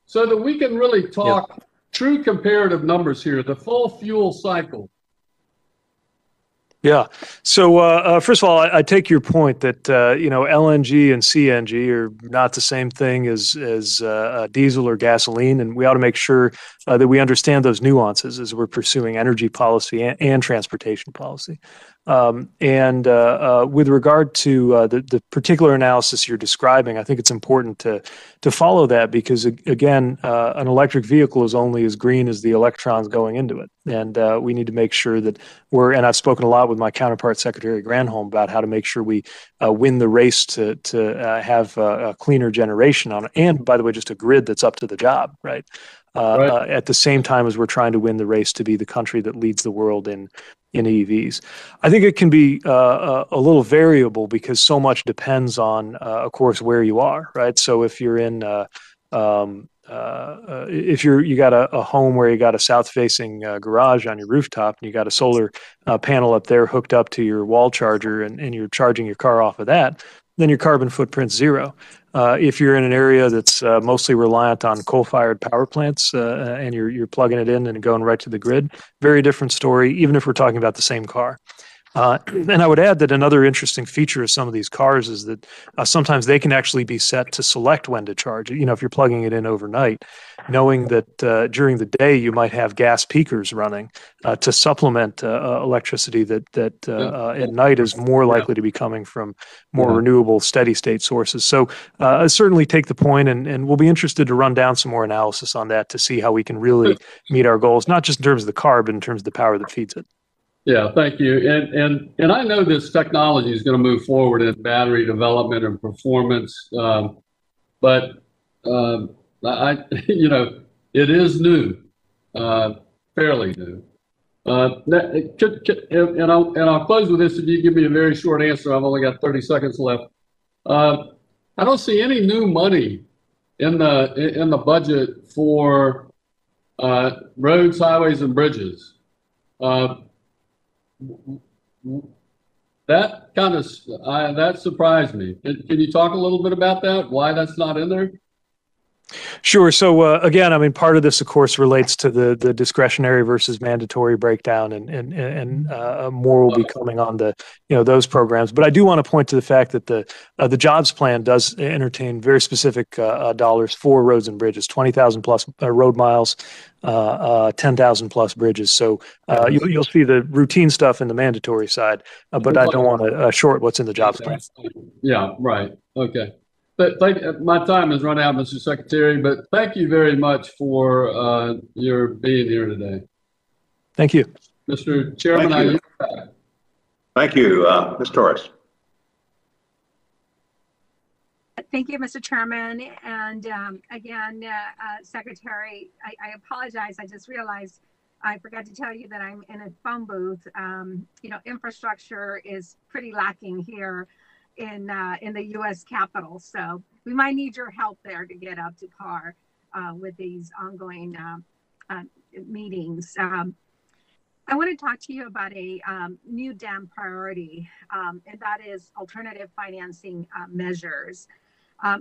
so that we can really talk true comparative numbers here, the full fuel cycle. Yeah. So first of all, I take your point that LNG and CNG are not the same thing as diesel or gasoline, and we ought to make sure that we understand those nuances as we're pursuing energy policy and transportation policy. With regard to the particular analysis you're describing, I think it's important to follow that because, again, an electric vehicle is only as green as the electrons going into it. And we need to make sure that and I've spoken a lot with my counterpart, Secretary Granholm, about how to make sure we win the race to have a cleaner generation on it. And, by the way, just a grid that's up to the job, right? At the same time as we're trying to win the race to be the country that leads the world in EVs. I think it can be a little variable because so much depends on, of course, where you are, right? So if you're in, if you got a home where you got a south-facing garage on your rooftop and you got a solar panel up there hooked up to your wall charger and you're charging your car off of that, then your carbon footprint's zero. If you're in an area that's mostly reliant on coal-fired power plants and you're plugging it in and going right to the grid, very different story, even if we're talking about the same car. And I would add that another interesting feature of some of these cars is that sometimes they can actually be set to select when to charge. If you're plugging it in overnight, knowing that during the day you might have gas peakers running to supplement electricity that at night is more likely to be coming from more renewable steady state sources. So I certainly take the point, and we'll be interested to run down some more analysis on that to see how we can really meet our goals, not just in terms of the car, but in terms of the power that feeds it. Yeah, thank you. And I know this technology is going to move forward in battery development and performance, but it is new, fairly new. And I'll close with this if you give me a very short answer. I've only got 30 seconds left. I don't see any new money in the budget for roads, highways, and bridges. That kind of that surprised me. Can you talk a little bit about that? Why that's not in there? Sure. So again, I mean, part of this, of course, relates to the discretionary versus mandatory breakdown, and more will be coming on those programs. But I do want to point to the fact that the jobs plan does entertain very specific dollars for roads and bridges, 20,000 plus road miles, 10,000 plus bridges. So you'll see the routine stuff in the mandatory side, but I don't want to short what's in the jobs plan. Yeah, right. Okay. But my time has run out, Mr. Secretary, but thank you very much for your being here today. Thank you. Mr. Chairman, Thank you. Thank you, Ms. Torres. Thank you, Mr. Chairman. And again, Secretary, I apologize. I just realized I forgot to tell you that I'm in a phone booth. Infrastructure is pretty lacking here in the U.S. Capitol. So we might need your help there to get up to par with these ongoing meetings. I want to talk to you about a new dam priority, and that is alternative financing measures.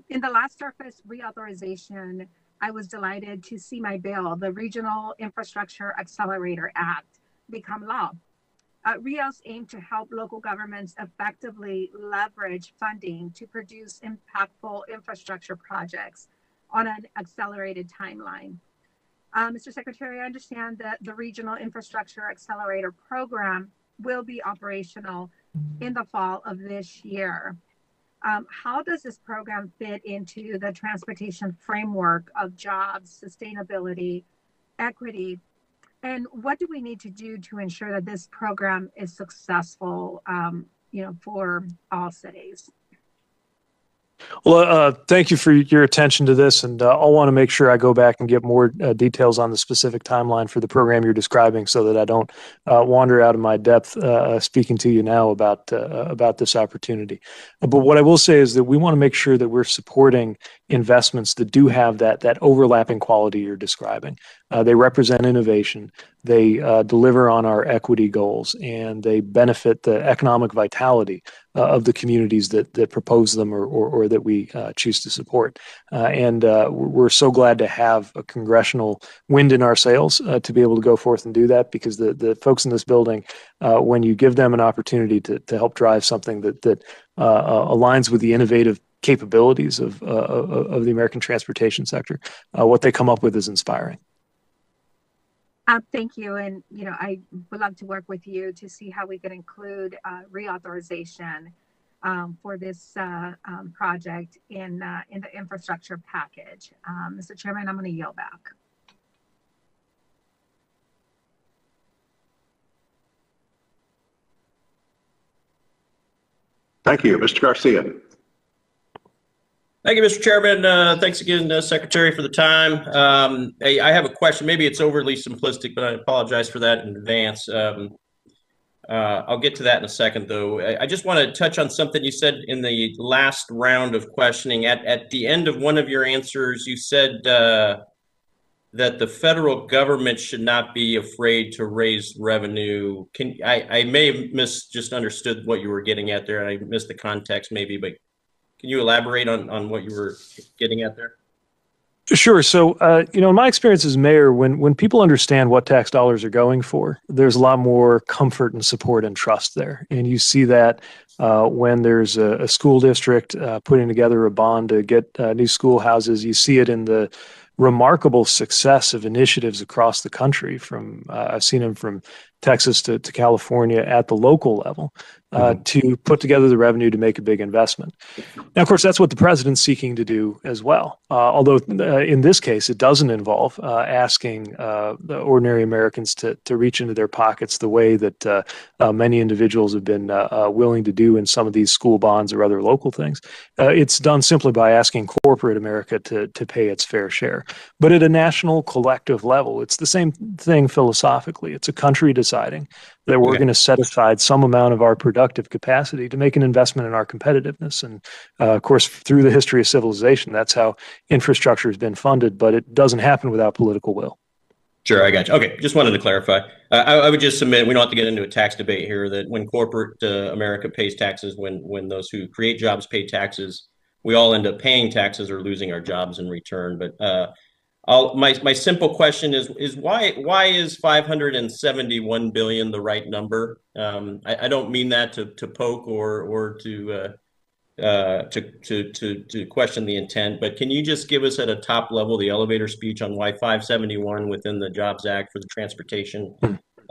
In the last surface reauthorization, I was delighted to see my bill, the Regional Infrastructure Accelerator Act, become law. RIAs aim to help local governments effectively leverage funding to produce impactful infrastructure projects on an accelerated timeline. Mr. Secretary, I understand that the Regional Infrastructure Accelerator Program will be operational in the fall of this year. How does this program fit into the transportation framework of jobs, sustainability, equity? And what do we need to do to ensure that this program is successful, for all cities? Well, thank you for your attention to this, and I'll want to make sure I go back and get more details on the specific timeline for the program you're describing, so that I don't wander out of my depth speaking to you now about this opportunity. But what I will say is that we want to make sure that we're supporting investments that do have that overlapping quality you're describing. They represent innovation. They deliver on our equity goals, and they benefit the economic vitality of the communities that propose them or that we choose to support. And we're so glad to have a congressional wind in our sails to be able to go forth and do that, because the folks in this building, when you give them an opportunity to help drive something that aligns with the innovative capabilities of the American transportation sector, what they come up with is inspiring. Thank you. And, I would love to work with you to see how we can include reauthorization for this project in the infrastructure package. Mr. Chairman, I'm going to yield back. Thank you. Mr. Garcia. Thank you, Mr. Chairman. Thanks again, Secretary, for the time. I have a question. Maybe it's overly simplistic, but I apologize for that in advance. I'll get to that in a second, though. I just want to touch on something you said in the last round of questioning. At the end of one of your answers, you said that the federal government should not be afraid to raise revenue. I may have just understood what you were getting at there. I missed the context maybe, but can you elaborate on what you were getting at there? Sure. So, in my experience as mayor, when people understand what tax dollars are going for, there's a lot more comfort and support and trust there. And you see that when there's a school district putting together a bond to get new schoolhouses. You see it in the remarkable success of initiatives across the country. I've seen them from Texas to California at the local level to put together the revenue to make a big investment. Now, of course, that's what the president's seeking to do as well. Although in this case, it doesn't involve asking the ordinary Americans to reach into their pockets the way that many individuals have been willing to do in some of these school bonds or other local things. It's done simply by asking corporate America to pay its fair share. But at a national collective level, it's the same thing philosophically. It's a country deciding that we're going to set aside some amount of our productive capacity to make an investment in our competitiveness. And of course, through the history of civilization, that's how infrastructure has been funded, but it doesn't happen without political will. Sure, I got you. Okay, just wanted to clarify. I would just submit, we don't have to get into a tax debate here, that when corporate America pays taxes, when those who create jobs pay taxes, we all end up paying taxes or losing our jobs in return. But my simple question is why is 571 billion the right number? I don't mean that to poke or to question the intent, but can you just give us at a top level the elevator speech on why 571 within the Jobs Act for the transportation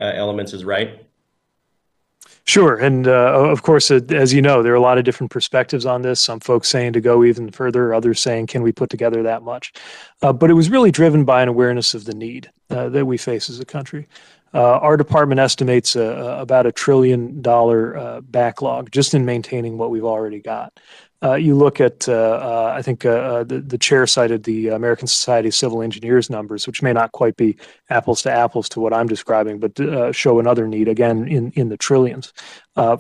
elements is right? Sure. And of course, as you know, there are a lot of different perspectives on this. Some folks saying to go even further, others saying, can we put together that much? But it was really driven by an awareness of the need that we face as a country. Our department estimates about $1 trillion backlog just in maintaining what we've already got. You look at, I think the chair cited the American Society of Civil Engineers numbers, which may not quite be apples to what I'm describing, but show another need, again, in the trillions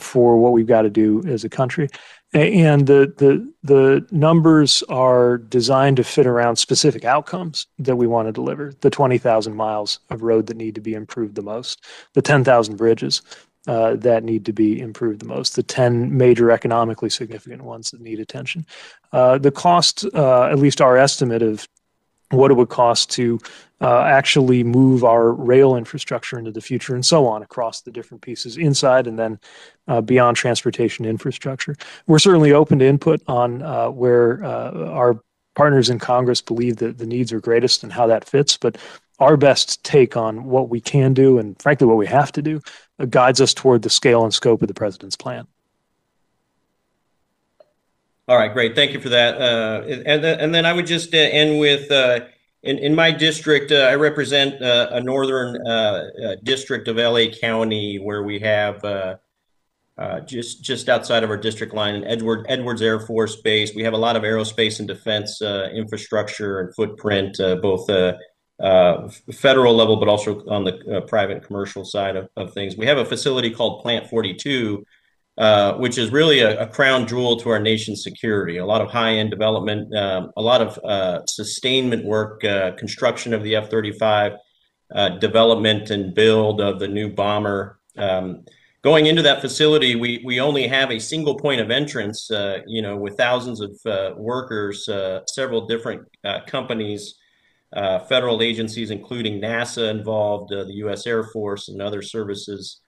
for what we've got to do as a country. And the numbers are designed to fit around specific outcomes that we want to deliver. The 20,000 miles of road that need to be improved the most, the 10,000 bridges that need to be improved the most, the 10 major economically significant ones that need attention. The cost, at least our estimate of what it would cost to actually move our rail infrastructure into the future and so on across the different pieces inside and then beyond transportation infrastructure. We're certainly open to input on where our partners in Congress believe that the needs are greatest and how that fits, but our best take on what we can do and frankly what we have to do guides us toward the scale and scope of the president's plan. All right, great. Thank you for that. And then I would just end with, in my district, I represent a northern district of LA County where we have just outside of our district line in Edwards Air Force Base. We have a lot of aerospace and defense infrastructure and footprint, both federal level, but also on the private and commercial side of things. We have a facility called Plant 42, which is really a crown jewel to our nation's security. A lot of high-end development, a lot of sustainment work, construction of the F-35, development and build of the new bomber. Going into that facility, we only have a single point of entrance, with thousands of workers, several different companies, federal agencies, including NASA involved, the U.S. Air Force and other services.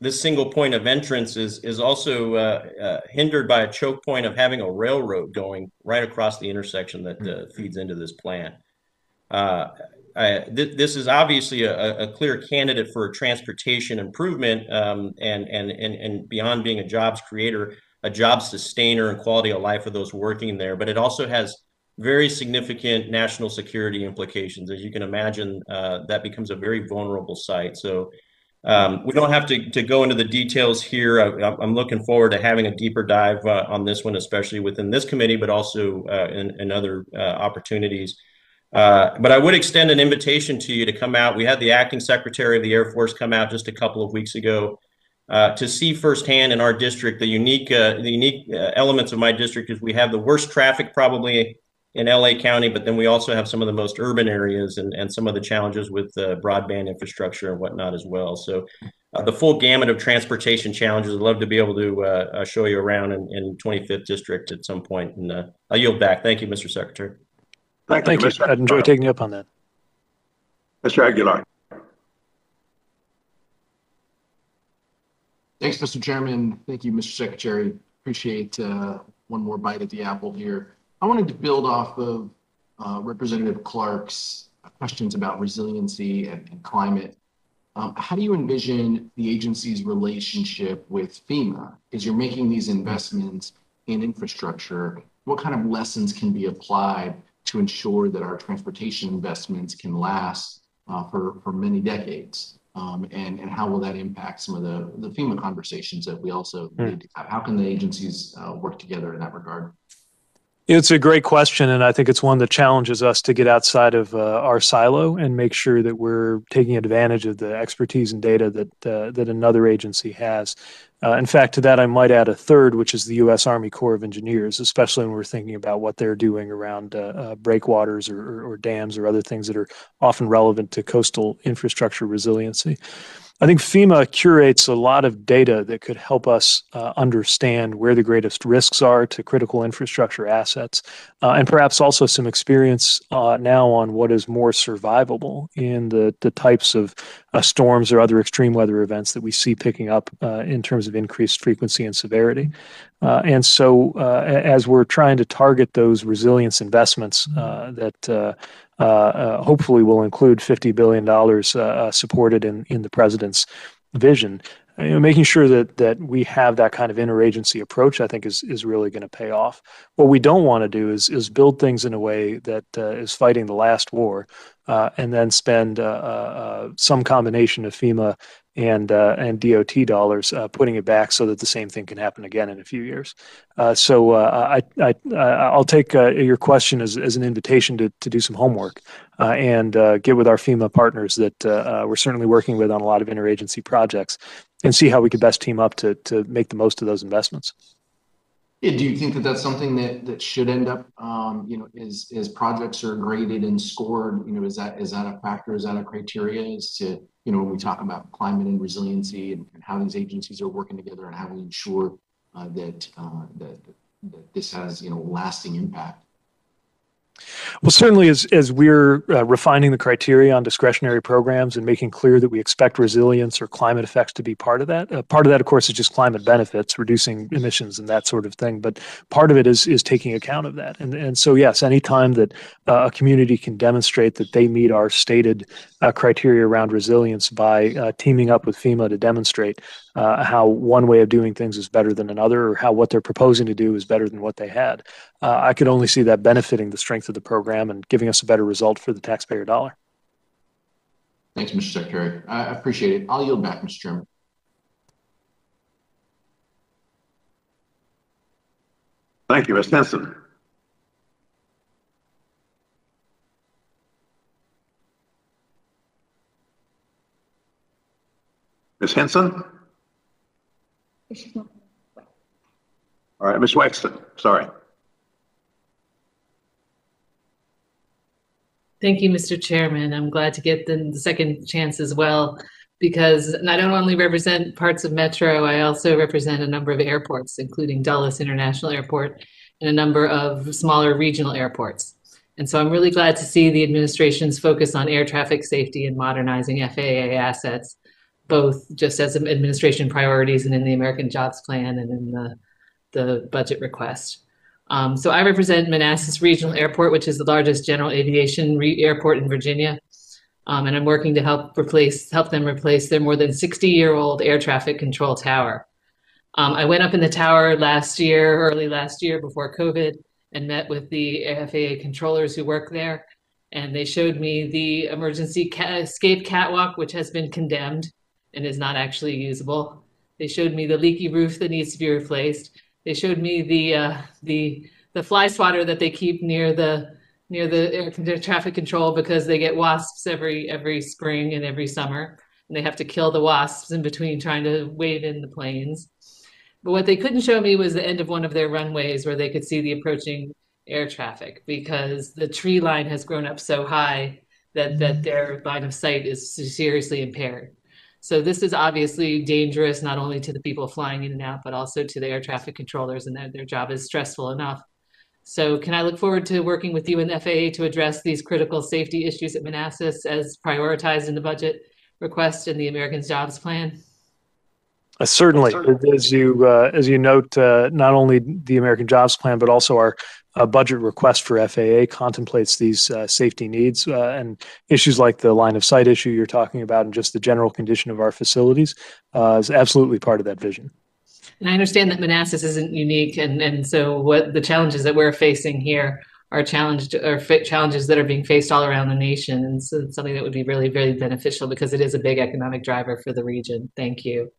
This single point of entrance is also hindered by a choke point of having a railroad going right across the intersection that feeds into this plant. This is obviously a clear candidate for a transportation improvement, and beyond being a jobs creator, a job sustainer and quality of life of those working there. But it also has very significant national security implications. As you can imagine, that becomes a very vulnerable site. So we don't have to go into the details here. I'm looking forward to having a deeper dive on this one, especially within this committee, but also in other opportunities. But I would extend an invitation to you to come out. We had the acting secretary of the Air Force come out just a couple of weeks ago to see firsthand in our district the unique elements of my district. Is we have the worst traffic probably in LA County, but then we also have some of the most urban areas and some of the challenges with broadband infrastructure and whatnot as well. So the full gamut of transportation challenges. I'd love to be able to show you around in 25th District at some point. And I'll yield back. Thank you, Mr. Secretary. Thank you. I'd enjoy taking you up on that. Mr. Aguilar. Thanks, Mr. Chairman. Thank you, Mr. Secretary. Appreciate one more bite at the apple here. I wanted to build off of Representative Clark's questions about resiliency and climate. How do you envision the agency's relationship with FEMA as you're making these investments in infrastructure? What kind of lessons can be applied to ensure that our transportation investments can last for many decades? And how will that impact some of the FEMA conversations that we also need to have? How can the agencies work together in that regard? It's a great question, and I think it's one that challenges us to get outside of our silo and make sure that we're taking advantage of the expertise and data that another agency has. In fact, to that, I might add a third, which is the U.S. Army Corps of Engineers, especially when we're thinking about what they're doing around breakwaters or dams or other things that are often relevant to coastal infrastructure resiliency. I think FEMA curates a lot of data that could help us understand where the greatest risks are to critical infrastructure assets, and perhaps also some experience now on what is more survivable in the types of storms or other extreme weather events that we see picking up in terms of increased frequency and severity. And so as we're trying to target those resilience investments that hopefully will include $50 billion supported in the president's vision, making sure that we have that kind of interagency approach, I think is really going to pay off. What we don't want to do is build things in a way that is fighting the last war and then spend some combination of FEMA and DOT dollars putting it back so that the same thing can happen again in a few years. So I'll take your question as an invitation to do some homework and get with our FEMA partners that we're certainly working with on a lot of interagency projects and see how we could best team up to make the most of those investments. Yeah, do you think that that's something that should end up, as projects are graded and scored, is that a factor? Is that a criteria as to, when we talk about climate and resiliency and how these agencies are working together and how we ensure that this has, lasting impact? Well, certainly as we're refining the criteria on discretionary programs and making clear that we expect resilience or climate effects to be part of that. Part of that, of course, is just climate benefits, reducing emissions and that sort of thing. But part of it is taking account of that. And so, yes, anytime that a community can demonstrate that they meet our stated criteria around resilience by teaming up with FEMA to demonstrate how one way of doing things is better than another, or how what they're proposing to do is better than what they had, I could only see that benefiting the strength of the program and giving us a better result for the taxpayer dollar. Thanks, Mr. Secretary. I appreciate it. I'll yield back, Mr. Chairman. Thank you, Ms. Henson. Ms. Henson? All right, Ms. Wexton, sorry. Thank you, Mr. Chairman. I'm glad to get the second chance as well, because I don't only represent parts of Metro, I also represent a number of airports, including Dulles International Airport and a number of smaller regional airports. And so I'm really glad to see the administration's focus on air traffic safety and modernizing FAA assets, both just as administration priorities and in the American Jobs Plan and in the budget request. So I represent Manassas Regional Airport, which is the largest general aviation airport in Virginia. And I'm working to help them replace their more than 60-year-old air traffic control tower. I went up in the tower early last year before COVID, and met with the FAA controllers who work there. And they showed me the emergency escape catwalk, which has been condemned and is not actually usable. They showed me the leaky roof that needs to be replaced. They showed me the fly swatter that they keep near the air traffic control because they get wasps every spring and every summer, and they have to kill the wasps in between trying to wave in the planes. But what they couldn't show me was the end of one of their runways where they could see the approaching air traffic, because the tree line has grown up so high that their line of sight is seriously impaired. So this is obviously dangerous, not only to the people flying in and out, but also to the air traffic controllers, and their job is stressful enough. So can I look forward to working with you and the FAA to address these critical safety issues at Manassas as prioritized in the budget request in the American Jobs Plan? Certainly, as you note, not only the American Jobs Plan, but also our budget request for FAA contemplates these safety needs and issues like the line of sight issue you're talking about, and just the general condition of our facilities is absolutely part of that vision. And I understand that Manassas isn't unique, and so what the challenges that we're facing here are challenges that are being faced all around the nation, and so it's something that would be really, very beneficial because it is a big economic driver for the region. Thank you.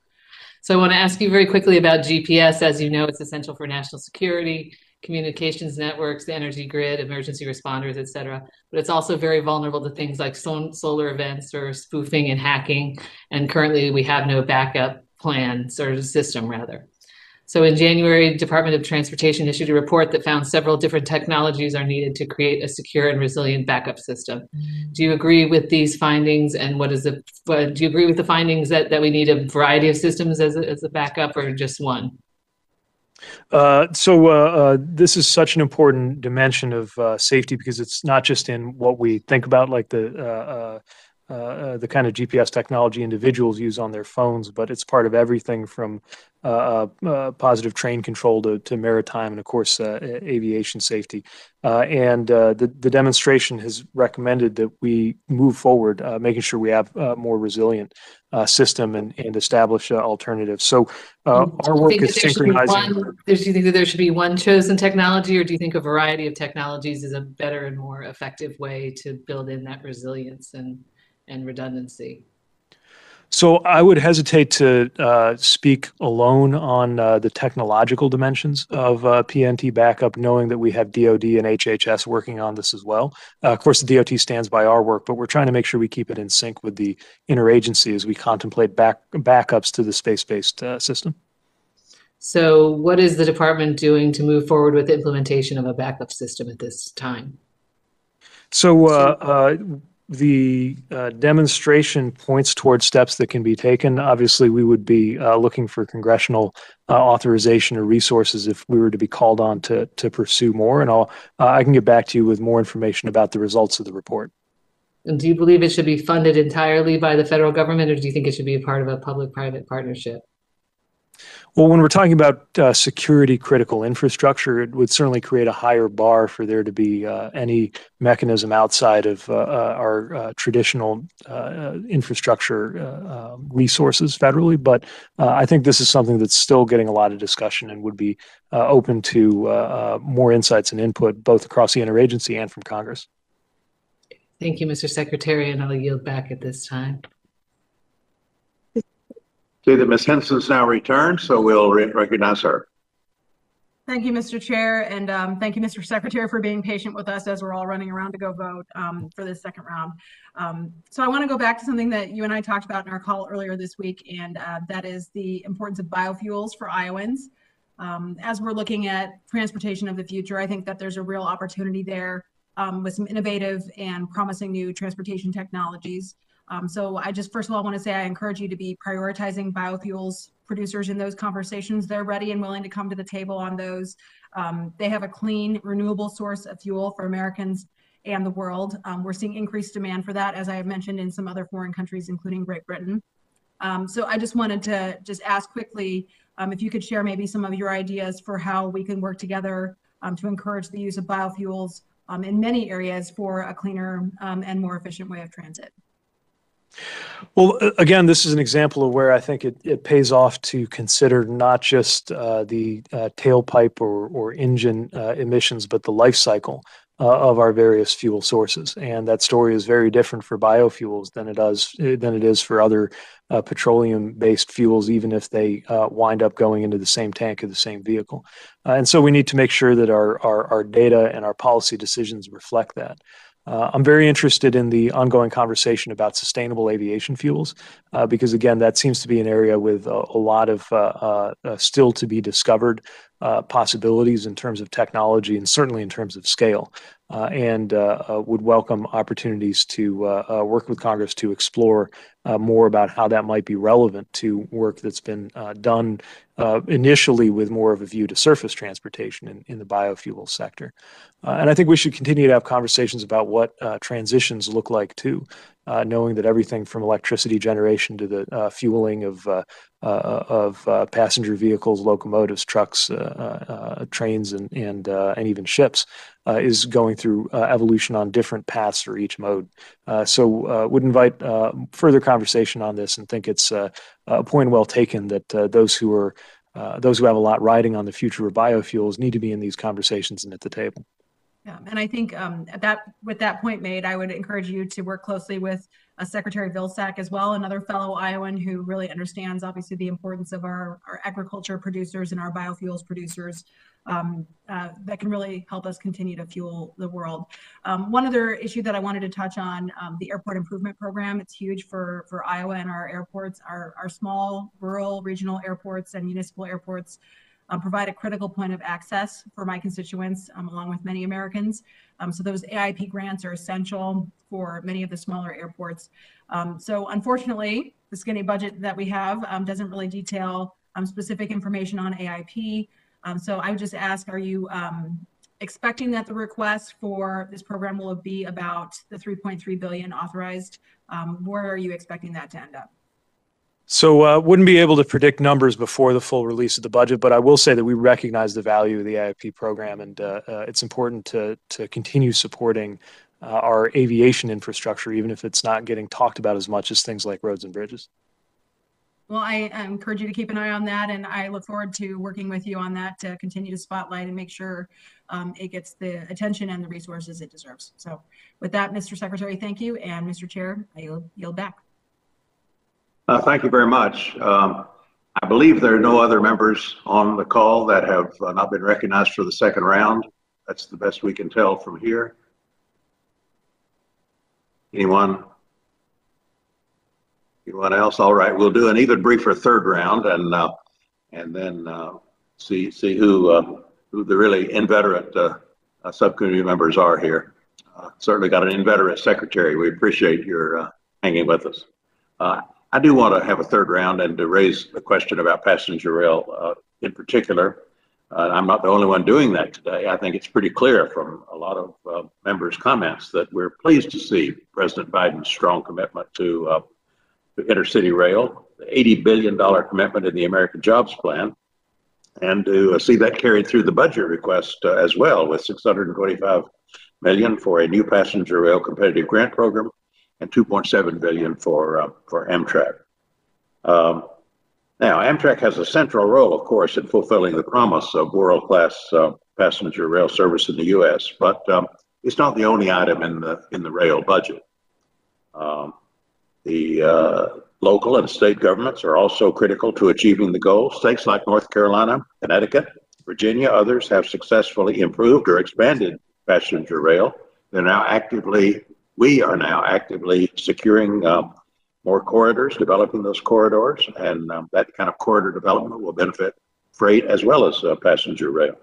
So I want to ask you very quickly about GPS. As you know, it's essential for national security, communications networks, the energy grid, emergency responders, et cetera. But it's also very vulnerable to things like solar events or spoofing and hacking. And currently we have no backup plans or system rather. So in January, Department of Transportation issued a report that found several different technologies are needed to create a secure and resilient backup system. Do you agree with these findings? And do you agree with the findings that we need a variety of systems as a backup, or just one? This is such an important dimension of safety, because it's not just in what we think about, like the kind of GPS technology individuals use on their phones, but it's part of everything from positive train control to maritime and, of course, aviation safety. The demonstration has recommended that we move forward, making sure we have a more resilient system and establish alternatives. So our work is synchronizing. Do you think that there should be one chosen technology, or do you think a variety of technologies is a better and more effective way to build in that resilience and redundancy? So I would hesitate to speak alone on the technological dimensions of PNT backup, knowing that we have DoD and HHS working on this as well. Of course, the DOT stands by our work, but we're trying to make sure we keep it in sync with the interagency as we contemplate backups to the space-based system. So what is the department doing to move forward with the implementation of a backup system at this time? the demonstration points towards steps that can be taken. Obviously, we would be looking for congressional authorization or resources if we were to be called on to pursue more. And I can get back to you with more information about the results of the report. And do you believe it should be funded entirely by the federal government, or do you think it should be a part of a public-private partnership? Well, when we're talking about security critical infrastructure, it would certainly create a higher bar for there to be any mechanism outside of our traditional infrastructure resources federally. But I think this is something that's still getting a lot of discussion and would be open to more insights and input both across the interagency and from Congress. Thank you, Mr. Secretary, and I'll yield back at this time. See that Ms. Henson's now returned, so we'll recognize her. Thank you, Mr. Chair, and thank you, Mr. Secretary, for being patient with us as we're all running around to go vote for this second round. So I want to go back to something that you and I talked about in our call earlier this week, and that is the importance of biofuels for Iowans. As we're looking at transportation of the future, I think that there's a real opportunity there with some innovative and promising new transportation technologies. So I just, first of all, want to say I encourage you to be prioritizing biofuels producers in those conversations. They're ready and willing to come to the table on those. They have a clean, renewable source of fuel for Americans and the world. We're seeing increased demand for that, as I have mentioned, in some other foreign countries, including Great Britain. So I just wanted to just ask quickly if you could share maybe some of your ideas for how we can work together to encourage the use of biofuels in many areas for a cleaner and more efficient way of transit. Well, again, this is an example of where I think it pays off to consider not just the tailpipe or engine emissions, but the life cycle of our various fuel sources. And that story is very different for biofuels than it is for other petroleum-based fuels, even if they wind up going into the same tank of the same vehicle. And so we need to make sure that our data and our policy decisions reflect that. I'm very interested in the ongoing conversation about sustainable aviation fuels, because again, that seems to be an area with a lot of still to be discovered possibilities in terms of technology and certainly in terms of scale, and would welcome opportunities to work with Congress to explore more about how that might be relevant to work that's been done initially with more of a view to surface transportation in the biofuel sector. And I think we should continue to have conversations about what transitions look like too, knowing that everything from electricity generation to the fueling of passenger vehicles, locomotives, trucks, trains, and even ships is going through evolution on different paths for each mode. So would invite further conversation on this and think it's a point well taken that those who have a lot riding on the future of biofuels need to be in these conversations and at the table. Yeah, and I think with that point made, I would encourage you to work closely with Secretary Vilsack as well, another fellow Iowan who really understands obviously the importance of our agriculture producers and our biofuels producers that can really help us continue to fuel the world. One other issue that I wanted to touch on, the airport improvement program. It's huge for Iowa and our airports, our small, rural, regional airports and municipal airports. Provide a critical point of access for my constituents, along with many Americans. So those AIP grants are essential for many of the smaller airports. So unfortunately, the skinny budget that we have doesn't really detail specific information on AIP. So I would just ask, are you expecting that the request for this program will be about the $3.3 billion authorized? Where are you expecting that to end up? So wouldn't be able to predict numbers before the full release of the budget, but I will say that we recognize the value of the AIP program, and it's important to continue supporting our aviation infrastructure, even if it's not getting talked about as much as things like roads and bridges. Well, I encourage you to keep an eye on that, and I look forward to working with you on that to continue to spotlight and make sure it gets the attention and the resources it deserves. So with that, Mr. Secretary, thank you, and Mr. Chair, I yield back. Thank you very much. I believe there are no other members on the call that have not been recognized for the second round. That's the best we can tell from here. Anyone else? All right, we'll do an even briefer third round and then see who the really inveterate subcommittee members are here. Certainly got an inveterate secretary. We appreciate your hanging with us. I do want to have a third round and to raise the question about passenger rail in particular. I'm not the only one doing that today. I think it's pretty clear from a lot of members' comments that we're pleased to see President Biden's strong commitment to intercity rail, the $80 billion commitment in the American Jobs Plan, and to see that carried through the budget request as well, with $625 million for a new passenger rail competitive grant program and $2.7 billion for Amtrak. Now, Amtrak has a central role, of course, in fulfilling the promise of world-class passenger rail service in the U.S., but it's not the only item in the rail budget. The local and state governments are also critical to achieving the goals. States like North Carolina, Connecticut, Virginia, others have successfully improved or expanded passenger rail. We are now actively securing more corridors, developing those corridors, and that kind of corridor development will benefit freight as well as passenger rail.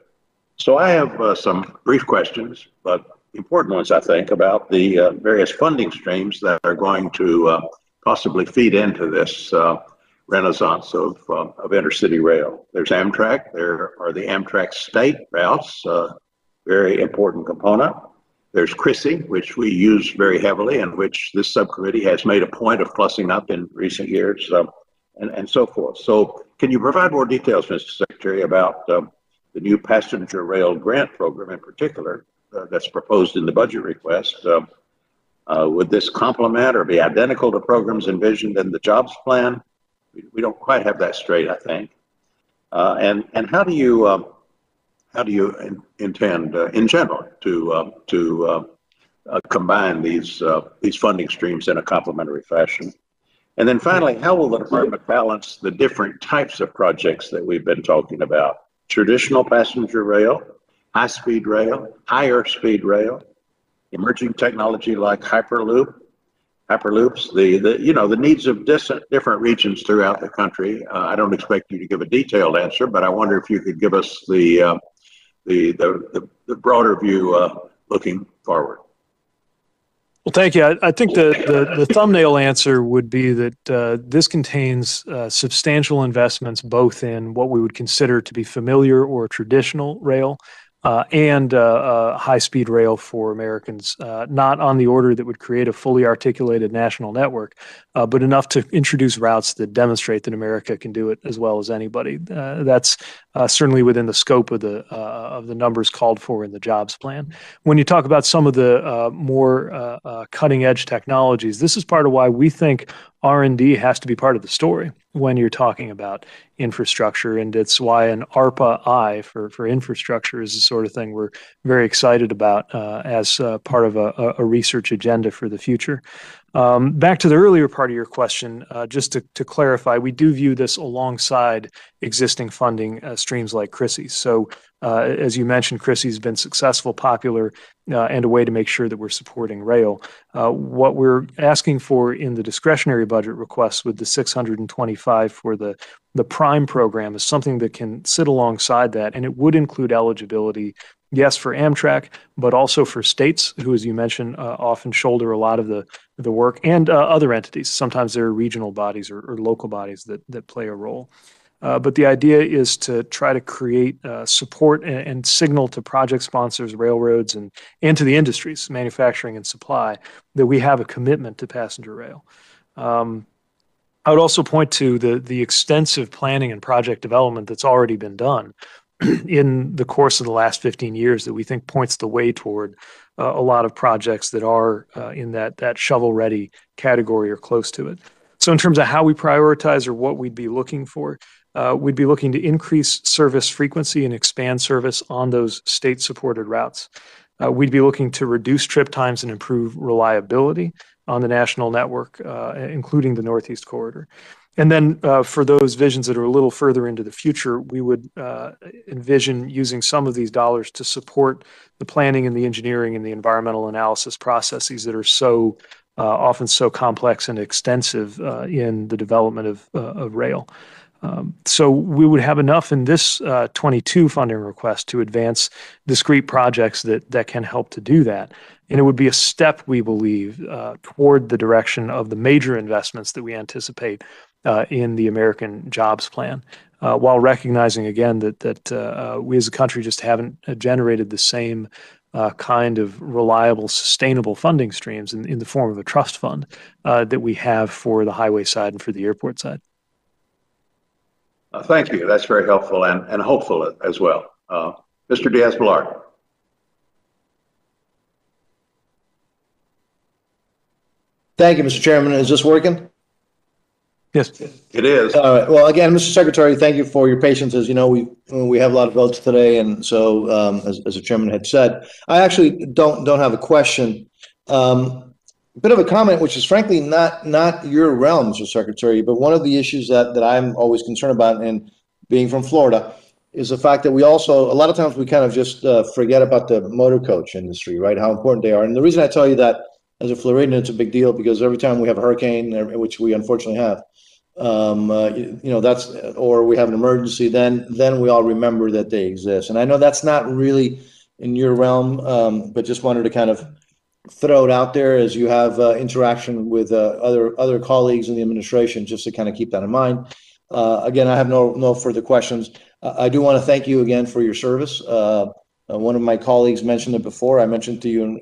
So I have some brief questions, but important ones, I think, about the various funding streams that are going to possibly feed into this renaissance of intercity rail. There's Amtrak. There are the Amtrak state routes, very important component. There's CRISI, which we use very heavily and which this subcommittee has made a point of plussing up in recent years, and so forth. So can you provide more details, Mr. Secretary, about the new passenger rail grant program in particular that's proposed in the budget request? Would this complement or be identical to programs envisioned in the jobs plan? We don't quite have that straight, I think. And how do you intend, in general, to combine these funding streams in a complementary fashion? And then finally, how will the department balance the different types of projects that we've been talking about? Traditional passenger rail, high-speed rail, higher speed rail, emerging technology like hyperloops, the needs of different regions throughout the country. I don't expect you to give a detailed answer, but I wonder if you could give us the broader view looking forward. Well, thank you. I think the thumbnail answer would be that this contains substantial investments both in what we would consider to be familiar or traditional rail and high-speed rail for Americans, not on the order that would create a fully articulated national network, but enough to introduce routes that demonstrate that America can do it as well as anybody. That's certainly within the scope of the numbers called for in the jobs plan. When you talk about some of the more cutting-edge technologies, this is part of why we think R&D has to be part of the story when you're talking about infrastructure, and it's why an ARPA-I for infrastructure is the sort of thing we're very excited about as part of a research agenda for the future. Back to the earlier part of your question, just to clarify, we do view this alongside existing funding streams like CRISI. So as you mentioned, CRISI has been successful, popular, and a way to make sure that we're supporting rail. What we're asking for in the discretionary budget request with the $625 for the PRIME program is something that can sit alongside that, and it would include eligibility, yes, for Amtrak, but also for states who, as you mentioned, often shoulder a lot of the work, and other entities. Sometimes there are regional bodies or local bodies that play a role. But the idea is to try to create support and signal to project sponsors, railroads, and to the industries, manufacturing and supply, that we have a commitment to passenger rail. I would also point to the extensive planning and project development that's already been done in the course of the last 15 years that we think points the way toward a lot of projects that are in that shovel-ready category or close to it. So in terms of how we prioritize or what we'd be looking for, we'd be looking to increase service frequency and expand service on those state-supported routes. We'd be looking to reduce trip times and improve reliability on the national network, including the Northeast Corridor. And then for those visions that are a little further into the future, we would envision using some of these dollars to support the planning and the engineering and the environmental analysis processes that are so often so complex and extensive in the development of rail. So we would have enough in this 22 funding request to advance discrete projects that can help to do that. And it would be a step, we believe, toward the direction of the major investments that we anticipate in the American Jobs Plan, while recognizing again that we as a country just haven't generated the same kind of reliable, sustainable funding streams in the form of a trust fund that we have for the highway side and for the airport side. Thank you. That's very helpful and hopeful as well. Mr. Diaz-Balart. Thank you, Mr. Chairman. Is this working? Yes, it is. All right. Well, again, Mr. Secretary, thank you for your patience. As you know, we have a lot of votes today, and so as the chairman had said, I actually don't have a question. A bit of a comment, which is frankly not your realm, Mr. Secretary, but one of the issues that I'm always concerned about, and being from Florida, is the fact that we also, a lot of times we kind of just forget about the motor coach industry, right? How important they are. And the reason I tell you that as a Floridian, it's a big deal because every time we have a hurricane, which we unfortunately have, that's, or we have an emergency, then we all remember that they exist. And I know that's not really in your realm, but just wanted to kind of throw it out there as you have interaction with other colleagues in the administration, just to kind of keep that in mind. Again, I have no further questions. I do want to thank you again for your service. One of my colleagues mentioned it before. I mentioned to you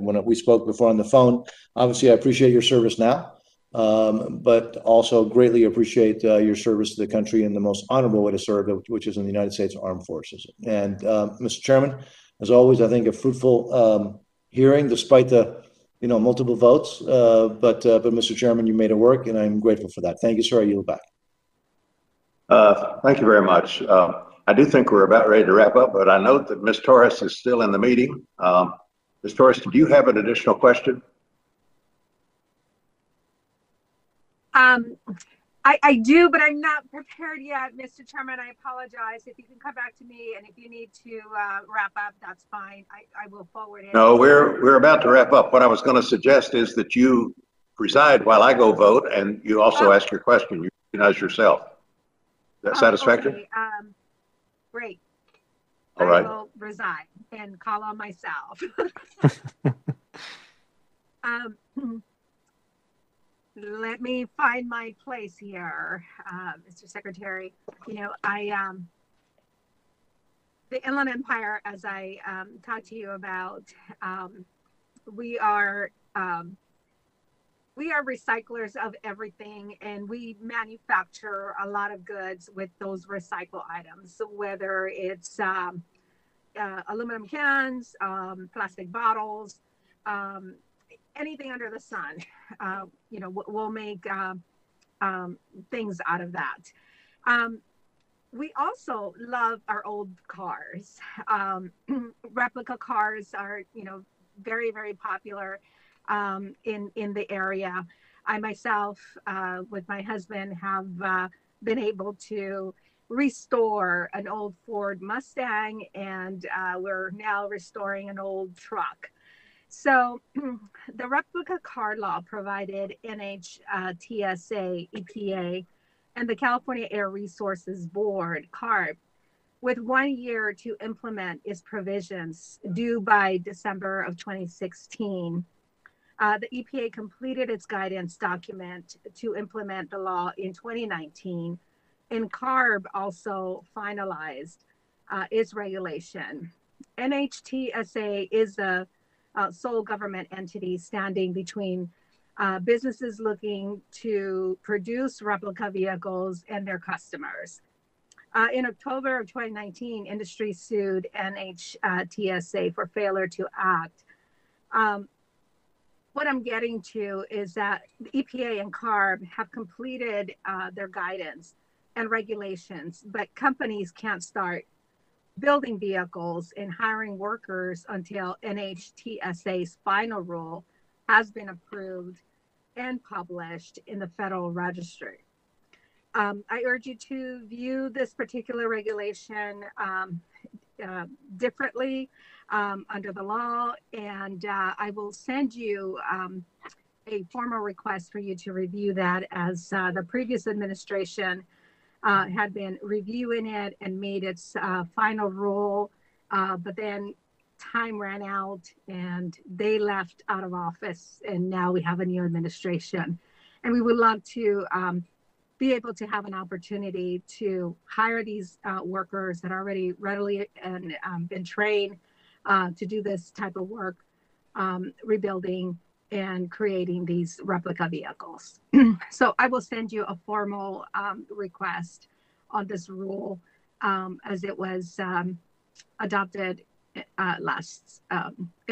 when we spoke before on the phone. Obviously, I appreciate your service now, but also greatly appreciate your service to the country in the most honorable way to serve, which is in the United States Armed Forces. And Mr. Chairman, as always, I think a fruitful hearing, despite the multiple votes. But Mr. Chairman, you made it work, and I'm grateful for that. Thank you, sir. I yield back. Thank you very much. I do think we're about ready to wrap up, but I note that Ms. Torres is still in the meeting. Ms. Torres, do you have an additional question? I do, but I'm not prepared yet, Mr. Chairman. I apologize. If you can come back to me, and if you need to wrap up, that's fine. I will forward it. No, we're about to wrap up. What I was going to suggest is that you preside while I go vote, and you also ask your question. You recognize yourself. Is that satisfactory? Okay. Great. All right. I will resign and call on myself. Let me find my place here, Mr. Secretary. The Inland Empire, as I talked to you about, we are recyclers of everything, and we manufacture a lot of goods with those recycle items, whether it's aluminum cans, plastic bottles, anything under the sun. We'll make things out of that. We also love our old cars. Replica cars are, very, very popular in the area. I myself, with my husband, have been able to restore an old Ford Mustang, and we're now restoring an old truck. So the replica car law provided NHTSA, EPA, and the California Air Resources Board, CARB, with 1 year to implement its provisions due by December of 2016. The EPA completed its guidance document to implement the law in 2019, and CARB also finalized its regulation. NHTSA is the sole government entity standing between businesses looking to produce replica vehicles and their customers. In October of 2019, industry sued NHTSA for failure to act. What I'm getting to is that the EPA and CARB have completed their guidance and regulations, but companies can't start building vehicles and hiring workers until NHTSA's final rule has been approved and published in the Federal Register. I urge you to view this particular regulation differently under the law, and I will send you a formal request for you to review that, as the previous administration had been reviewing it and made its final rule, but then time ran out and they left out of office, and now we have a new administration. And we would love to be able to have an opportunity to hire these workers that are already readily and been trained to do this type of work, rebuilding and creating these replica vehicles. So I will send you a formal request on this rule as it was adopted in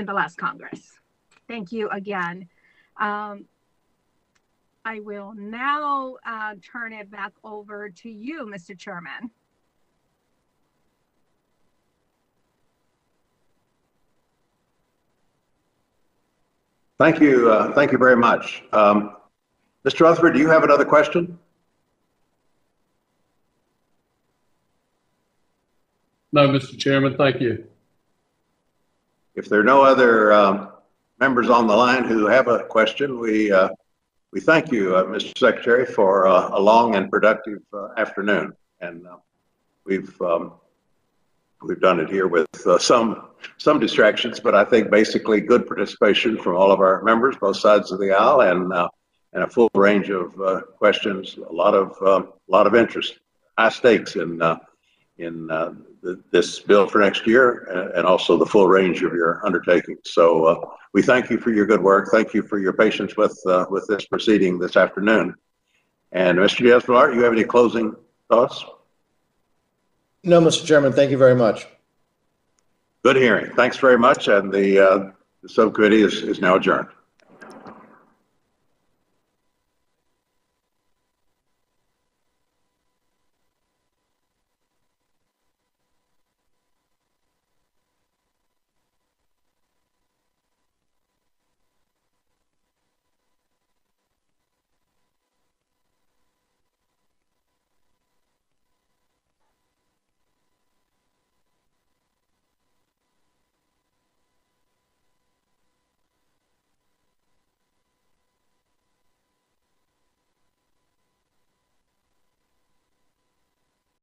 the last Congress. Thank you again. I will now turn it back over to you, Mr. Chairman. Thank you. Thank you very much. Mr. Rutherford, do you have another question? No, Mr. Chairman, thank you. If there are no other members on the line who have a question, we thank you, Mr. Secretary, for a long and productive afternoon. And we've done it here with some distractions, but I think basically good participation from all of our members, both sides of the aisle, and a full range of questions. A lot of interest, high stakes in this bill for next year, and also the full range of your undertakings. So we thank you for your good work. Thank you for your patience with this proceeding this afternoon. And Mr. Diaz-Balart, you have any closing thoughts? No, Mr. Chairman, thank you very much. Good hearing. Thanks very much. And the subcommittee is now adjourned.